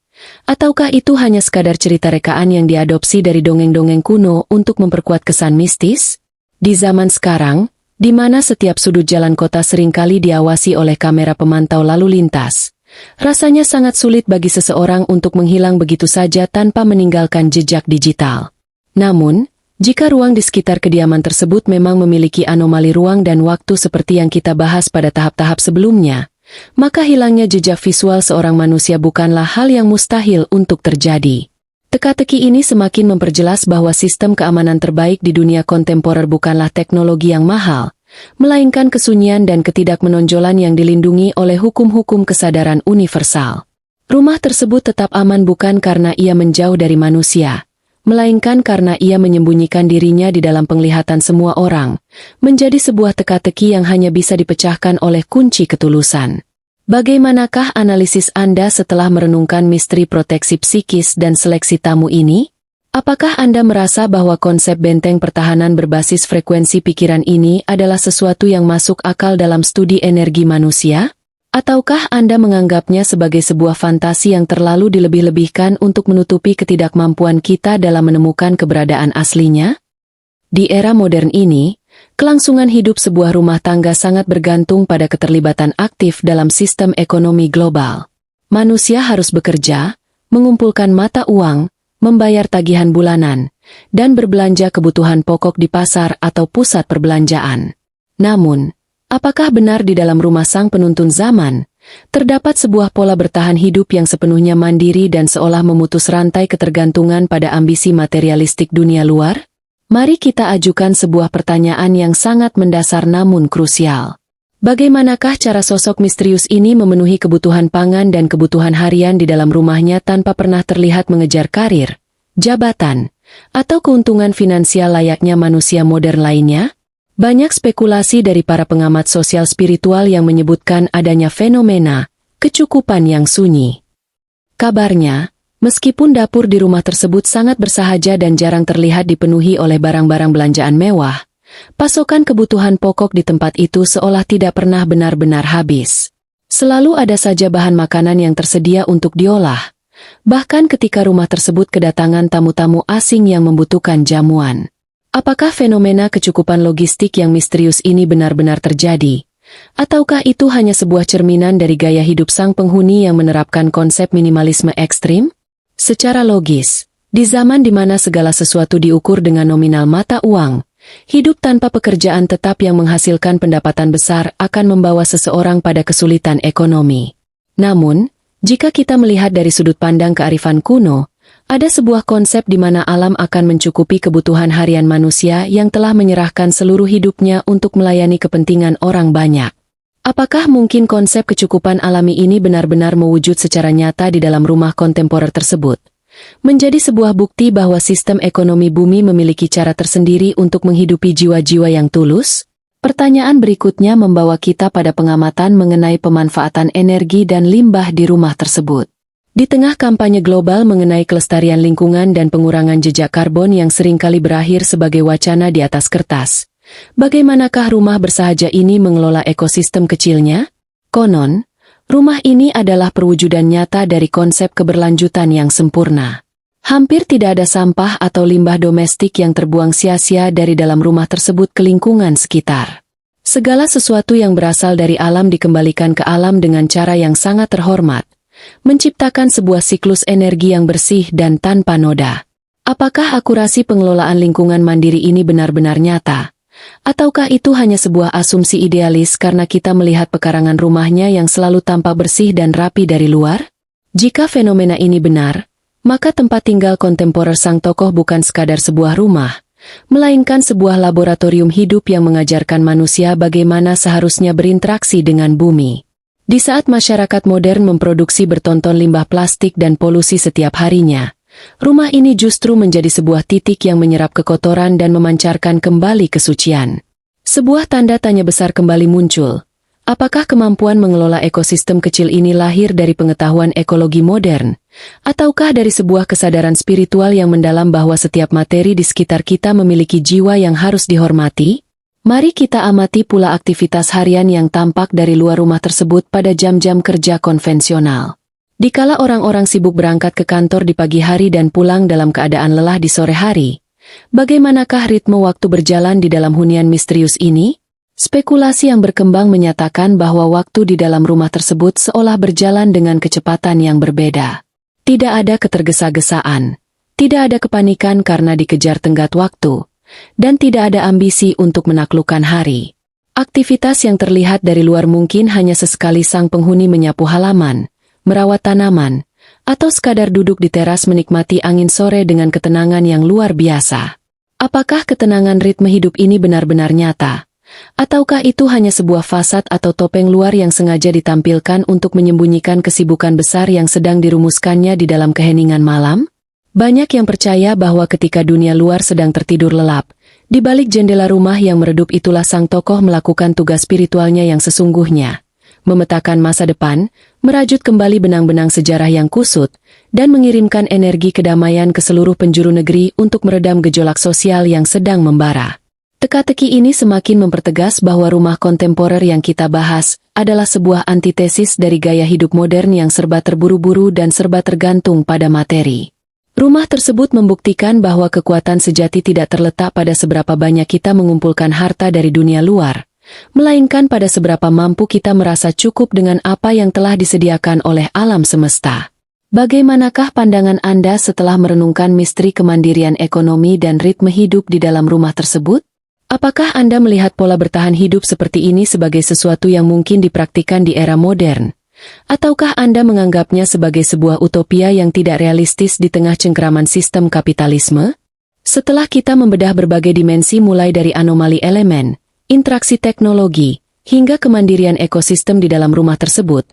Ataukah itu hanya sekadar cerita rekaan yang diadopsi dari dongeng-dongeng kuno untuk memperkuat kesan mistis? Di zaman sekarang, di mana setiap sudut jalan kota seringkali diawasi oleh kamera pemantau lalu lintas, rasanya sangat sulit bagi seseorang untuk menghilang begitu saja tanpa meninggalkan jejak digital. Namun, jika ruang di sekitar kediaman tersebut memang memiliki anomali ruang dan waktu seperti yang kita bahas pada tahap-tahap sebelumnya, maka hilangnya jejak visual seorang manusia bukanlah hal yang mustahil untuk terjadi. Teka-teki ini semakin memperjelas bahwa sistem keamanan terbaik di dunia kontemporer bukanlah teknologi yang mahal, melainkan kesunyian dan ketidakmenonjolan yang dilindungi oleh hukum-hukum kesadaran universal. Rumah tersebut tetap aman bukan karena ia menjauh dari manusia, melainkan karena ia menyembunyikan dirinya di dalam penglihatan semua orang, menjadi sebuah teka-teki yang hanya bisa dipecahkan oleh kunci ketulusan. Bagaimanakah analisis Anda setelah merenungkan misteri proteksi psikis dan seleksi tamu ini? Apakah Anda merasa bahwa konsep benteng pertahanan berbasis frekuensi pikiran ini adalah sesuatu yang masuk akal dalam studi energi manusia? Ataukah Anda menganggapnya sebagai sebuah fantasi yang terlalu dilebih-lebihkan untuk menutupi ketidakmampuan kita dalam menemukan keberadaan aslinya? Di era modern ini, kelangsungan hidup sebuah rumah tangga sangat bergantung pada keterlibatan aktif dalam sistem ekonomi global. Manusia harus bekerja, mengumpulkan mata uang, membayar tagihan bulanan, dan berbelanja kebutuhan pokok di pasar atau pusat perbelanjaan. Namun, apakah benar di dalam rumah sang penuntun zaman, terdapat sebuah pola bertahan hidup yang sepenuhnya mandiri dan seolah memutus rantai ketergantungan pada ambisi materialistik dunia luar? Mari kita ajukan sebuah pertanyaan yang sangat mendasar namun krusial. Bagaimanakah cara sosok misterius ini memenuhi kebutuhan pangan dan kebutuhan harian di dalam rumahnya tanpa pernah terlihat mengejar karir, jabatan, atau keuntungan finansial layaknya manusia modern lainnya? Banyak spekulasi dari para pengamat sosial spiritual yang menyebutkan adanya fenomena kecukupan yang sunyi. Kabarnya, meskipun dapur di rumah tersebut sangat bersahaja dan jarang terlihat dipenuhi oleh barang-barang belanjaan mewah, pasokan kebutuhan pokok di tempat itu seolah tidak pernah benar-benar habis. Selalu ada saja bahan makanan yang tersedia untuk diolah, bahkan ketika rumah tersebut kedatangan tamu-tamu asing yang membutuhkan jamuan. Apakah fenomena kecukupan logistik yang misterius ini benar-benar terjadi? Ataukah itu hanya sebuah cerminan dari gaya hidup sang penghuni yang menerapkan konsep minimalisme ekstrim? Secara logis, di zaman di mana segala sesuatu diukur dengan nominal mata uang, hidup tanpa pekerjaan tetap yang menghasilkan pendapatan besar akan membawa seseorang pada kesulitan ekonomi. Namun, jika kita melihat dari sudut pandang kearifan kuno, ada sebuah konsep di mana alam akan mencukupi kebutuhan harian manusia yang telah menyerahkan seluruh hidupnya untuk melayani kepentingan orang banyak. Apakah mungkin konsep kecukupan alami ini benar-benar mewujud secara nyata di dalam rumah kontemporer tersebut? Menjadi sebuah bukti bahwa sistem ekonomi bumi memiliki cara tersendiri untuk menghidupi jiwa-jiwa yang tulus? Pertanyaan berikutnya membawa kita pada pengamatan mengenai pemanfaatan energi dan limbah di rumah tersebut. Di tengah kampanye global mengenai kelestarian lingkungan dan pengurangan jejak karbon yang seringkali berakhir sebagai wacana di atas kertas, bagaimanakah rumah bersahaja ini mengelola ekosistem kecilnya? Konon, rumah ini adalah perwujudan nyata dari konsep keberlanjutan yang sempurna. Hampir tidak ada sampah atau limbah domestik yang terbuang sia-sia dari dalam rumah tersebut ke lingkungan sekitar. Segala sesuatu yang berasal dari alam dikembalikan ke alam dengan cara yang sangat terhormat, menciptakan sebuah siklus energi yang bersih dan tanpa noda. Apakah akurasi pengelolaan lingkungan mandiri ini benar-benar nyata? Ataukah itu hanya sebuah asumsi idealis karena kita melihat pekarangan rumahnya yang selalu tampak bersih dan rapi dari luar? Jika fenomena ini benar, maka tempat tinggal kontemporer sang tokoh bukan sekadar sebuah rumah, melainkan sebuah laboratorium hidup yang mengajarkan manusia bagaimana seharusnya berinteraksi dengan bumi. Di saat masyarakat modern memproduksi bertonton limbah plastik dan polusi setiap harinya, rumah ini justru menjadi sebuah titik yang menyerap kekotoran dan memancarkan kembali kesucian. Sebuah tanda tanya besar kembali muncul. Apakah kemampuan mengelola ekosistem kecil ini lahir dari pengetahuan ekologi modern? Ataukah dari sebuah kesadaran spiritual yang mendalam bahwa setiap materi di sekitar kita memiliki jiwa yang harus dihormati? Mari kita amati pula aktivitas harian yang tampak dari luar rumah tersebut pada jam-jam kerja konvensional. Dikala orang-orang sibuk berangkat ke kantor di pagi hari dan pulang dalam keadaan lelah di sore hari, bagaimanakah ritme waktu berjalan di dalam hunian misterius ini? Spekulasi yang berkembang menyatakan bahwa waktu di dalam rumah tersebut seolah berjalan dengan kecepatan yang berbeda. Tidak ada ketergesa-gesaan, tidak ada kepanikan karena dikejar tenggat waktu, dan tidak ada ambisi untuk menaklukkan hari. Aktivitas yang terlihat dari luar mungkin hanya sesekali sang penghuni menyapu halaman, merawat tanaman, atau sekadar duduk di teras menikmati angin sore dengan ketenangan yang luar biasa. Apakah ketenangan ritme hidup ini benar-benar nyata? Ataukah itu hanya sebuah fasad atau topeng luar yang sengaja ditampilkan untuk menyembunyikan kesibukan besar yang sedang dirumuskannya di dalam keheningan malam? Banyak yang percaya bahwa ketika dunia luar sedang tertidur lelap, di balik jendela rumah yang meredup itulah sang tokoh melakukan tugas spiritualnya yang sesungguhnya, memetakan masa depan, merajut kembali benang-benang sejarah yang kusut, dan mengirimkan energi kedamaian ke seluruh penjuru negeri untuk meredam gejolak sosial yang sedang membara. Teka-teki ini semakin mempertegas bahwa rumah kontemporer yang kita bahas adalah sebuah antitesis dari gaya hidup modern yang serba terburu-buru dan serba tergantung pada materi. Rumah tersebut membuktikan bahwa kekuatan sejati tidak terletak pada seberapa banyak kita mengumpulkan harta dari dunia luar, melainkan pada seberapa mampu kita merasa cukup dengan apa yang telah disediakan oleh alam semesta. Bagaimanakah pandangan Anda setelah merenungkan misteri kemandirian ekonomi dan ritme hidup di dalam rumah tersebut? Apakah Anda melihat pola bertahan hidup seperti ini sebagai sesuatu yang mungkin dipraktikkan di era modern? Ataukah Anda menganggapnya sebagai sebuah utopia yang tidak realistis di tengah cengkeraman sistem kapitalisme? Setelah kita membedah berbagai dimensi mulai dari anomali elemen, interaksi teknologi, hingga kemandirian ekosistem di dalam rumah tersebut,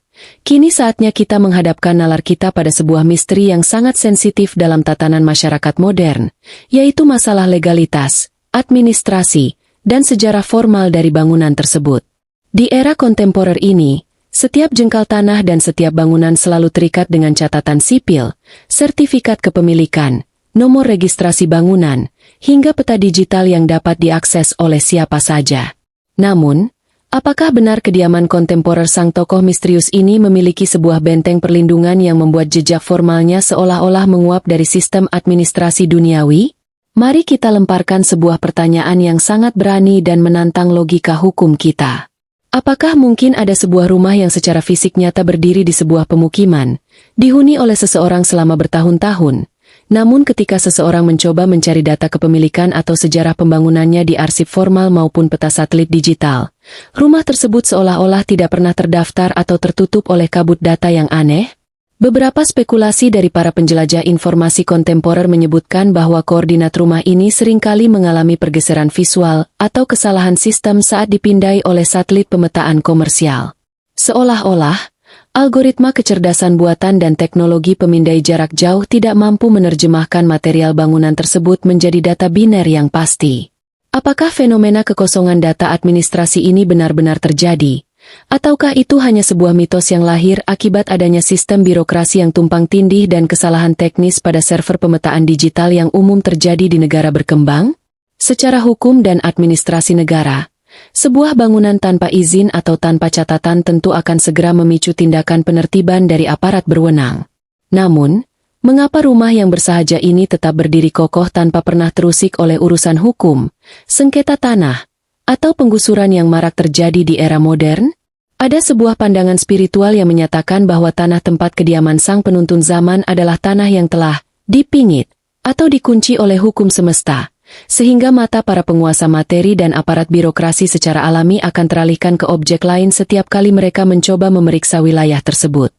kini saatnya kita menghadapkan nalar kita pada sebuah misteri yang sangat sensitif dalam tatanan masyarakat modern, yaitu masalah legalitas, administrasi, dan sejarah formal dari bangunan tersebut. Di era kontemporer ini, setiap jengkal tanah dan setiap bangunan selalu terikat dengan catatan sipil, sertifikat kepemilikan, nomor registrasi bangunan, hingga peta digital yang dapat diakses oleh siapa saja. Namun, apakah benar kediaman kontemporer sang tokoh misterius ini memiliki sebuah benteng perlindungan yang membuat jejak formalnya seolah-olah menguap dari sistem administrasi duniawi? Mari kita lemparkan sebuah pertanyaan yang sangat berani dan menantang logika hukum kita. Apakah mungkin ada sebuah rumah yang secara fisik nyata berdiri di sebuah pemukiman, dihuni oleh seseorang selama bertahun-tahun, namun ketika seseorang mencoba mencari data kepemilikan atau sejarah pembangunannya di arsip formal maupun peta satelit digital, rumah tersebut seolah-olah tidak pernah terdaftar atau tertutup oleh kabut data yang aneh? Beberapa spekulasi dari para penjelajah informasi kontemporer menyebutkan bahwa koordinat rumah ini seringkali mengalami pergeseran visual atau kesalahan sistem saat dipindai oleh satelit pemetaan komersial. Seolah-olah, algoritma kecerdasan buatan dan teknologi pemindai jarak jauh tidak mampu menerjemahkan material bangunan tersebut menjadi data biner yang pasti. Apakah fenomena kekosongan data administrasi ini benar-benar terjadi? Ataukah itu hanya sebuah mitos yang lahir akibat adanya sistem birokrasi yang tumpang tindih dan kesalahan teknis pada server pemetaan digital yang umum terjadi di negara berkembang? Secara hukum dan administrasi negara, sebuah bangunan tanpa izin atau tanpa catatan tentu akan segera memicu tindakan penertiban dari aparat berwenang. Namun, mengapa rumah yang bersahaja ini tetap berdiri kokoh tanpa pernah terusik oleh urusan hukum, sengketa tanah, Atau penggusuran yang marak terjadi di era modern? Ada sebuah pandangan spiritual yang menyatakan bahwa tanah tempat kediaman sang penuntun zaman adalah tanah yang telah dipingit atau dikunci oleh hukum semesta, sehingga mata para penguasa materi dan aparat birokrasi secara alami akan teralihkan ke objek lain setiap kali mereka mencoba memeriksa wilayah tersebut.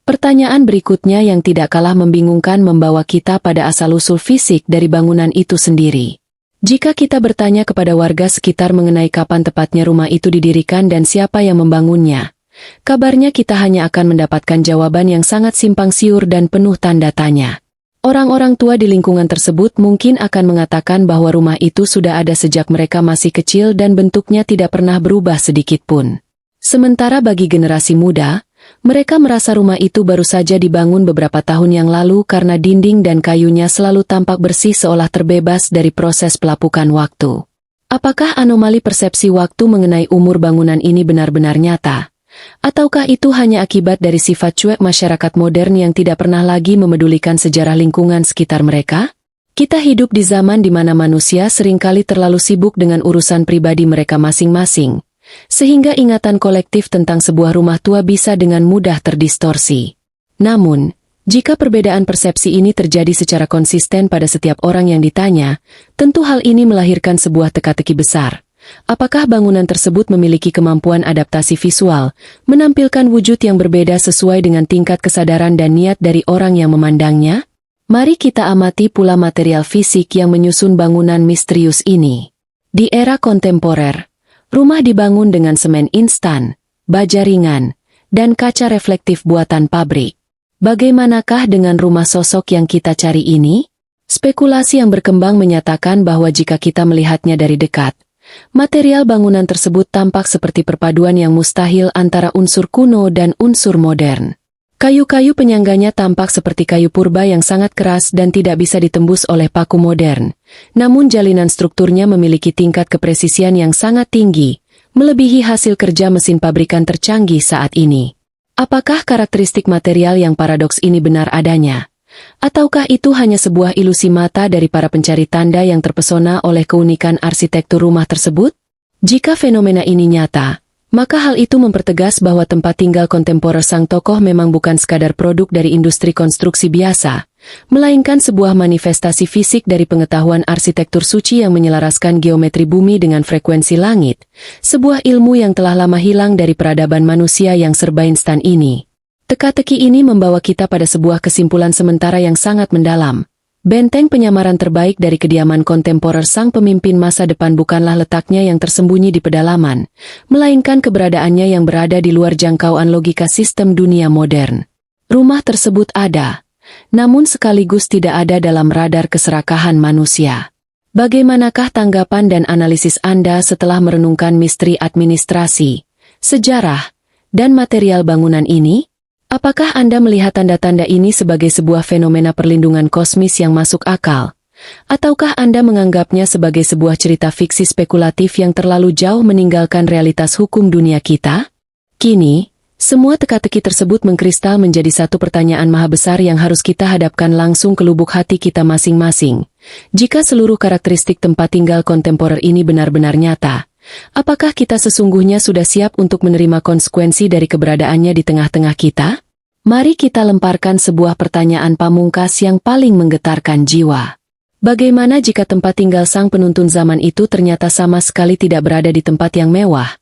Pertanyaan berikutnya yang tidak kalah membingungkan membawa kita pada asal-usul fisik dari bangunan itu sendiri. Jika kita bertanya kepada warga sekitar mengenai kapan tepatnya rumah itu didirikan dan siapa yang membangunnya, kabarnya kita hanya akan mendapatkan jawaban yang sangat simpang siur dan penuh tanda tanya. Orang-orang tua di lingkungan tersebut mungkin akan mengatakan bahwa rumah itu sudah ada sejak mereka masih kecil dan bentuknya tidak pernah berubah sedikit pun. Sementara bagi generasi muda, mereka merasa rumah itu baru saja dibangun beberapa tahun yang lalu karena dinding dan kayunya selalu tampak bersih seolah terbebas dari proses pelapukan waktu. Apakah anomali persepsi waktu mengenai umur bangunan ini benar-benar nyata? Ataukah itu hanya akibat dari sifat cuek masyarakat modern yang tidak pernah lagi memedulikan sejarah lingkungan sekitar mereka? Kita hidup di zaman di mana manusia seringkali terlalu sibuk dengan urusan pribadi mereka masing-masing, sehingga ingatan kolektif tentang sebuah rumah tua bisa dengan mudah terdistorsi. Namun, jika perbedaan persepsi ini terjadi secara konsisten pada setiap orang yang ditanya, tentu hal ini melahirkan sebuah teka-teki besar. Apakah bangunan tersebut memiliki kemampuan adaptasi visual, menampilkan wujud yang berbeda sesuai dengan tingkat kesadaran dan niat dari orang yang memandangnya? Mari kita amati pula material fisik yang menyusun bangunan misterius ini. Di era kontemporer, rumah dibangun dengan semen instan, baja ringan, dan kaca reflektif buatan pabrik. Bagaimanakah dengan rumah sosok yang kita cari ini? Spekulasi yang berkembang menyatakan bahwa jika kita melihatnya dari dekat, material bangunan tersebut tampak seperti perpaduan yang mustahil antara unsur kuno dan unsur modern. Kayu-kayu penyangganya tampak seperti kayu purba yang sangat keras dan tidak bisa ditembus oleh paku modern. Namun jalinan strukturnya memiliki tingkat kepresisian yang sangat tinggi, melebihi hasil kerja mesin pabrikan tercanggih saat ini. Apakah karakteristik material yang paradoks ini benar adanya? Ataukah itu hanya sebuah ilusi mata dari para pencari tanda yang terpesona oleh keunikan arsitektur rumah tersebut? Jika fenomena ini nyata, maka hal itu mempertegas bahwa tempat tinggal kontemporer sang tokoh memang bukan sekadar produk dari industri konstruksi biasa, melainkan sebuah manifestasi fisik dari pengetahuan arsitektur suci yang menyelaraskan geometri bumi dengan frekuensi langit, sebuah ilmu yang telah lama hilang dari peradaban manusia yang serba instan ini. Teka-teki ini membawa kita pada sebuah kesimpulan sementara yang sangat mendalam. Benteng penyamaran terbaik dari kediaman kontemporer sang pemimpin masa depan bukanlah letaknya yang tersembunyi di pedalaman, melainkan keberadaannya yang berada di luar jangkauan logika sistem dunia modern. Rumah tersebut ada, namun sekaligus tidak ada dalam radar keserakahan manusia. Bagaimanakah tanggapan dan analisis Anda setelah merenungkan misteri administrasi, sejarah, dan material bangunan ini? Apakah Anda melihat tanda-tanda ini sebagai sebuah fenomena perlindungan kosmis yang masuk akal? Ataukah Anda menganggapnya sebagai sebuah cerita fiksi spekulatif yang terlalu jauh meninggalkan realitas hukum dunia kita? Kini, semua teka-teki tersebut mengkristal menjadi satu pertanyaan maha besar yang harus kita hadapkan langsung ke lubuk hati kita masing-masing. Jika seluruh karakteristik tempat tinggal kontemporer ini benar-benar nyata, apakah kita sesungguhnya sudah siap untuk menerima konsekuensi dari keberadaannya di tengah-tengah kita? Mari kita lemparkan sebuah pertanyaan pamungkas yang paling menggetarkan jiwa. Bagaimana jika tempat tinggal sang penuntun zaman itu ternyata sama sekali tidak berada di tempat yang mewah,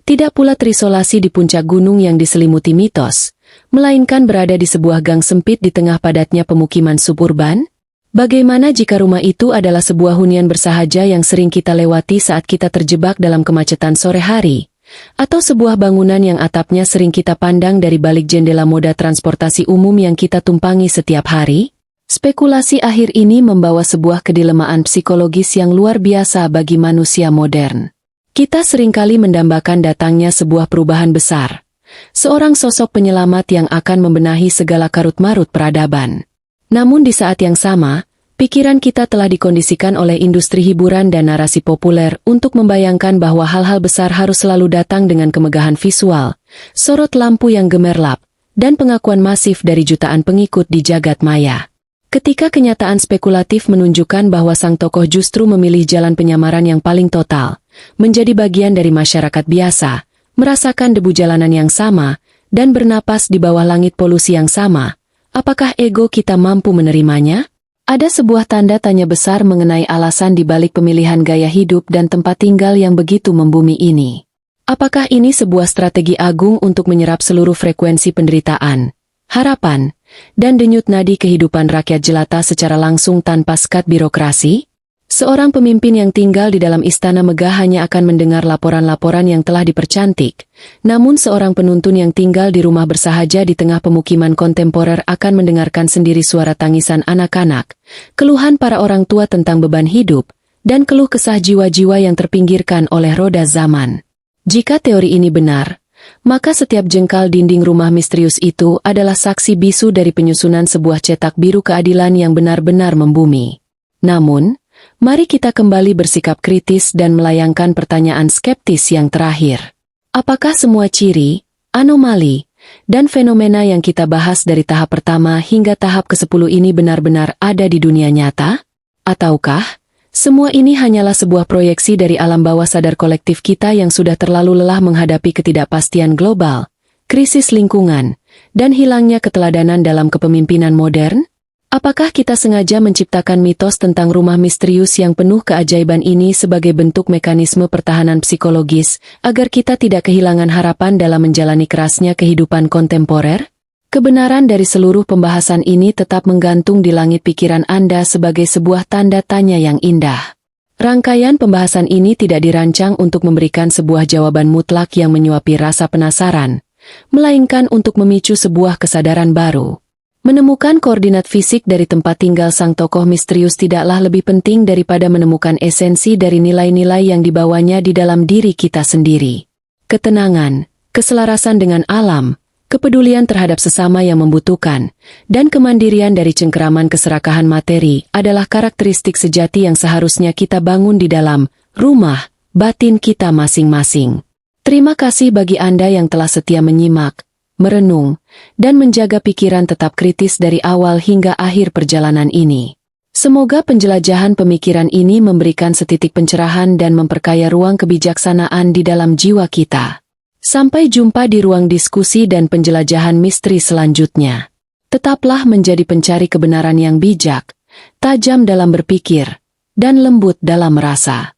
tidak pula terisolasi di puncak gunung yang diselimuti mitos, melainkan berada di sebuah gang sempit di tengah padatnya pemukiman suburban? Bagaimana jika rumah itu adalah sebuah hunian bersahaja yang sering kita lewati saat kita terjebak dalam kemacetan sore hari? Atau sebuah bangunan yang atapnya sering kita pandang dari balik jendela moda transportasi umum yang kita tumpangi setiap hari? Spekulasi akhir ini membawa sebuah kedilemaan psikologis yang luar biasa bagi manusia modern. Kita seringkali mendambakan datangnya sebuah perubahan besar. Seorang sosok penyelamat yang akan membenahi segala karut-marut peradaban. Namun di saat yang sama, pikiran kita telah dikondisikan oleh industri hiburan dan narasi populer untuk membayangkan bahwa hal-hal besar harus selalu datang dengan kemegahan visual, sorot lampu yang gemerlap, dan pengakuan masif dari jutaan pengikut di jagat maya. Ketika kenyataan spekulatif menunjukkan bahwa sang tokoh justru memilih jalan penyamaran yang paling total, menjadi bagian dari masyarakat biasa, merasakan debu jalanan yang sama, dan bernapas di bawah langit polusi yang sama. Apakah ego kita mampu menerimanya? Ada sebuah tanda tanya besar mengenai alasan di balik pemilihan gaya hidup dan tempat tinggal yang begitu membumi ini. Apakah ini sebuah strategi agung untuk menyerap seluruh frekuensi penderitaan, harapan, dan denyut nadi kehidupan rakyat jelata secara langsung tanpa sekat birokrasi? Seorang pemimpin yang tinggal di dalam istana megah hanya akan mendengar laporan-laporan yang telah dipercantik, namun seorang penuntun yang tinggal di rumah bersahaja di tengah pemukiman kontemporer akan mendengarkan sendiri suara tangisan anak-anak, keluhan para orang tua tentang beban hidup, dan keluh kesah jiwa-jiwa yang terpinggirkan oleh roda zaman. Jika teori ini benar, maka setiap jengkal dinding rumah misterius itu adalah saksi bisu dari penyusunan sebuah cetak biru keadilan yang benar-benar membumi. Namun, mari kita kembali bersikap kritis dan melayangkan pertanyaan skeptis yang terakhir. Apakah semua ciri, anomali, dan fenomena yang kita bahas dari tahap pertama hingga tahap ke-10 ini benar-benar ada di dunia nyata? Ataukah semua ini hanyalah sebuah proyeksi dari alam bawah sadar kolektif kita yang sudah terlalu lelah menghadapi ketidakpastian global, krisis lingkungan, dan hilangnya keteladanan dalam kepemimpinan modern? Apakah kita sengaja menciptakan mitos tentang rumah misterius yang penuh keajaiban ini sebagai bentuk mekanisme pertahanan psikologis agar kita tidak kehilangan harapan dalam menjalani kerasnya kehidupan kontemporer? Kebenaran dari seluruh pembahasan ini tetap menggantung di langit pikiran Anda sebagai sebuah tanda tanya yang indah. Rangkaian pembahasan ini tidak dirancang untuk memberikan sebuah jawaban mutlak yang menyuapi rasa penasaran, melainkan untuk memicu sebuah kesadaran baru. Menemukan koordinat fisik dari tempat tinggal sang tokoh misterius tidaklah lebih penting daripada menemukan esensi dari nilai-nilai yang dibawanya di dalam diri kita sendiri. Ketenangan, keselarasan dengan alam, kepedulian terhadap sesama yang membutuhkan, dan kemandirian dari cengkeraman keserakahan materi adalah karakteristik sejati yang seharusnya kita bangun di dalam rumah batin kita masing-masing. Terima kasih bagi Anda yang telah setia menyimak, merenung, dan menjaga pikiran tetap kritis dari awal hingga akhir perjalanan ini. Semoga penjelajahan pemikiran ini memberikan setitik pencerahan dan memperkaya ruang kebijaksanaan di dalam jiwa kita. Sampai jumpa di ruang diskusi dan penjelajahan misteri selanjutnya. Tetaplah menjadi pencari kebenaran yang bijak, tajam dalam berpikir, dan lembut dalam merasa.